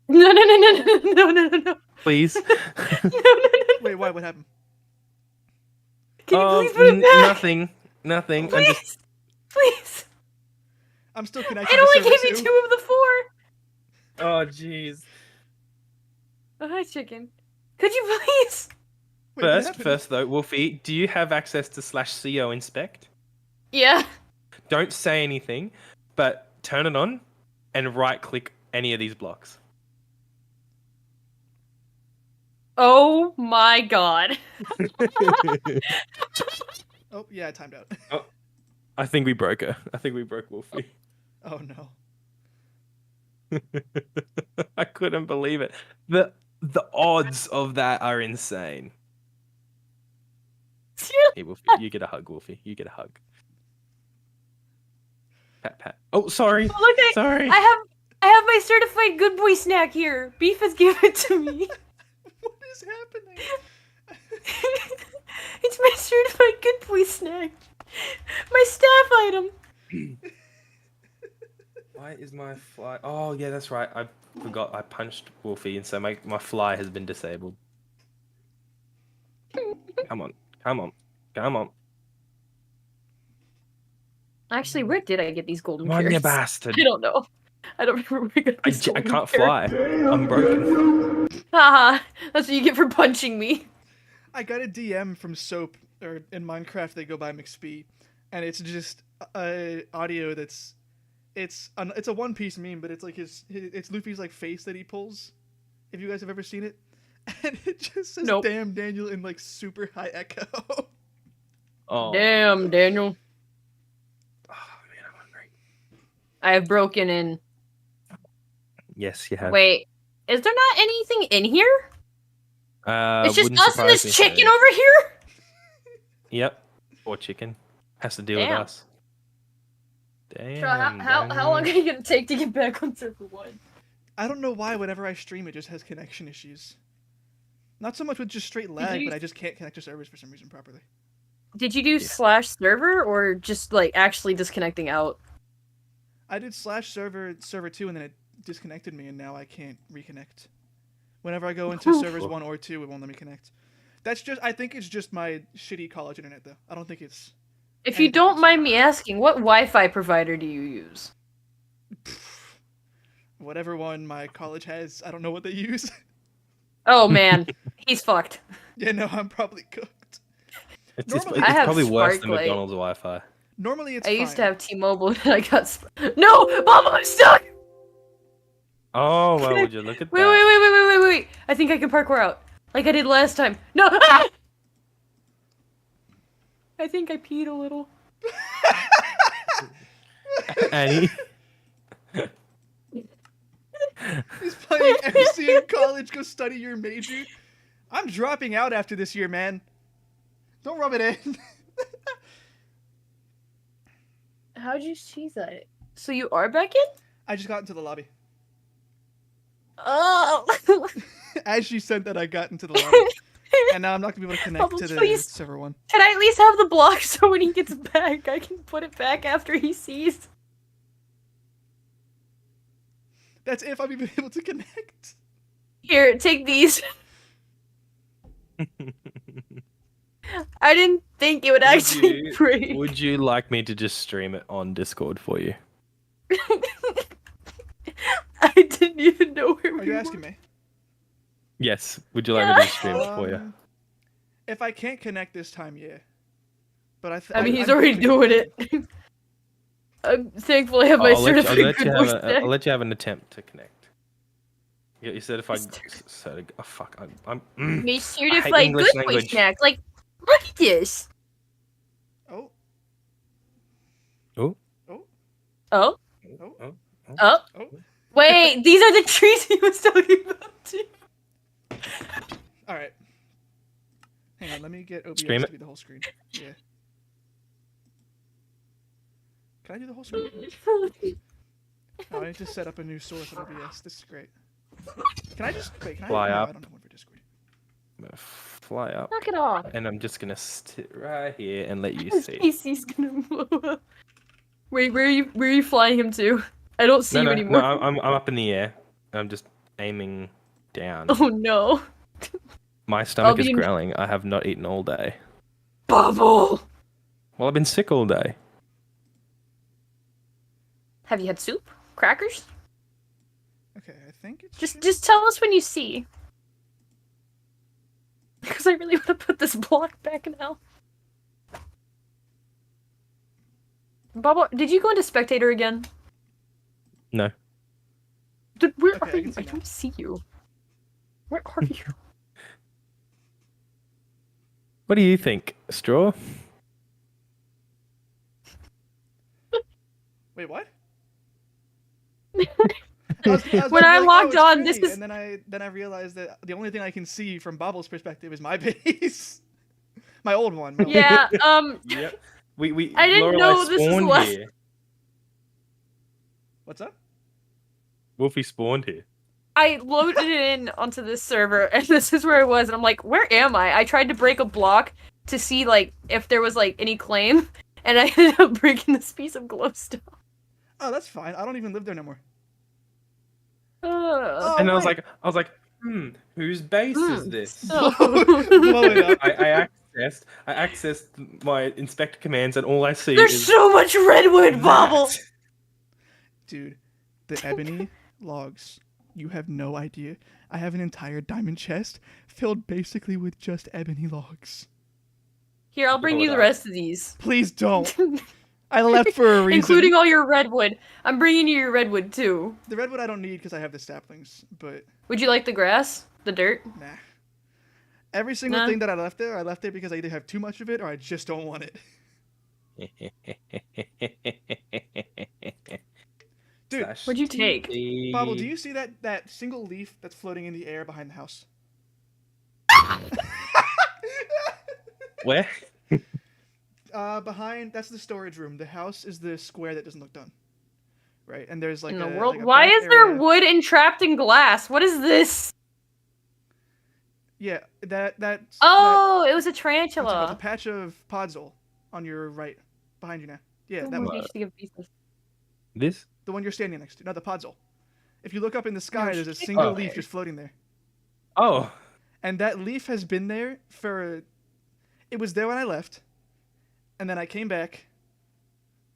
No, no, no, no, no, no, no, no, no. please? No, no, no. Wait, why? What happened? Can you please put it back? Nothing. I'm Please, just please. I'm still connected. It to only server gave me 2. 2 of the 4. Oh jeez. Oh, hi, chicken. Could you please? Wait, what happened? First though, Wolfie, do you have access to /CO inspect? Yeah. Don't say anything, but turn it on and right click any of these blocks. Oh my god. Oh, yeah, I timed out. I think we broke her. I think we broke Wolfie. Oh no. I couldn't believe it. The odds of that are insane. Hey, Wolfie, you get a hug, Wolfie. You get a hug. Pat, pat. Oh, sorry. Oh, look, Sorry. I have my certified good boy snack here. Beef has given it to me. What is happening? It's my certified good boy snack. My staff item. Why is my fly? Oh, yeah, that's right. I forgot I punched Wolfie, and so my fly has been disabled. Come on. Come on. Come on. Actually, where did I get these golden Come on, you carrots? bastard. I don't know. I don't remember where I got I these golden can't carrots. fly. I'm broken. Haha, that's what you get for punching me. I got a DM from Soap, or in Minecraft they go by McSpee, and it's just audio that's it's a One Piece meme, but it's like it's Luffy's like face that he pulls. If you guys have ever seen it, and it just says Nope. "Damn Daniel" in like super high echo. Oh. Damn, Daniel. Oh, man, I'm hungry. I have broken in. Yes, you have. Wait, is there not anything in here? It's just wouldn't us and surprise me this if chicken there is. over here? Yep. Poor chicken. Has to deal Damn. with us. Damn. So how long are you gonna take to get back on server 1? I don't know why whenever I stream it just has connection issues. Not so much with just straight lag, you- but I just can't connect to servers for some reason properly. Did you do /server or just like actually disconnecting out? I did /server 2 and then it disconnected me and now I can't reconnect. Whenever I go into servers 1 or 2, it won't let me connect. I think it's just my shitty college internet though. I don't think it's If you anything don't else. mind me asking, what Wi-Fi provider do you use? Whatever one my college has. I don't know what they use. Oh man, he's fucked. Yeah, no, I'm probably cooked. It's, Normally- it's I have probably worse than Sparklite. McDonald's Wi-Fi. Normally it's I used to fine. have T-Mobile and I got No! Mama, I'm stuck! Oh, well, would you look at Wait, that? wait, wait, wait, wait, wait, wait. I think I can parkour out. Like I did last time. No! Ah! I think I peed a little. Annie. He's playing MC in college, go study your major. I'm dropping out after this year, man. Don't rub it in. How'd you see that? So you are back in? I just got into the lobby. Oh! As you said that, I got into the lobby. And now I'm not going to be able to connect Bubbles, to the please. server 1. Can I at least have the block so when he gets back, I can put it back after he sees? That's if I'm even able to connect. Here, take these. I didn't think it would actually you- break. Would you like me to just stream it on Discord for you? I didn't even know where Are we you were. asking me? Yes. Would you like me to stream it for you? If I can't connect this time, yeah. But I mean, he's I'm already hoping- doing it. I'm thankful I have my I'll let certificate you good have voice a, crack. I'll let you have an attempt to connect. You certified. Mr. Oh fuck! Me I hate certified English good language. voice snack. Like, look at this. Oh, Oh, oh, Oh, oh, oh. oh. oh. Wait, these are the trees he was talking about too. All right. Hang on, let me get OBS Stream to it. be the whole screen. Yeah. Can I do the whole screen? Oh, I need to set up a new source on OBS. This is great. Can I just wait? Can Fly I? No, up. I don't have one for Discord. I'm gonna fly up, Knock it off. and I'm just gonna sit right here and let you His see. PC's gonna blow up. Wait, where are you flying him to? I don't see No, you no, anymore. no. I'm up in the air. I'm just aiming down. Oh no. My stomach be is in- growling. I have not eaten all day. Bubble! Well, I've been sick all day. Have you had soup? Crackers? Okay, I think it's Just tell us when you see. Because I really want to put this block back now. Bubble, did you go into spectator again? No. Dude, where Okay, I are can you? see I now. don't see you. Where are you? What do you think, Straw? Wait, what? was When about to I be logged it's on, this pretty," is- and then I realized that the only thing I can see from Bobble's perspective is my base. My old one. my old one. Yeah, Yep. We. I didn't Lorelai know this was spawned less- here. What's up? Wolfie spawned here. I loaded it in onto this server, and this is where I was, and I'm like, where am I? I tried to break a block to see, like, if there was, like, any claim, and I ended up breaking this piece of glowstone. Oh, that's fine. I don't even live there no more. Oh, And I was right. like, whose base is this? Blow it up. I accessed my inspector commands, and all I see There's is so much redwood, Bobble! that. Dude, the ebony logs. You have no idea. I have an entire diamond chest filled basically with just ebony logs. Here, I'll bring Hold you the up. rest of these. Please don't. I left for a reason. Including all your redwood. I'm bringing you your redwood, too. The redwood I don't need because I have the saplings, but Would you like the grass? The dirt? nah. Every single Nah. thing that I left there because I either have too much of it or I just don't want it. Dude, Slash What'd you take? TV. Bobble, do you see that single leaf that's floating in the air behind the house? Where? Behind, that's the storage room. The house is the square that doesn't look done. Right? And there's like In the a, world? like a Why back is there area. wood entrapped in glass? What is this? Yeah, that's Oh, it was a what's it called? The tarantula. patch of podzol on your right, behind you now. Yeah, that More one. HD of pieces. This? The one you're standing next to. No, the podzol. If you look up in the sky, there's a shit. single Oh. leaf just floating there. Oh. And that leaf has been there for. It was there when I left, and then I came back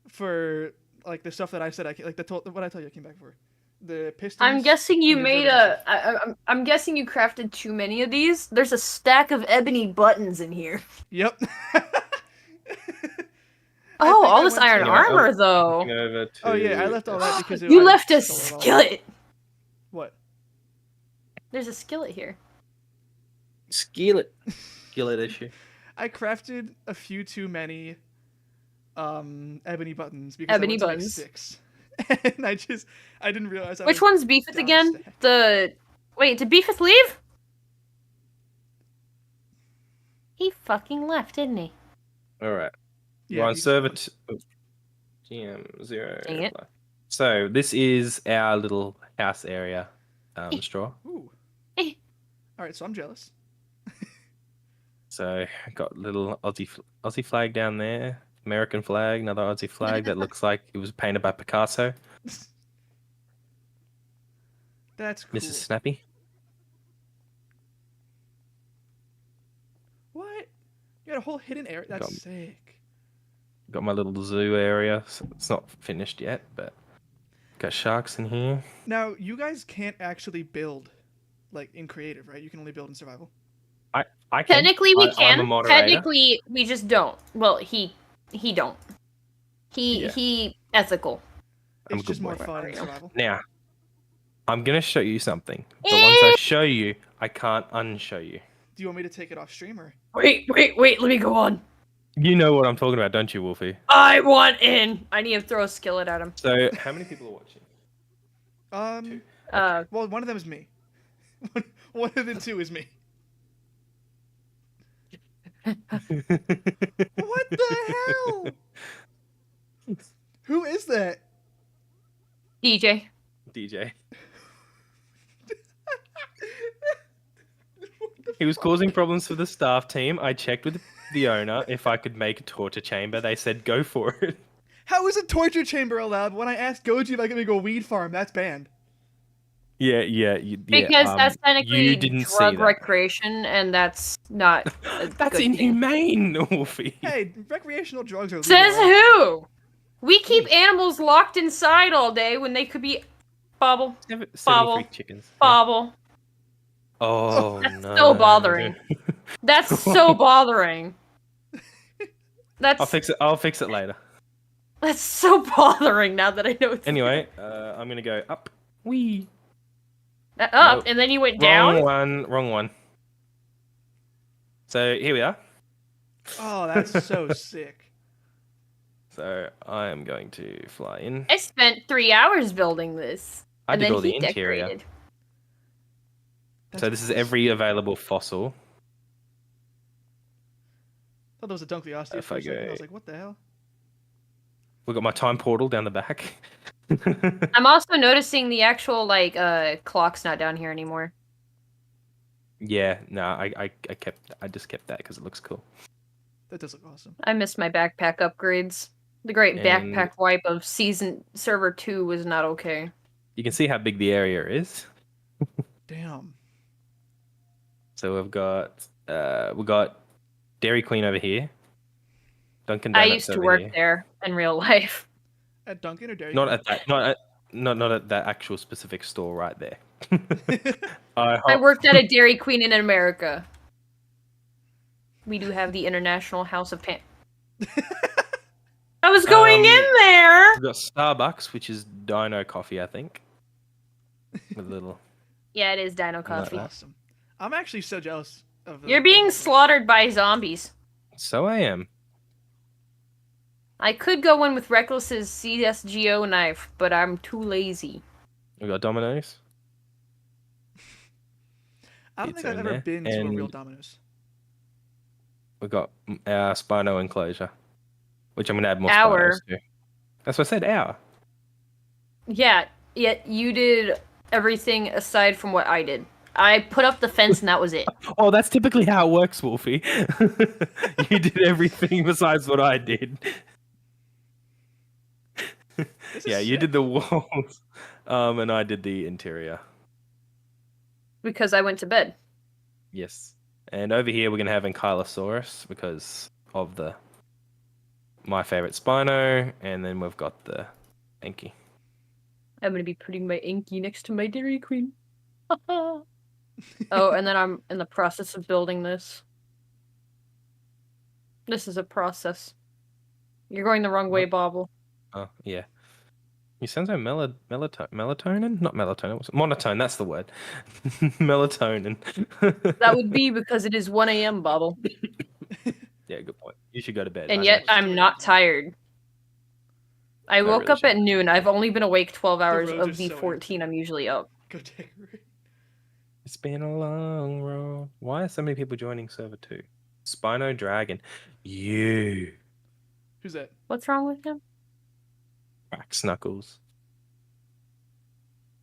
for like the stuff that I said what I told you I came back for. The pistons. I'm guessing you and the made observers a. I'm guessing you crafted too many of these. There's a stack of ebony buttons in here. stuff. Yep. Oh, think all I this went to- iron Yeah, armor though. Looking over to... Oh yeah, I left all that because You I left a stole it all. skillet. What? There's a skillet here. Skillet. Skillet issue. I crafted a few too many ebony buttons because Ebony I went to make buttons. 6. And I didn't realize I Which was one's Beefith down again? stack. The wait, did Beefith leave? He fucking left, didn't he? All right. Yeah, We're on he- server GM 0. Dang it. So this is our little house area, Straw. Ooh. Eh. All right, so I'm jealous. So got little Aussie flag down there, American flag, another Aussie flag that looks like it was painted by Picasso. That's cool. Mrs. Snappy. What? You got a whole hidden area. That's Got- sick. Got my little zoo area. So it's not finished yet, but got sharks in here. Now, you guys can't actually build like in creative, right? You can only build in survival. I can. Technically we I'm a can. moderator. Technically we just don't. Well, he don't. Yeah. He Ethical. I'm a It's good just more boy. fun in survival. Now, I'm gonna show you something. But once I show you, I can't unshow you. Do you want me to take it off stream or? Wait, let me go on. You know what I'm talking about, don't you, Wolfie? I want in. I need to throw a skillet at him. So, how many people are watching? Well, one of them is me. One of the two is me. What the hell? Who is that? DJ. DJ. He was causing problems for the staff team. I checked with the owner if I could make a torture chamber. They said go for it. How is a torture chamber allowed? When I asked Goji if I could make a weed farm, that's banned. Because that's technically you didn't see drug that. recreation, and that's not. A That's good thing. inhumane, Wolfie. Hey, recreational drugs are legal. Says who? We keep animals locked inside all day when they could be. Bobble, 73 chickens. bobble. Oh That's no. so bothering. That's so bothering. That's I'll fix it later. that's so bothering now that I know it's Anyway, I'm gonna go up. Wee. up, Nope. and then you went down. Wrong one. So here we are. Oh, that's so sick. So I am going to fly in. I spent 3 hours building this, I and did then all the he interior. decorated. That's So this is awesome. every available fossil. I thought there was a Dunkleosteus If for I a second. I go- was like, what the hell? We've got my time portal down the back. I'm also noticing the actual clock's not down here anymore. Yeah, no, I just kept that because it looks cool. That does look awesome. I missed my backpack upgrades. The great And- backpack wipe of season server 2 was not okay. You can see how big the area is. Damn. So we've got Dairy Queen over here. Dunkin' I Donuts used to over work here. there in real life. At Dunkin' or Dairy Not at that, not at that actual specific store right there. Queen? I worked at a Dairy Queen in America. We do have the International House of Pan. I was going in there. We've got Starbucks, which is Dino Coffee, I think. With a little. Yeah, it is Dino like Coffee. that. Awesome. I'm actually so jealous of the. You're being slaughtered by zombies. So I am. I could go in with Reckless's CSGO knife, but I'm too lazy. We got Domino's. I don't think pizza I've in ever there, been to a real and- Domino's. We got our Spino enclosure, which I'm gonna add more Our. Spinos to. That's what I said. Our. Yeah, yet you did everything aside from what I did. I put up the fence and that was it. Oh, that's typically how it works, Wolfie. You did everything besides what I did. This is Yeah, you sick. did the walls, and I did the interior. Because I went to bed. Yes. And over here we're gonna have Ankylosaurus because of my favorite Spino, and then we've got the Enki. I'm gonna be putting my Inky next to my Dairy Queen. Oh, and then I'm in the process of building this. This is a process. You're going the wrong way, Bobble. Oh yeah. You sound so melatonin? Not melatonin. What's it? Monotone. That's the word. Melatonin. That would be because it is 1 a.m., Bobble. Yeah, good point. You should go to bed. And I yet know. I'm not tired. I woke really up at noon. I've only been awake 12 hours roads are of the so 14 I'm usually up. Go decorate. It's been a long road. Why are so many people joining server 2? Spino Dragon. You. Who's that? What's wrong with him? Crack Snuckles.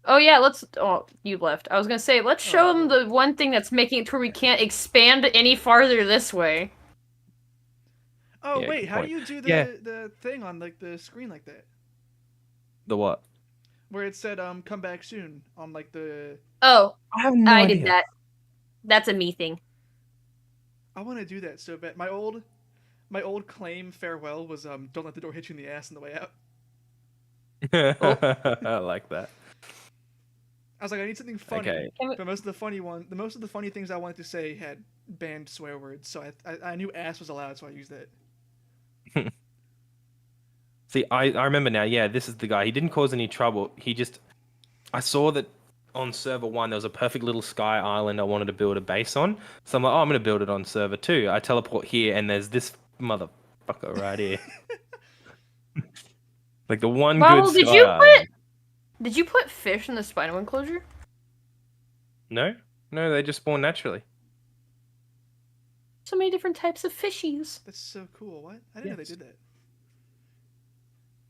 Oh yeah, let's. Oh, you left. I was gonna say let's show him Oh. the one thing that's making it to where we can't expand any farther this way. Oh Yeah, wait, good how do point. you do the Yeah. the thing on like the screen like that? The what? Where it said come back soon on like the. Oh, I have no I did that. That's a me thing. I want to do that so bad. My old claim farewell was don't let the door hit you in the ass on the way out. I like that. I was like, I need something funny. Okay. But most of the funny things I wanted to say had banned swear words, so I knew ass was allowed, so I used that. See, I remember now. Yeah, this is the guy. He didn't cause any trouble. I saw that on server 1 there was a perfect little sky island I wanted to build a base on. So I'm like, oh, I'm gonna build it on server 2. I teleport here, and there's this motherfucker right here. Like the one Well, good sky island. Did you put fish in the spino enclosure? No, they just spawn naturally. So many different types of fishies. That's so cool. What? I didn't know they Yes. did that.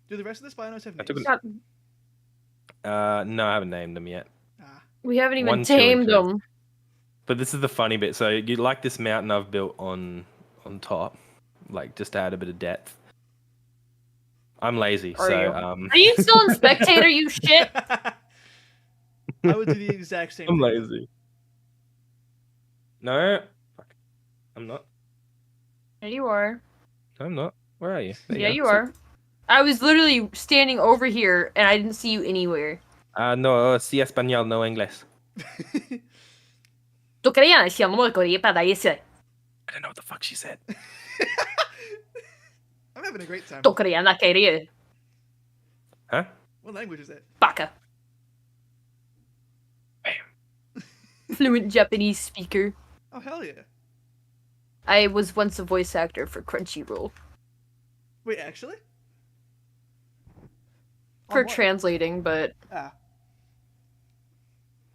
Do the rest of the Spinos have I took names? No, I haven't named them yet. Ah. We haven't even 1, 2, and tamed 3. them. But this is the funny bit. So you like this mountain I've built on top, like just to add a bit of depth. I'm lazy, Are so you? um, Are you still in spectator, you shit? I would do the exact same I'm thing. lazy. No, fuck. I'm not. Yeah, you are. I'm not. Where are you? There Yeah, go. you are. I was literally standing over here and I didn't see you anywhere. No, sí español, no inglés. Tu querías decir amor que para ese. I don't know what the fuck she said. I'm having a great time. Tu querías na quería. Huh? What language is that? Baka. Fluent Japanese speaker. Oh, hell yeah. I was once a voice actor for Crunchyroll. Wait, actually? For On what? translating, but Ah.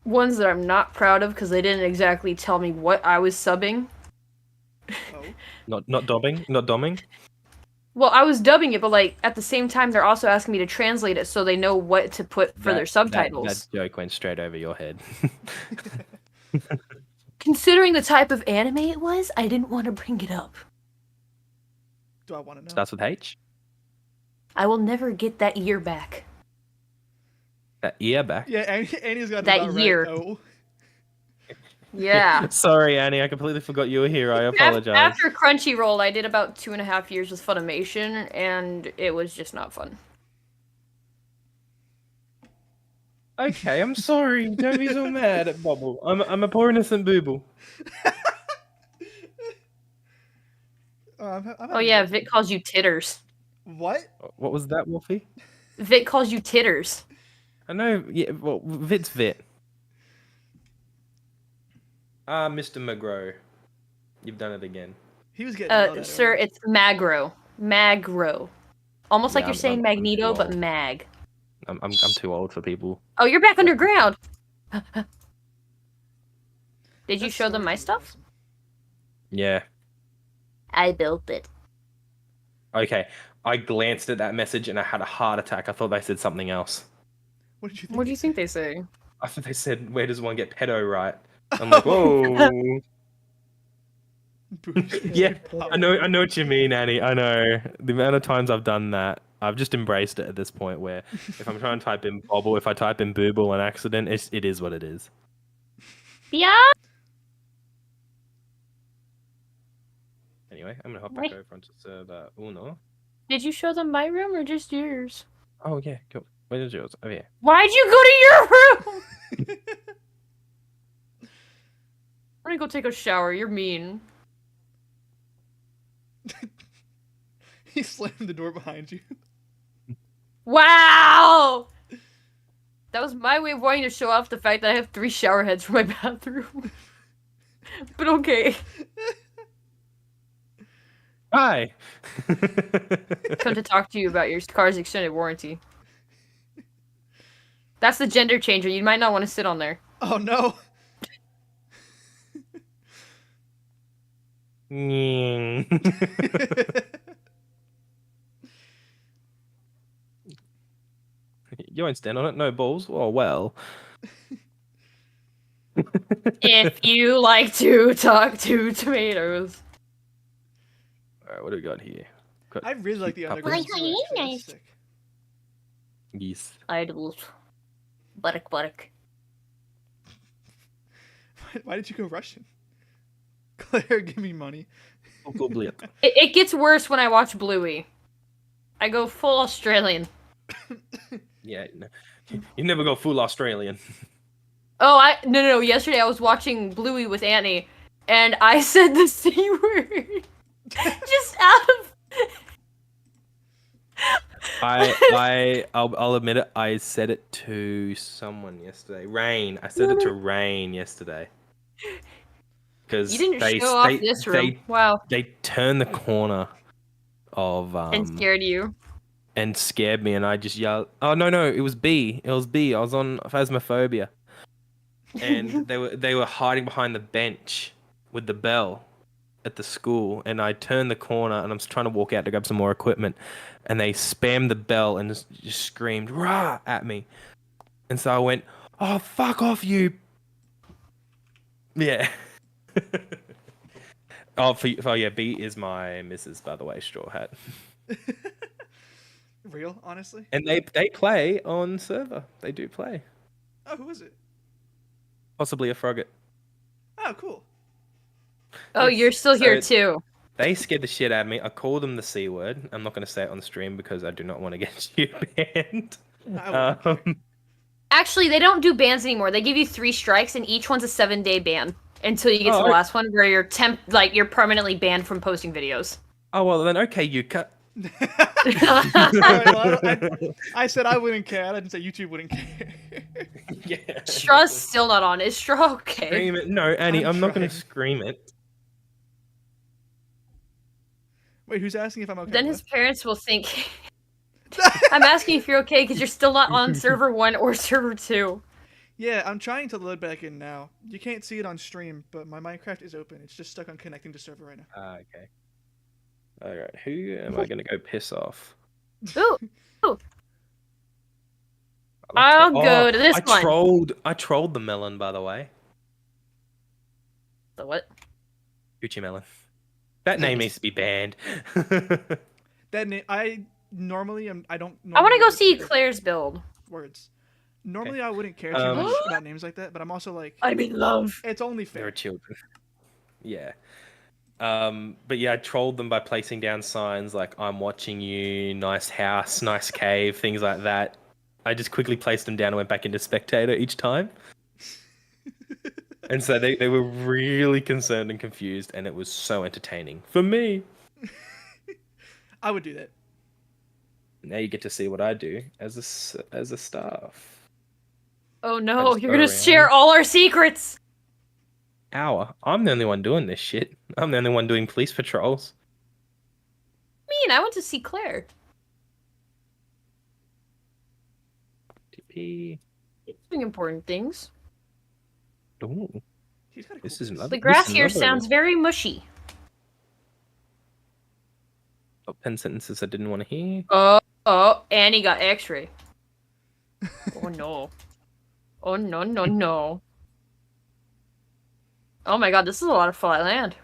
ones that I'm not proud of because they didn't exactly tell me what I was subbing. Oh. Not doming. Well, I was dubbing it, but like at the same time, they're also asking me to translate it so they know what to put for their subtitles. That joke went straight over your head. Considering the type of anime it was, I didn't want to bring it up. Do I want to know? Starts with H. I will never get that year back. That ear back. Yeah, Annie's got That about year. Right. Oh. Yeah. Sorry, Annie. I completely forgot you were here. I apologize. After Crunchyroll, I did about 2.5 years with Funimation, and it was just not fun. Okay, I'm sorry. Don't be so mad at Bubble. I'm a poor innocent booble. I'm Oh yeah, Vic calls you titters. What? What was that, Wolfie? Vic calls you titters. I know. Yeah, well, Vit's Vit. Ah, Mr. McGrow. You've done it again. He was getting yelled at Sir, earlier. it's Magro. Magro. Almost like Yeah, you're saying I'm Magneto, too but old. Mag. I'm too old for people. Oh, you're back underground. Did you That's show them so my fucking stuff? awesome. Yeah. I built it. Okay. I glanced at that message and I had a heart attack. I thought they said something else. What did you think? What do you think they say? I thought they said, "Where does one get pedo right?" I'm like, whoa. Yeah, I know what you mean, Annie. I know the amount of times I've done that. I've just embraced it at this point. Where if I'm trying to type in bobble, if I type in booble on accident, it is what it is. Yeah. Anyway, I'm gonna hop back over onto server Uno. Did you show them my room or just yours? Oh yeah, cool. Where is yours? Oh yeah. Why'd you go to your room? I'm gonna go take a shower. You're mean. He slammed the door behind you. Wow! That was my way of wanting to show off the fact that I have 3 shower heads for my bathroom. But okay. Hi. Come to talk to you about your car's extended warranty. That's the gender changer. You might not want to sit on there. Oh no. You won't stand on it. No balls. Oh well. If you like to talk to tomatoes. All right, what do we got here? Got I really like the Couple. underground. My sewer, actually. That's hyenas. sick. geese. Idols. Buttock buttock. Why did you go Russian? Claire, give me money. Uncle Blip. It gets worse when I watch Bluey. I go full Australian. Yeah, no. You never go full Australian. Oh, no. Yesterday I was watching Bluey with Annie, and I said the C word. Just out of... I'll admit it. I said it to someone yesterday. Rain. I said it to Rain yesterday. Because You didn't they show off they, this room. they Wow. they turned the corner of And scared you. and scared me, and I just yelled. Oh no, it was B. It was B. I was on Phasmophobia, and they were hiding behind the bench with the bell at the school, and I turned the corner and I'm trying to walk out to grab some more equipment, and they spammed the bell and just screamed "rah" at me, and so I went, "Oh fuck off, you!" Yeah. Oh yeah, B is my Mrs. by the way, Straw Hat, Real, honestly. and they play on server. They do play, Oh, who is it? possibly a Frogget. Oh, cool. Oh, It's- you're still so here it's- too. They scared the shit out of me. I called them the C word. I'm not going to say it on stream because I do not want to get you banned. I wouldn't care. Actually, they don't do bans anymore. They give you 3 strikes, and each one's a 7-day ban until you get to Oh, the last one, where you're permanently banned from posting videos. Oh well, then okay, you cut. Alright, well, I said I wouldn't care. I didn't say YouTube wouldn't care. Yeah. Straw's still not on. Is Straw okay? Scream it. No, Annie, I'm I'm not going trying. to scream it. Wait, who's asking if I'm okay? Then What? his parents will think. I'm asking if you're okay because you're still not on server 1 or server 2. Yeah, I'm trying to load back in now. You can't see it on stream, but my Minecraft is open. It's just stuck on connecting to server right now. Ah, okay. All right, who am I going to go piss off? Ooh, I I'll tro- go to this I one. I trolled the melon, by the way. the what? Gucci melon. That name needs to be banned. That name, I normally am. I don't. I want to normally go would see care Claire's build. Words. Normally, I wouldn't care too Um, much about names like that, but I'm also like, I'm in love. it's only There are fair. children. Yeah. But yeah, I trolled them by placing down signs like "I'm watching you," "nice house," "nice cave," things like that. I just quickly placed them down and went back into spectator each time. And so they were really concerned and confused, and it was so entertaining for me. I would do that. Now you get to see what I do as a staff. Oh no, just you're go gonna around. share all our secrets. I'm the only one doing this shit. I'm the only one doing police patrols. I went to see Claire. TP. Doing important things. Ooh, He's got a cool this is face. lovely. The grass is here lovely. sounds very mushy. Top 10 sentences I didn't want to hear. Oh, Annie got X-ray. Oh no. Oh no no no. Oh my god, this is a lot of flat land.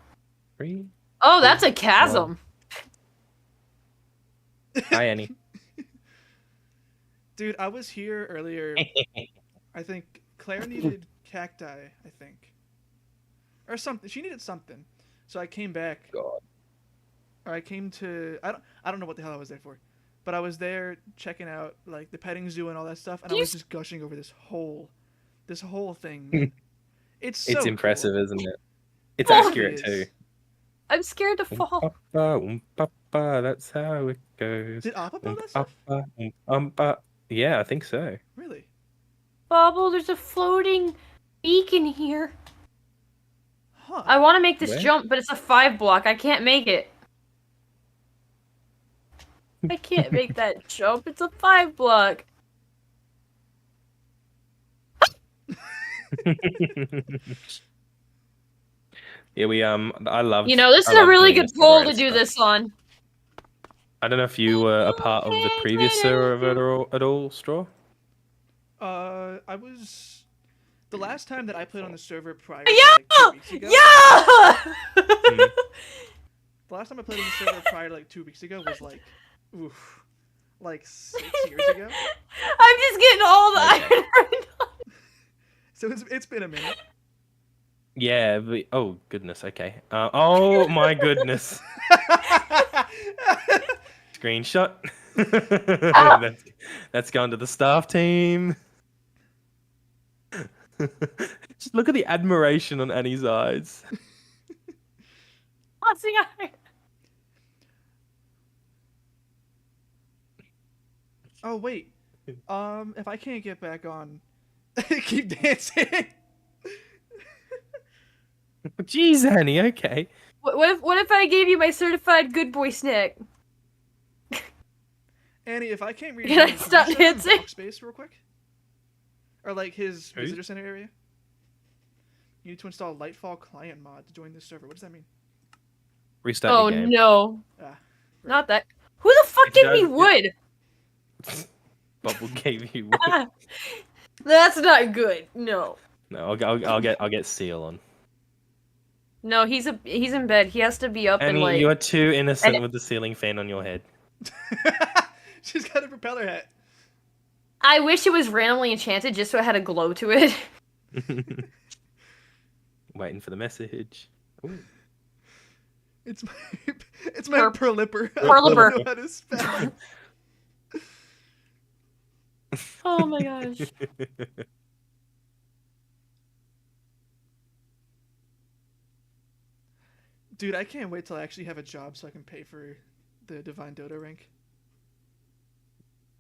3. Oh, that's a chasm. Hi, Annie. Dude, I was here earlier. I think Claire needed cacti. I think, or something. She needed something, so I came back. God. Or I came to. I don't know what the hell I was there for, but I was there checking out like the petting zoo and all that stuff, and I You was just gushing over this whole thing. Man. It's so It's cool. impressive, isn't it? It's Oh, accurate it too. is. I'm scared to fall. Papa, that's how it goes. Did Appa build that stuff? Yeah, I think so. Really? Bobble, there's a floating beacon here. Huh. I want to make this Where? jump, but it's a 5 block. I can't make it. I can't make that jump. It's a 5 block. Yeah, I love. You know, this I is a love really doing good this poll sort to of do stuff. this on. I don't know if you were a part of the previous server at all, Straw. I was the last time that I played on the server prior Yeah! to like 2 weeks ago. Yeah! The last time I played on the server prior to like 2 weeks ago was like, oof, like 6 years ago. I'm just getting all the iron right now. So it's been a minute. Yeah. Oh goodness. Okay. Oh my goodness. Screenshot. That's gone to the staff team. Just look at the admiration on Annie's eyes. Tossing iron. Oh wait. If I can't get back on, keep dancing. Jeez, Annie. Okay. What if I gave you my certified good boy snack? Annie, if I can't read Can I his stop dancing? space real quick, or like his Who? visitor center area. You need to install Lightfall client mod to join this server. What does that mean? Restart Oh the game. no, Ah, not that. Who the fuck It gave me does- wood? Bubble gave you. That's not good. No. No, I'll get Seal on. No, he's in bed. He has to be up and Annie, like. you are too innocent And- with the ceiling fan on your head. She's got a propeller hat. I wish it was randomly enchanted just so it had a glow to it. Waiting for the message. Ooh. It's my it's my Perlipper. perlipper. I Perlipper. don't know how to spell. Oh my gosh. Dude, I can't wait till I actually have a job so I can pay for the Divine Dodo rank.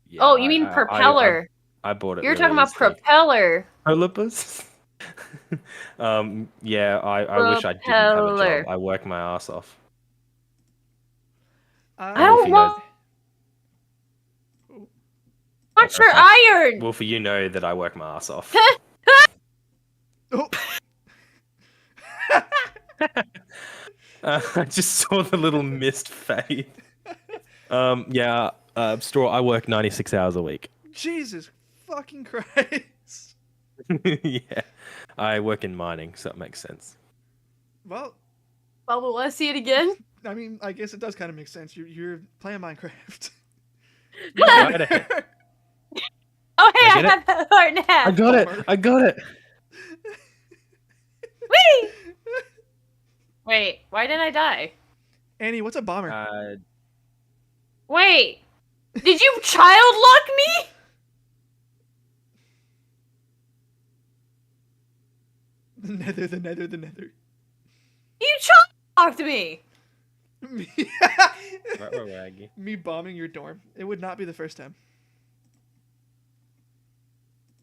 Yeah, Oh, you mean propeller? I bought it. You're really talking about easily. propeller. Prolipers? Yeah, I wish I didn't have a Propeller. job. I work my ass off. I Wolfie don't knows- want. What's your Okay. iron? Wolfie, you know that I work my ass off. Oh, I just saw the little mist fade. Yeah, Straw, I work 96 hours a week. Jesus fucking Christ. Yeah, I work in mining, so it makes sense. Well, Bubble, want to see it again? I mean, I guess it does kind of make sense. You're playing Minecraft. Right ahead. Oh, hey, I I get have that heart and a half. I got it! I got it! Whee! Wait, why didn't I die? Annie, what's a bomber? Wait, did you child lock me? The nether, the nether, the nether. You child locked me. Me, Raggy. me bombing your dorm. It would not be the first time.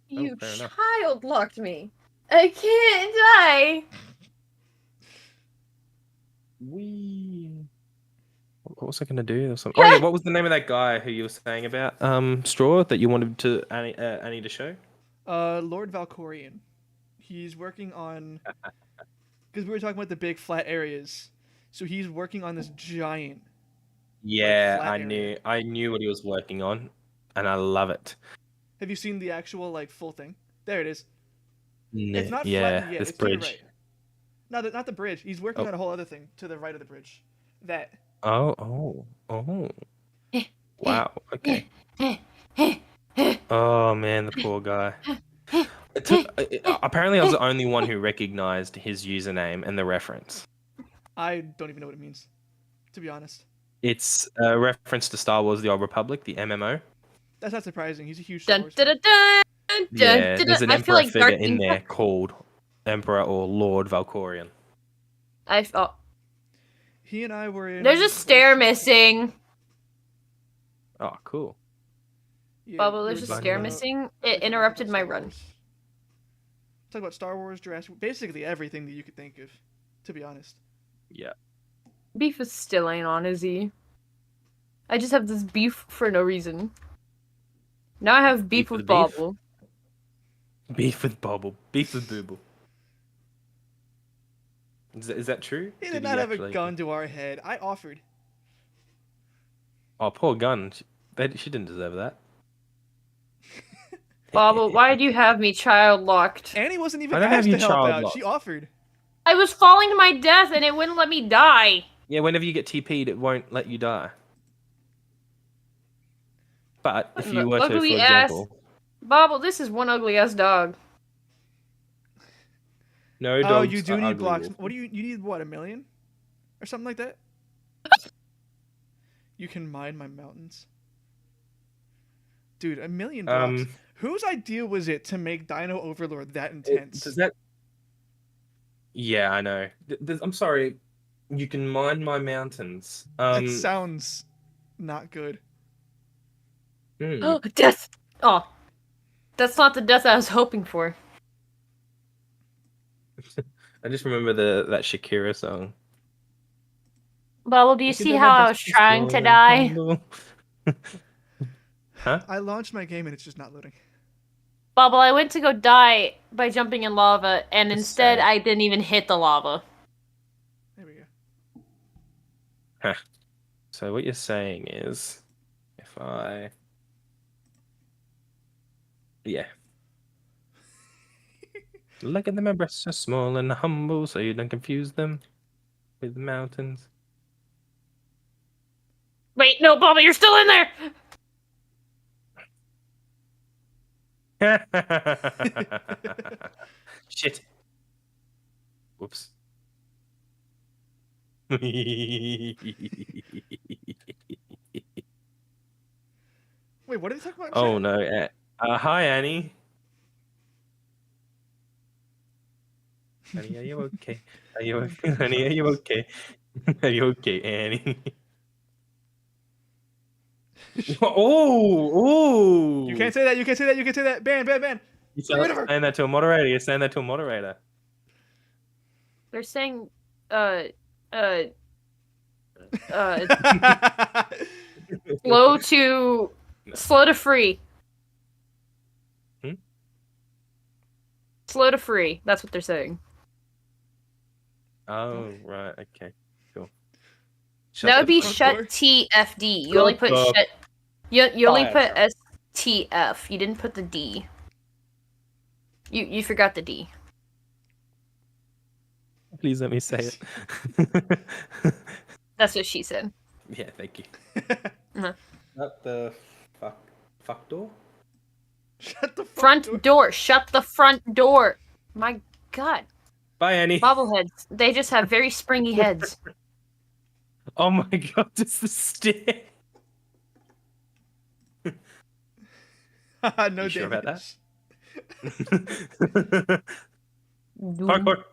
You fair enough. child locked me. I can't die. What was I gonna do? There was some- Oh yeah, what was the name of that guy who you were saying about? Straw that you wanted to Annie to show? Lord Valkorian. He's working on because we were talking about the big flat areas. So he's working on this giant. Yeah, flat I knew what he was working on, and I love it. Have you seen the actual like full thing? There it is. Yeah, It's not yeah, flattened yet. this It's to the bridge. right. No, not the bridge. He's working Oh. on a whole other thing to the right of the bridge. That. Oh. Wow. Okay. Oh man, the poor guy. Apparently, I was the only one who recognized his username and the reference. I don't even know what it means, to be honest. It's a reference to Star Wars: The Old Republic, the MMO. That's not surprising. He's a huge Star Dun Wars dun fan. dun dun Yeah, dun. there's an I feel emperor like figure Darth in Vader- there called Emperor or Lord Valkorian. He and I were in. There's a stair missing. Oh, cool. Yeah, Bubble, we there's were a talking stair about- missing. we were It talking interrupted about my Star run. Wars. Talk about Star Wars, Jurassic, basically everything that you could think of, to be honest. Yeah. Beef is still ain't on, is he? I just have this beef for no reason. Now I have beef Beef with with beef? Bobble. Beef with Bobble. Beef with Booble. Is that true? He Did did not have actually- a gun to our head. I offered. Oh, poor gun. She didn't deserve that. Bobble, why do you have me child locked? Annie wasn't even I don't have asked you to help child out. locked. She offered. I was falling to my death and it wouldn't let me die. Yeah, whenever you get TP'd, it won't let you die. But if you were to, for Ugly ass. example, Bobble, this is one ugly ass dog. no Oh, dogs you do are need ugly, blocks. Wolf. What do you need? What, 1,000,000 or something like that? You can mine my mountains, dude. 1,000,000 blocks. Whose idea was it to make Dino Overlord that intense? Does that? Yeah, I know. I'm sorry. You can mine my mountains. That sounds not good. Death! Oh. That's not the death I was hoping for. I just remember that Shakira song. Bubble, do you Look at see that, how my I best was is trying to rolling die? humble. Huh? I launched my game and it's just not loading. Bubble, I went to go die by jumping in lava, and Just instead say. I didn't even hit the lava. There we go. So what you're saying is, if I, yeah, look at them, my breasts are small and humble, so you don't confuse them with the mountains. Wait, no, Bubble, you're still in there! Shit. Whoops. Wait, what are they talking about? in Oh chat? no. Hi Annie. Annie, are you okay? Are you okay? Annie, are you okay? Are you okay, Annie? Oh, You can't say that. You can't say that. You can't say that. Ban, ban, ban. You Get rid of her. saying that to a moderator. You're saying that to a moderator. They're saying, uh, uh, slow to, No. slow to free. Hmm? Slow to free. That's what they're saying. Oh, right. Okay. Cool. That would be front shut door. TFD. You only Shut put the shut. You only put fire. STF. You didn't put the D. You forgot the D. Please let me say it. That's what she said. Yeah, thank you. Uh-huh. Not the fuck door? Shut the Front door. Shut the front door. My God. Bye, Annie. Bobbleheads. They just have very springy heads. Oh my god, it's the stair. No You sure about damage. Parkour.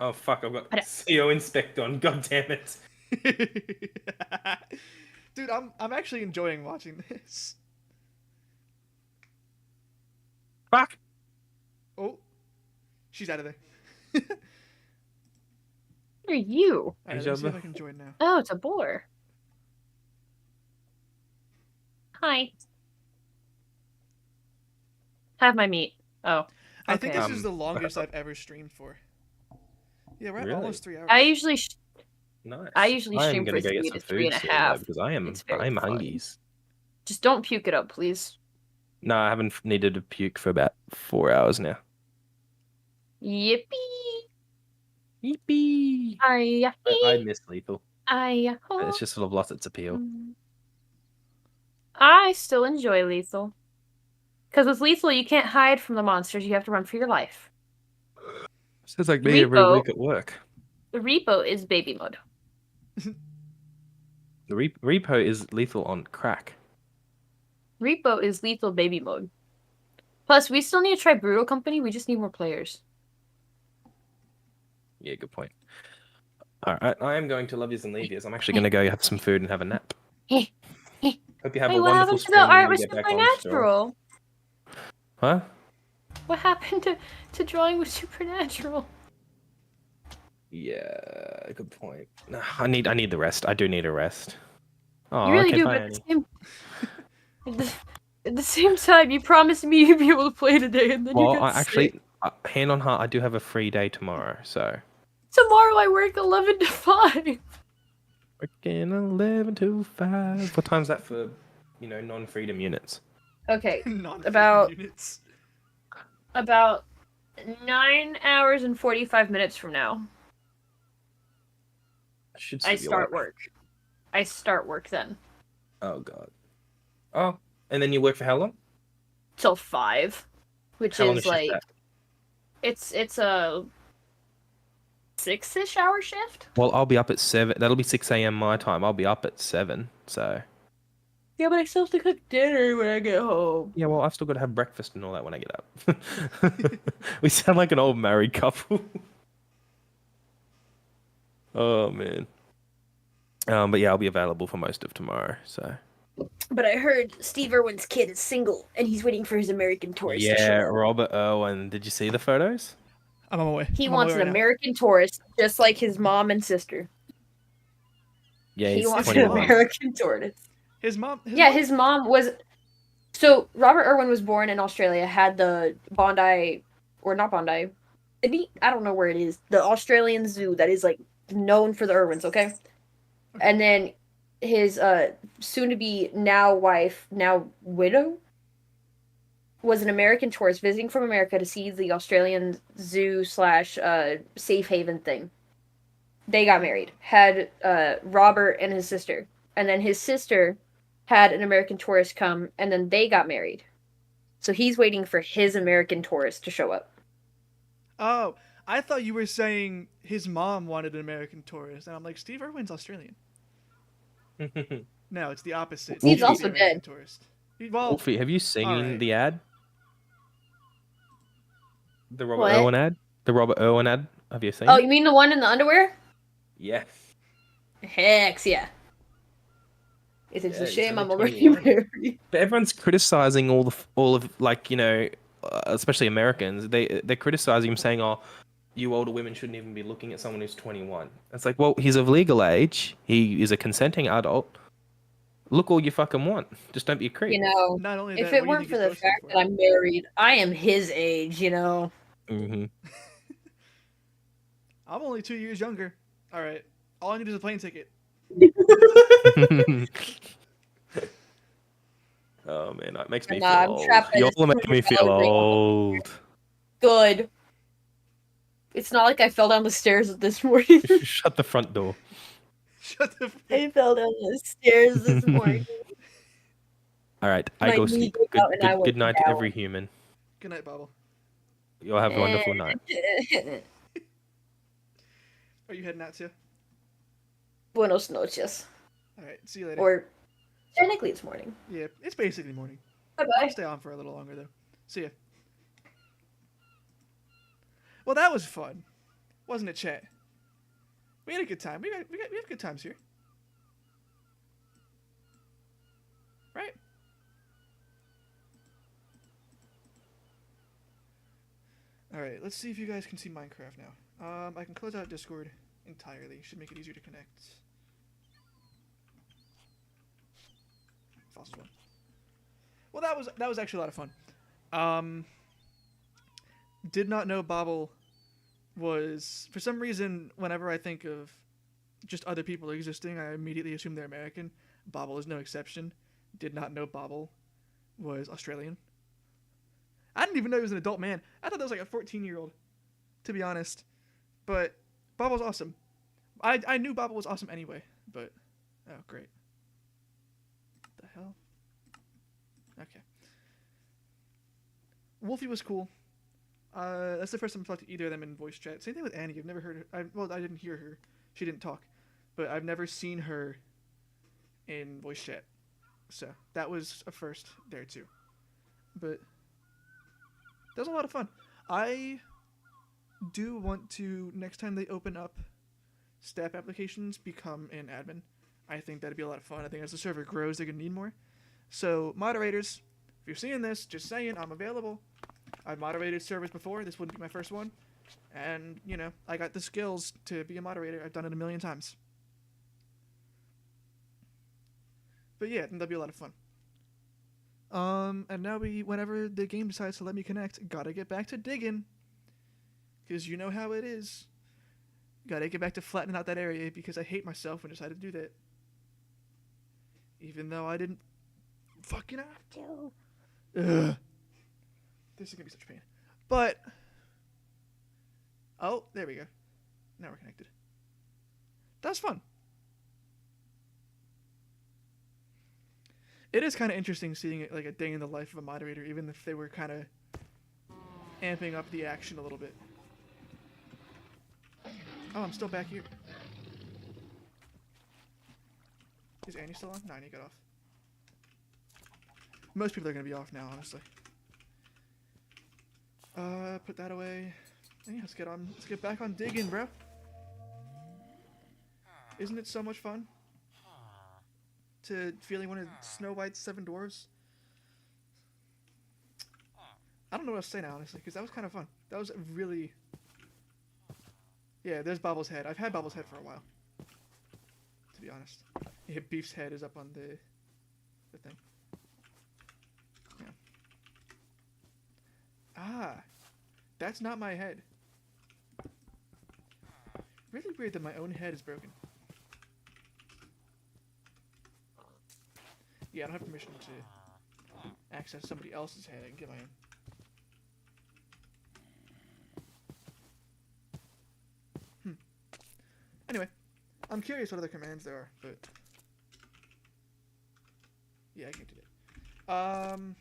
Oh fuck, I've got But- CO inspect on. God damn it. Dude, I'm actually enjoying watching this. Fuck. Oh, she's out of there. Who are you? All right, Good let me see job. if I can join now. Oh, it's a boar. Hi. Have my meat. Oh. I think Okay. this is the longest I've ever streamed for. Yeah, we're at Really? almost 3 hours. I usually Nice. I usually I'm stream gonna for go get 3 some to 3.5. food soon, though, because I'm It's very fun. hungies. Just don't puke it up, please. No, I haven't needed to puke for about 4 hours now. Yippee! Yippee! I I miss Lethal. It's just sort of lost its appeal. I still enjoy Lethal. Because with Lethal, you can't hide from the monsters. You have to run for your life. Sounds like me every Repo. week at work. The repo is baby mode. The repo is Lethal on crack. Repo is Lethal baby mode. Plus, we still need to try Brutal Company. We just need more players. Yeah, good point. All right, I am going to love yous and leave yous. I'm actually going to go have some food and have a nap. Hope you have Wait, a what wonderful happened to stream the when art you with get back on Straw. Supernatural? Huh? What happened to drawing with Supernatural? Yeah, good point. I need the rest. I do need a rest. Oh, You really okay, do, bye, but Annie. at the same time, you promised me you'd be able to play today, and then you Well, got I actually, sick. hand on heart, I do have a free day tomorrow, so. Tomorrow I work 11 to 5. Working 11 to 5. What time's that for, non-freedom units? Okay, Non-freedom About- units. about 9 hours and 45 minutes from now, Should I still be start alive. work. I start work then. Oh, God. Oh, and then you work for how long? Till 5. Which How long is a shift like... that? It's a 6-ish hour shift? Well, I'll be up at 7. That'll be 6 a.m. my time. I'll be up at 7, so. Yeah, but I still have to cook dinner when I get home. Yeah, well, I've still got to have breakfast and all that when I get up. We sound like an old married couple. Oh, man. But yeah, I'll be available for most of tomorrow, so. But I heard Steve Irwin's kid is single and he's waiting for his American tourist to show Yeah, up. Robert Irwin. Did you see the photos? I'm on my way. He I'm on my wants way an right now. American tourist, just like his mom and sister. Yeah, He he's wants an 21. American tourist. His mom. Yeah, his mom was. So Robert Irwin was born in Australia. Had the Bondi, or not Bondi, I don't know where it is. The Australian zoo that is like known for the Irwins. Okay, and then his soon-to-be now wife, now widow, was an American tourist visiting from America to see the Australian zoo slash safe haven thing. They got married. Had Robert and his sister, and then his sister had an American tourist come, and then they got married. So he's waiting for his American tourist to show up. Oh, I thought you were saying his mom wanted an American tourist, and I'm like, Steve Irwin's Australian. No, it's the opposite. Steve's He's also the American dead. Tourist. Well, Wolfie, have you seen alright. the ad? The Robert What? Irwin ad? The Robert Irwin ad? Have you seen Oh, it? you mean the one in the underwear? Yes. Heck yeah. It's Yeah, a he's shame I'm only already 21. married. But everyone's criticizing all of like, you know, especially Americans. They're criticizing him, saying, "Oh, you older women shouldn't even be looking at someone who's 21." It's like, well, he's of legal age. He is a consenting adult. Look all you fucking want. Just don't be a creep. You know, not only if that, it what do you weren't think for he's the posting fact for? that I'm married, I am his age, you know. hmm I'm only 2 years younger. All right, all I need is a plane ticket. Oh man, that makes me Nah, feel I'm old. trapped by Y'all this are making me feel $200 ring. old. Good. It's not like I fell down the stairs this morning. Shut the front door. Shut the. I fell down the stairs this morning. All right, My I go knee sleep. gave Good, out and I good, went good night to down. every human. Good night, Bobble. You'll have a wonderful night. Are you heading out too? Buenos noches. All right, see you later. Or technically it's morning. Yeah, it's basically morning. Bye I'll bye. stay on for a little longer though. See ya. Well, that was fun, wasn't it, chat? We had a good time. We have good times here, right? All right, let's see if you guys can see Minecraft now. I can close out Discord entirely. Should make it easier to connect. Fastest one. Well, that was actually a lot of fun. Did not know Bobble was, for some reason, whenever I think of just other people existing, I immediately assume they're American. Bobble is no exception. Did not know Bobble was Australian. I didn't even know he was an adult man. I thought that was like a 14-year-old, to be honest. But Bobble's awesome. I knew Bobble was awesome anyway, but oh great. What the hell? Okay. Wolfie was cool. That's the first time I've talked to either of them in voice chat. Same thing with Annie. I've never heard her. I didn't hear her. She didn't talk, but I've never seen her in voice chat. So that was a first there too. But that was a lot of fun. I do want to, next time they open up staff applications, become an admin. I think that'd be a lot of fun. I think as the server grows, they're gonna need more. So moderators, if you're seeing this, just saying, I'm available. I've moderated servers before. This wouldn't be my first one. And, you know, I got the skills to be a moderator. I've done it a million times. But yeah, I think that'd be a lot of fun. And now whenever the game decides to let me connect, gotta get back to digging. Because you know how it is. Gotta get back to flattening out that area because I hate myself when I decided to do that. Even though I didn't fucking have to. Ugh. This is gonna be such pain. But oh, there we go. Now we're connected. That's fun. It is kind of interesting seeing it like a day in the life of a moderator, even if they were kind of amping up the action a little bit. Oh, I'm still back here. Is Annie still on? No, Annie got off. Most people are gonna be off now, honestly. Put that away. Yeah, let's get back on digging, bro. Isn't it so much fun? to feeling one of Snow White's 7 dwarves. I don't know what else to say now, honestly, because that was kind of fun. That was really... Yeah, there's Bobble's head. I've had Bobble's head for a while, to be honest. Yeah, Beef's head is up on the thing. Yeah. Ah, that's not my head. Really weird that my own head is broken. Yeah, I don't have permission to access somebody else's head. I can get my own. Anyway, I'm curious what other commands there are, but yeah, I can't do that.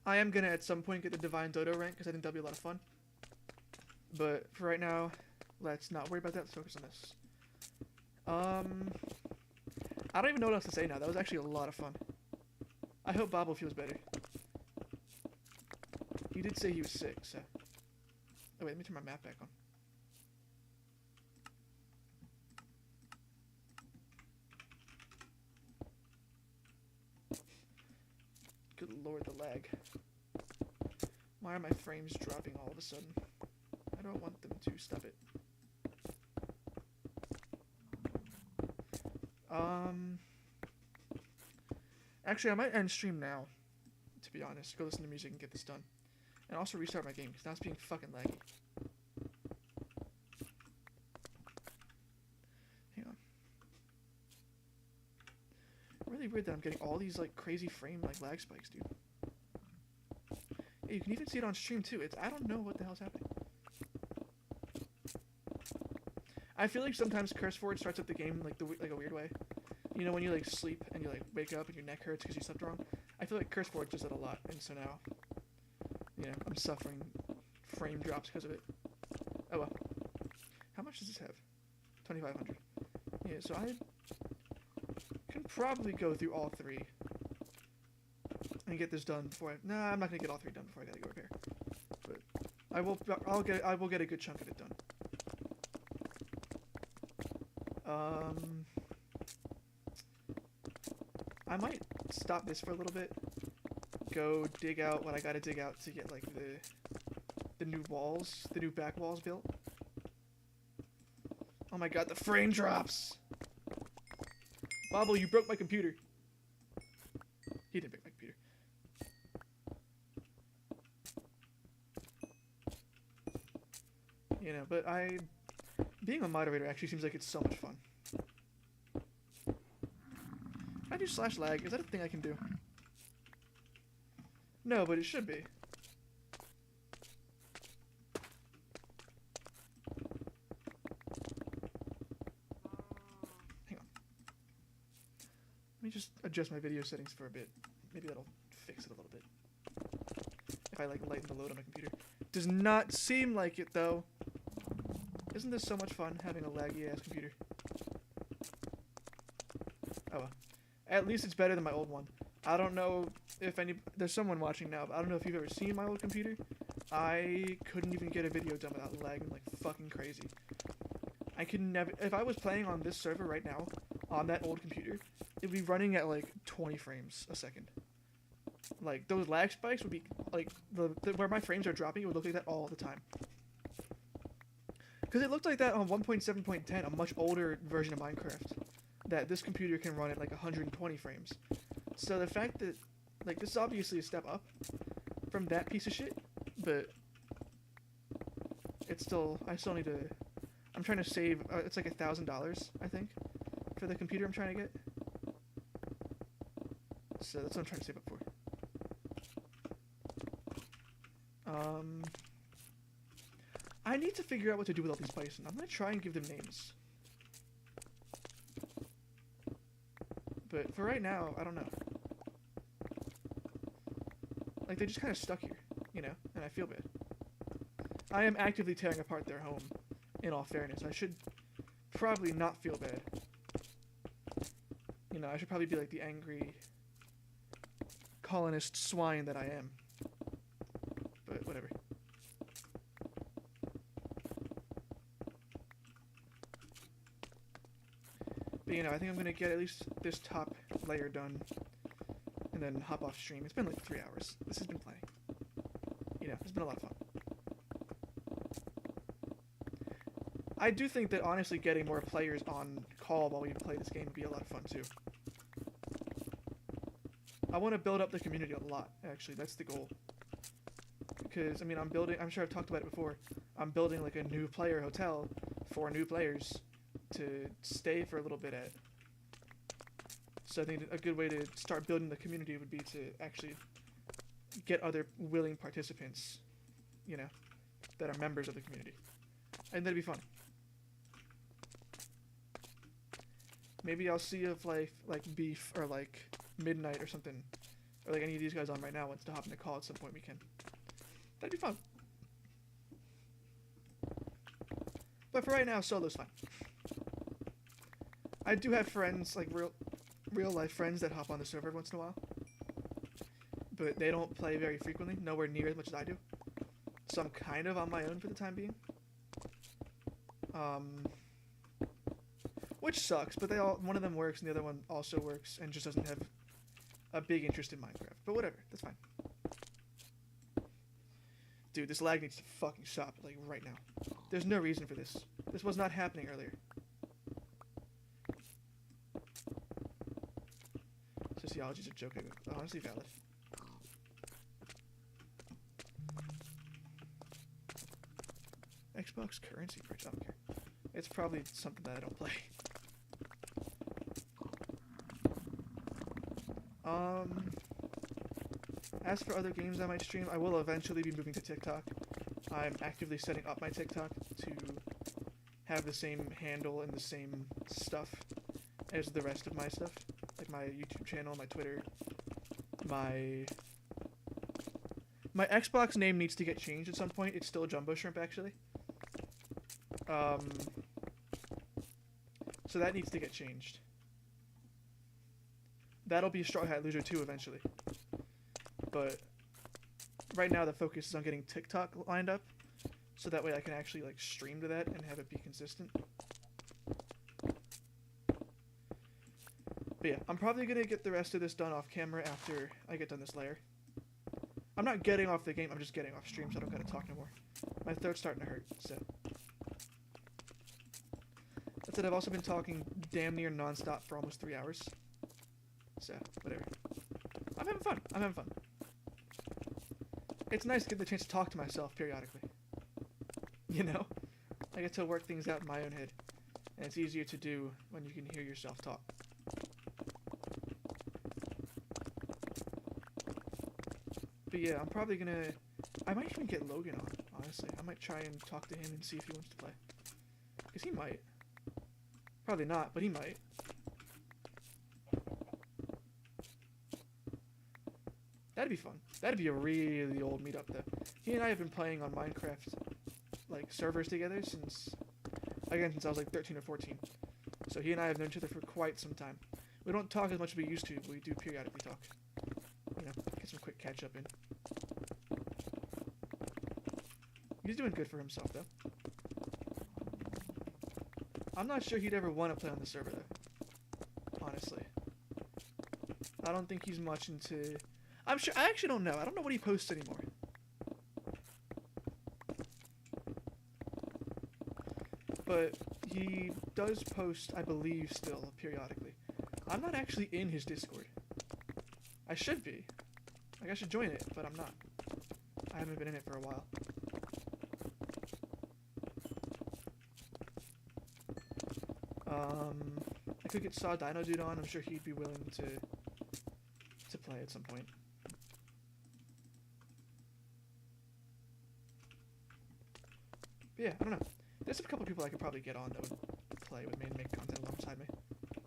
I am gonna at some point get the Divine Dodo rank because I think that'll be a lot of fun. But for right now, let's not worry about that. Let's focus on this. I don't even know what else to say now. That was actually a lot of fun. I hope Bobble feels better. He did say he was sick, so. Oh wait, let me turn my map back on. Good lord, the lag. Why are my frames dropping all of a sudden? I don't want them to. Stop it. Actually, I might end stream now, to be honest. Go listen to music and get this done. And also restart my game, because now it's being fucking laggy. Hang on. Really weird that I'm getting all these, like, crazy frame, like, lag spikes, dude. Yeah, you can even see it on stream, too. I don't know what the hell's happening. I feel like sometimes CurseForge starts up the game, like, a weird way. You know, when you, like, sleep and you, like, wake up and your neck hurts because you slept wrong? I feel like CurseForge does that a lot, and so now, you know, I'm suffering frame drops because of it. Oh well. How much does this have? 2,500. Yeah, so I can probably go through all 3 and get this done before Nah, I'm not gonna get all 3 done before I gotta go repair. But I will get a good chunk of it done. I might stop this for a little bit. Go dig out what I gotta dig out to get like the new walls, the new back walls built. Oh my god, the frame drops! Bobble, you broke my computer. He didn't break my computer. You know, but being a moderator actually seems like it's so much fun. Can I do /lag? Is that a thing I can do? No, but it should be. Hang on. Let me just adjust my video settings for a bit. Maybe that'll fix it a little bit. If I like lighten the load on my computer. Does not seem like it though. Isn't this so much fun having a laggy ass computer? Oh well. At least it's better than my old one. I don't know if there's someone watching now, but I don't know if you've ever seen my old computer. I couldn't even get a video done without lagging like fucking crazy. I could never, if I was playing on this server right now, on that old computer, it'd be running at like 20 frames a second. Like, those lag spikes would be, like, where my frames are dropping, it would look like that all the time. Because it looked like that on 1.7.10, a much older version of Minecraft, that this computer can run at like 120 frames. So the fact that, like, this is obviously a step up from that piece of shit, but it's still, I still need to, I'm trying to save, it's like $1,000, I think, for the computer I'm trying to get. So that's what I'm trying to save up for. I need to figure out what to do with all these bison. I'm gonna try and give them names. But for right now, I don't know. Like, they're just kind of stuck here, you know, and I feel bad. I am actively tearing apart their home, in all fairness. I should probably not feel bad. You know, I should probably be like the angry colonist swine that I am. But whatever. But you know, I think I'm gonna get at least this top layer done, and then hop off stream. It's been like 3 hours. This has been plenty. You know, it's been a lot of fun. I do think that honestly getting more players on call while we play this game would be a lot of fun too. I want to build up the community a lot, actually. That's the goal. Because, I mean, I'm sure I've talked about it before. I'm building like a new player hotel for new players to stay for a little bit at. So I think a good way to start building the community would be to actually get other willing participants, you know, that are members of the community. And that'd be fun. Maybe I'll see if like Beef or like Midnight or something, or like any of these guys on right now wants to hop in the call at some point. We can. That'd be fun. But for right now, solo's fine. I do have friends, like real life friends that hop on the server once in a while, but they don't play very frequently, nowhere near as much as I do. So I'm kind of on my own for the time being. Which sucks, but one of them works and the other one also works and just doesn't have a big interest in Minecraft. But whatever, that's fine. Dude, this lag needs to fucking stop, like, right now. There's no reason for this. This was not happening earlier. Sociology's a joke, honestly valid. Xbox currency price, I don't care. It's probably something that I don't play. As for other games I might stream, I will eventually be moving to TikTok. I'm actively setting up my TikTok to have the same handle and the same stuff as the rest of my stuff. Like my YouTube channel, my Twitter, my Xbox name needs to get changed at some point. It's still Jumbo Shrimp, actually. So that needs to get changed. That'll be Straw Hat Loser 2 eventually. But right now the focus is on getting TikTok lined up, so that way I can actually like stream to that and have it be consistent. But yeah, I'm probably gonna get the rest of this done off camera after I get done this layer. I'm not getting off the game, I'm just getting off stream, so I don't gotta talk no more. My throat's starting to hurt, so. That said, I've also been talking damn near non-stop for almost 3 hours. So, whatever. I'm having fun. I'm having fun. It's nice to get the chance to talk to myself periodically. You know? I get to work things out in my own head. And it's easier to do when you can hear yourself talk. But yeah, I'm probably gonna... I might even get Logan on, honestly. I might try and talk to him and see if he wants to play. Because he might. Probably not, but he might. That'd be fun. That'd be a really old meetup, though. He and I have been playing on Minecraft, like, servers together since I was like 13 or 14. So he and I have known each other for quite some time. We don't talk as much as we used to, but we do periodically talk. You know, get some quick catch-up in. He's doing good for himself, though. I'm not sure he'd ever want to play on the server, though. Honestly. I don't think he's much into... I actually don't know. I don't know what he posts anymore. But he does post, I believe, still, periodically. I'm not actually in his Discord. I should be. Like, I should join it, but I'm not. I haven't been in it for a while. I could get Saw Dino Dude on. I'm sure he'd be willing to play at some point. But yeah, I don't know. There's a couple people I could probably get on that would play with me and make content alongside me,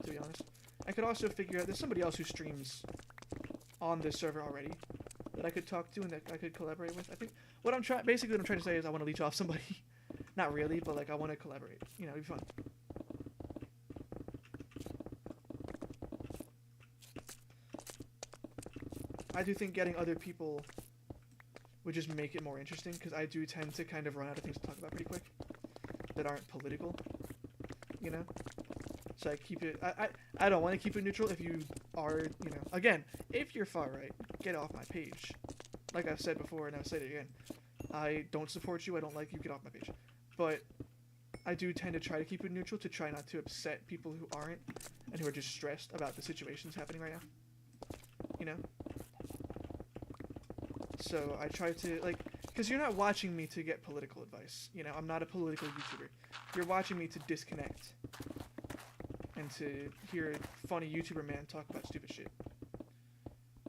to be honest. I could also figure out, there's somebody else who streams on this server already that I could talk to and that I could collaborate with. I think what I'm trying to say is I want to leech off somebody. Not really, but like I want to collaborate. You know, it'd be fun. I do think getting other people would just make it more interesting, because I do tend to kind of run out of things to talk about pretty quick that aren't political, you know? So I keep it. I don't want to keep it neutral. If you are, you know, again, if you're far right, get off my page. Like I've said before, and I'll say it again. I don't support you. I don't like you. Get off my page. But I do tend to try to keep it neutral to try not to upset people who aren't and who are just stressed about the situations happening right now. You know. So I try to like, because you're not watching me to get political advice. You know, I'm not a political YouTuber. You're watching me to disconnect and to hear a funny YouTuber man talk about stupid shit.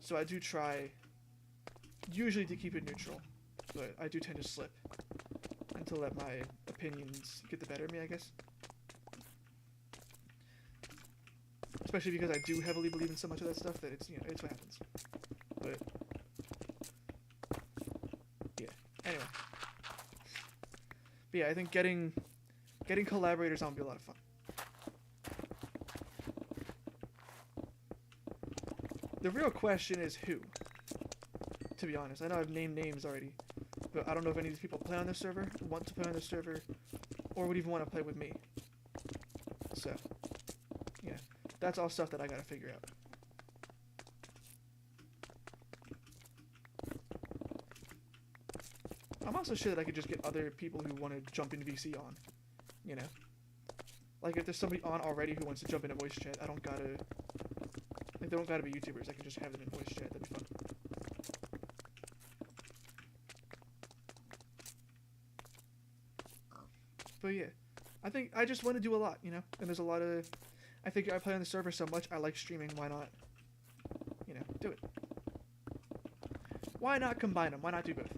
So I do try, usually to keep it neutral, but I do tend to slip and to let my opinions get the better of me, I guess. Especially because I do heavily believe in so much of that stuff that it's, you know, it's what happens. But yeah, anyway. But yeah, I think getting collaborators on would be a lot of fun. The real question is who, to be honest. I know I've named names already, but I don't know if any of these people play on this server, want to play on this server, or would even want to play with me. So, yeah, that's all stuff that I gotta figure out. I'm also sure that I could just get other people who want to jump in VC on, you know? Like, if there's somebody on already who wants to jump into voice chat, I don't gotta... Like, they don't gotta be YouTubers, I can just have them in voice chat, that'd be fun. But yeah, I think I just want to do a lot, you know? And there's a lot of... I think I play on the server so much, I like streaming, why not? You know, do it. Why not combine them? Why not do both?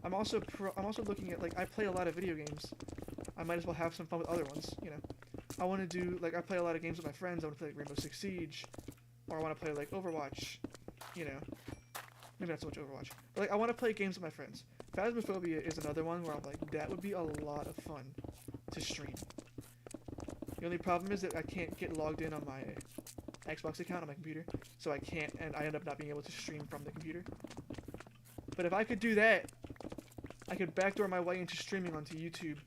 I'm also looking at, like, I play a lot of video games. I might as well have some fun with other ones, you know? I want to do, like, I play a lot of games with my friends. I want to play, like, Rainbow Six Siege. Or I want to play, like, Overwatch. You know? Maybe not so much Overwatch. But, like, I want to play games with my friends. Phasmophobia is another one where I'm like, that would be a lot of fun to stream. The only problem is that I can't get logged in on my Xbox account on my computer. So I can't, and I end up not being able to stream from the computer. But if I could do that, I could backdoor my way into streaming onto YouTube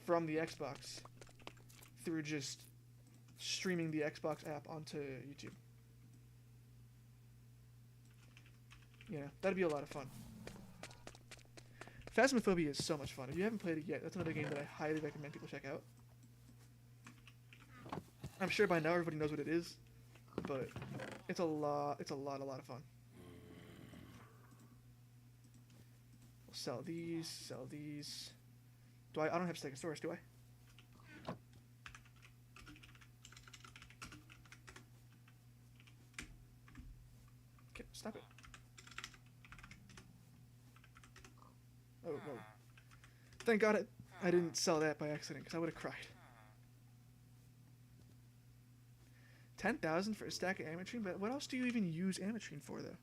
from the Xbox through just streaming the Xbox app onto YouTube. Yeah, that'd be a lot of fun. Phasmophobia is so much fun. If you haven't played it yet, that's another game that I highly recommend people check out. I'm sure by now everybody knows what it is, but it's a lot of fun. We'll sell these. I don't have Stegosaurus, do I? Okay, stop it. Oh, whoa. Thank God I didn't sell that by accident, because I would have cried. 10,000 for a stack of Ametrine? But what else do you even use Ametrine for, though?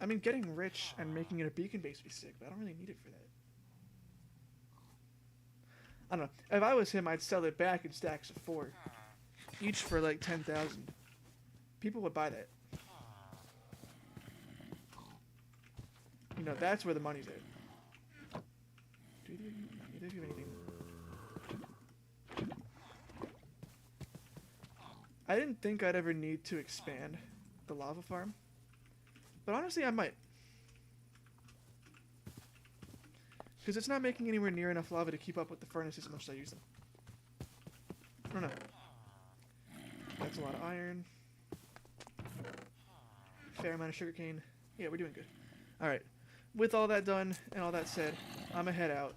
I mean, getting rich and making it a beacon base would be sick, but I don't really need it for that. I don't know. If I was him, I'd sell it back in stacks of 4. Each for like 10,000. People would buy that. You know, that's where the money's at. Do you have anything? I didn't think I'd ever need to expand the lava farm. But honestly, I might. Because it's not making anywhere near enough lava to keep up with the furnaces as much as I use them. I don't know. That's a lot of iron. Fair amount of sugarcane. Yeah, we're doing good. Alright. With all that done and all that said, I'm gonna head out.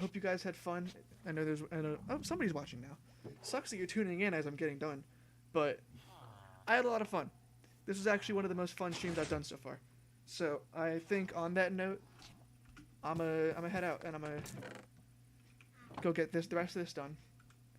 Hope you guys had fun. I know oh, somebody's watching now. Sucks that you're tuning in as I'm getting done. But I had a lot of fun. This was actually one of the most fun streams I've done so far. So I think on that note, I'm gonna head out and I'm gonna go get the rest of this done.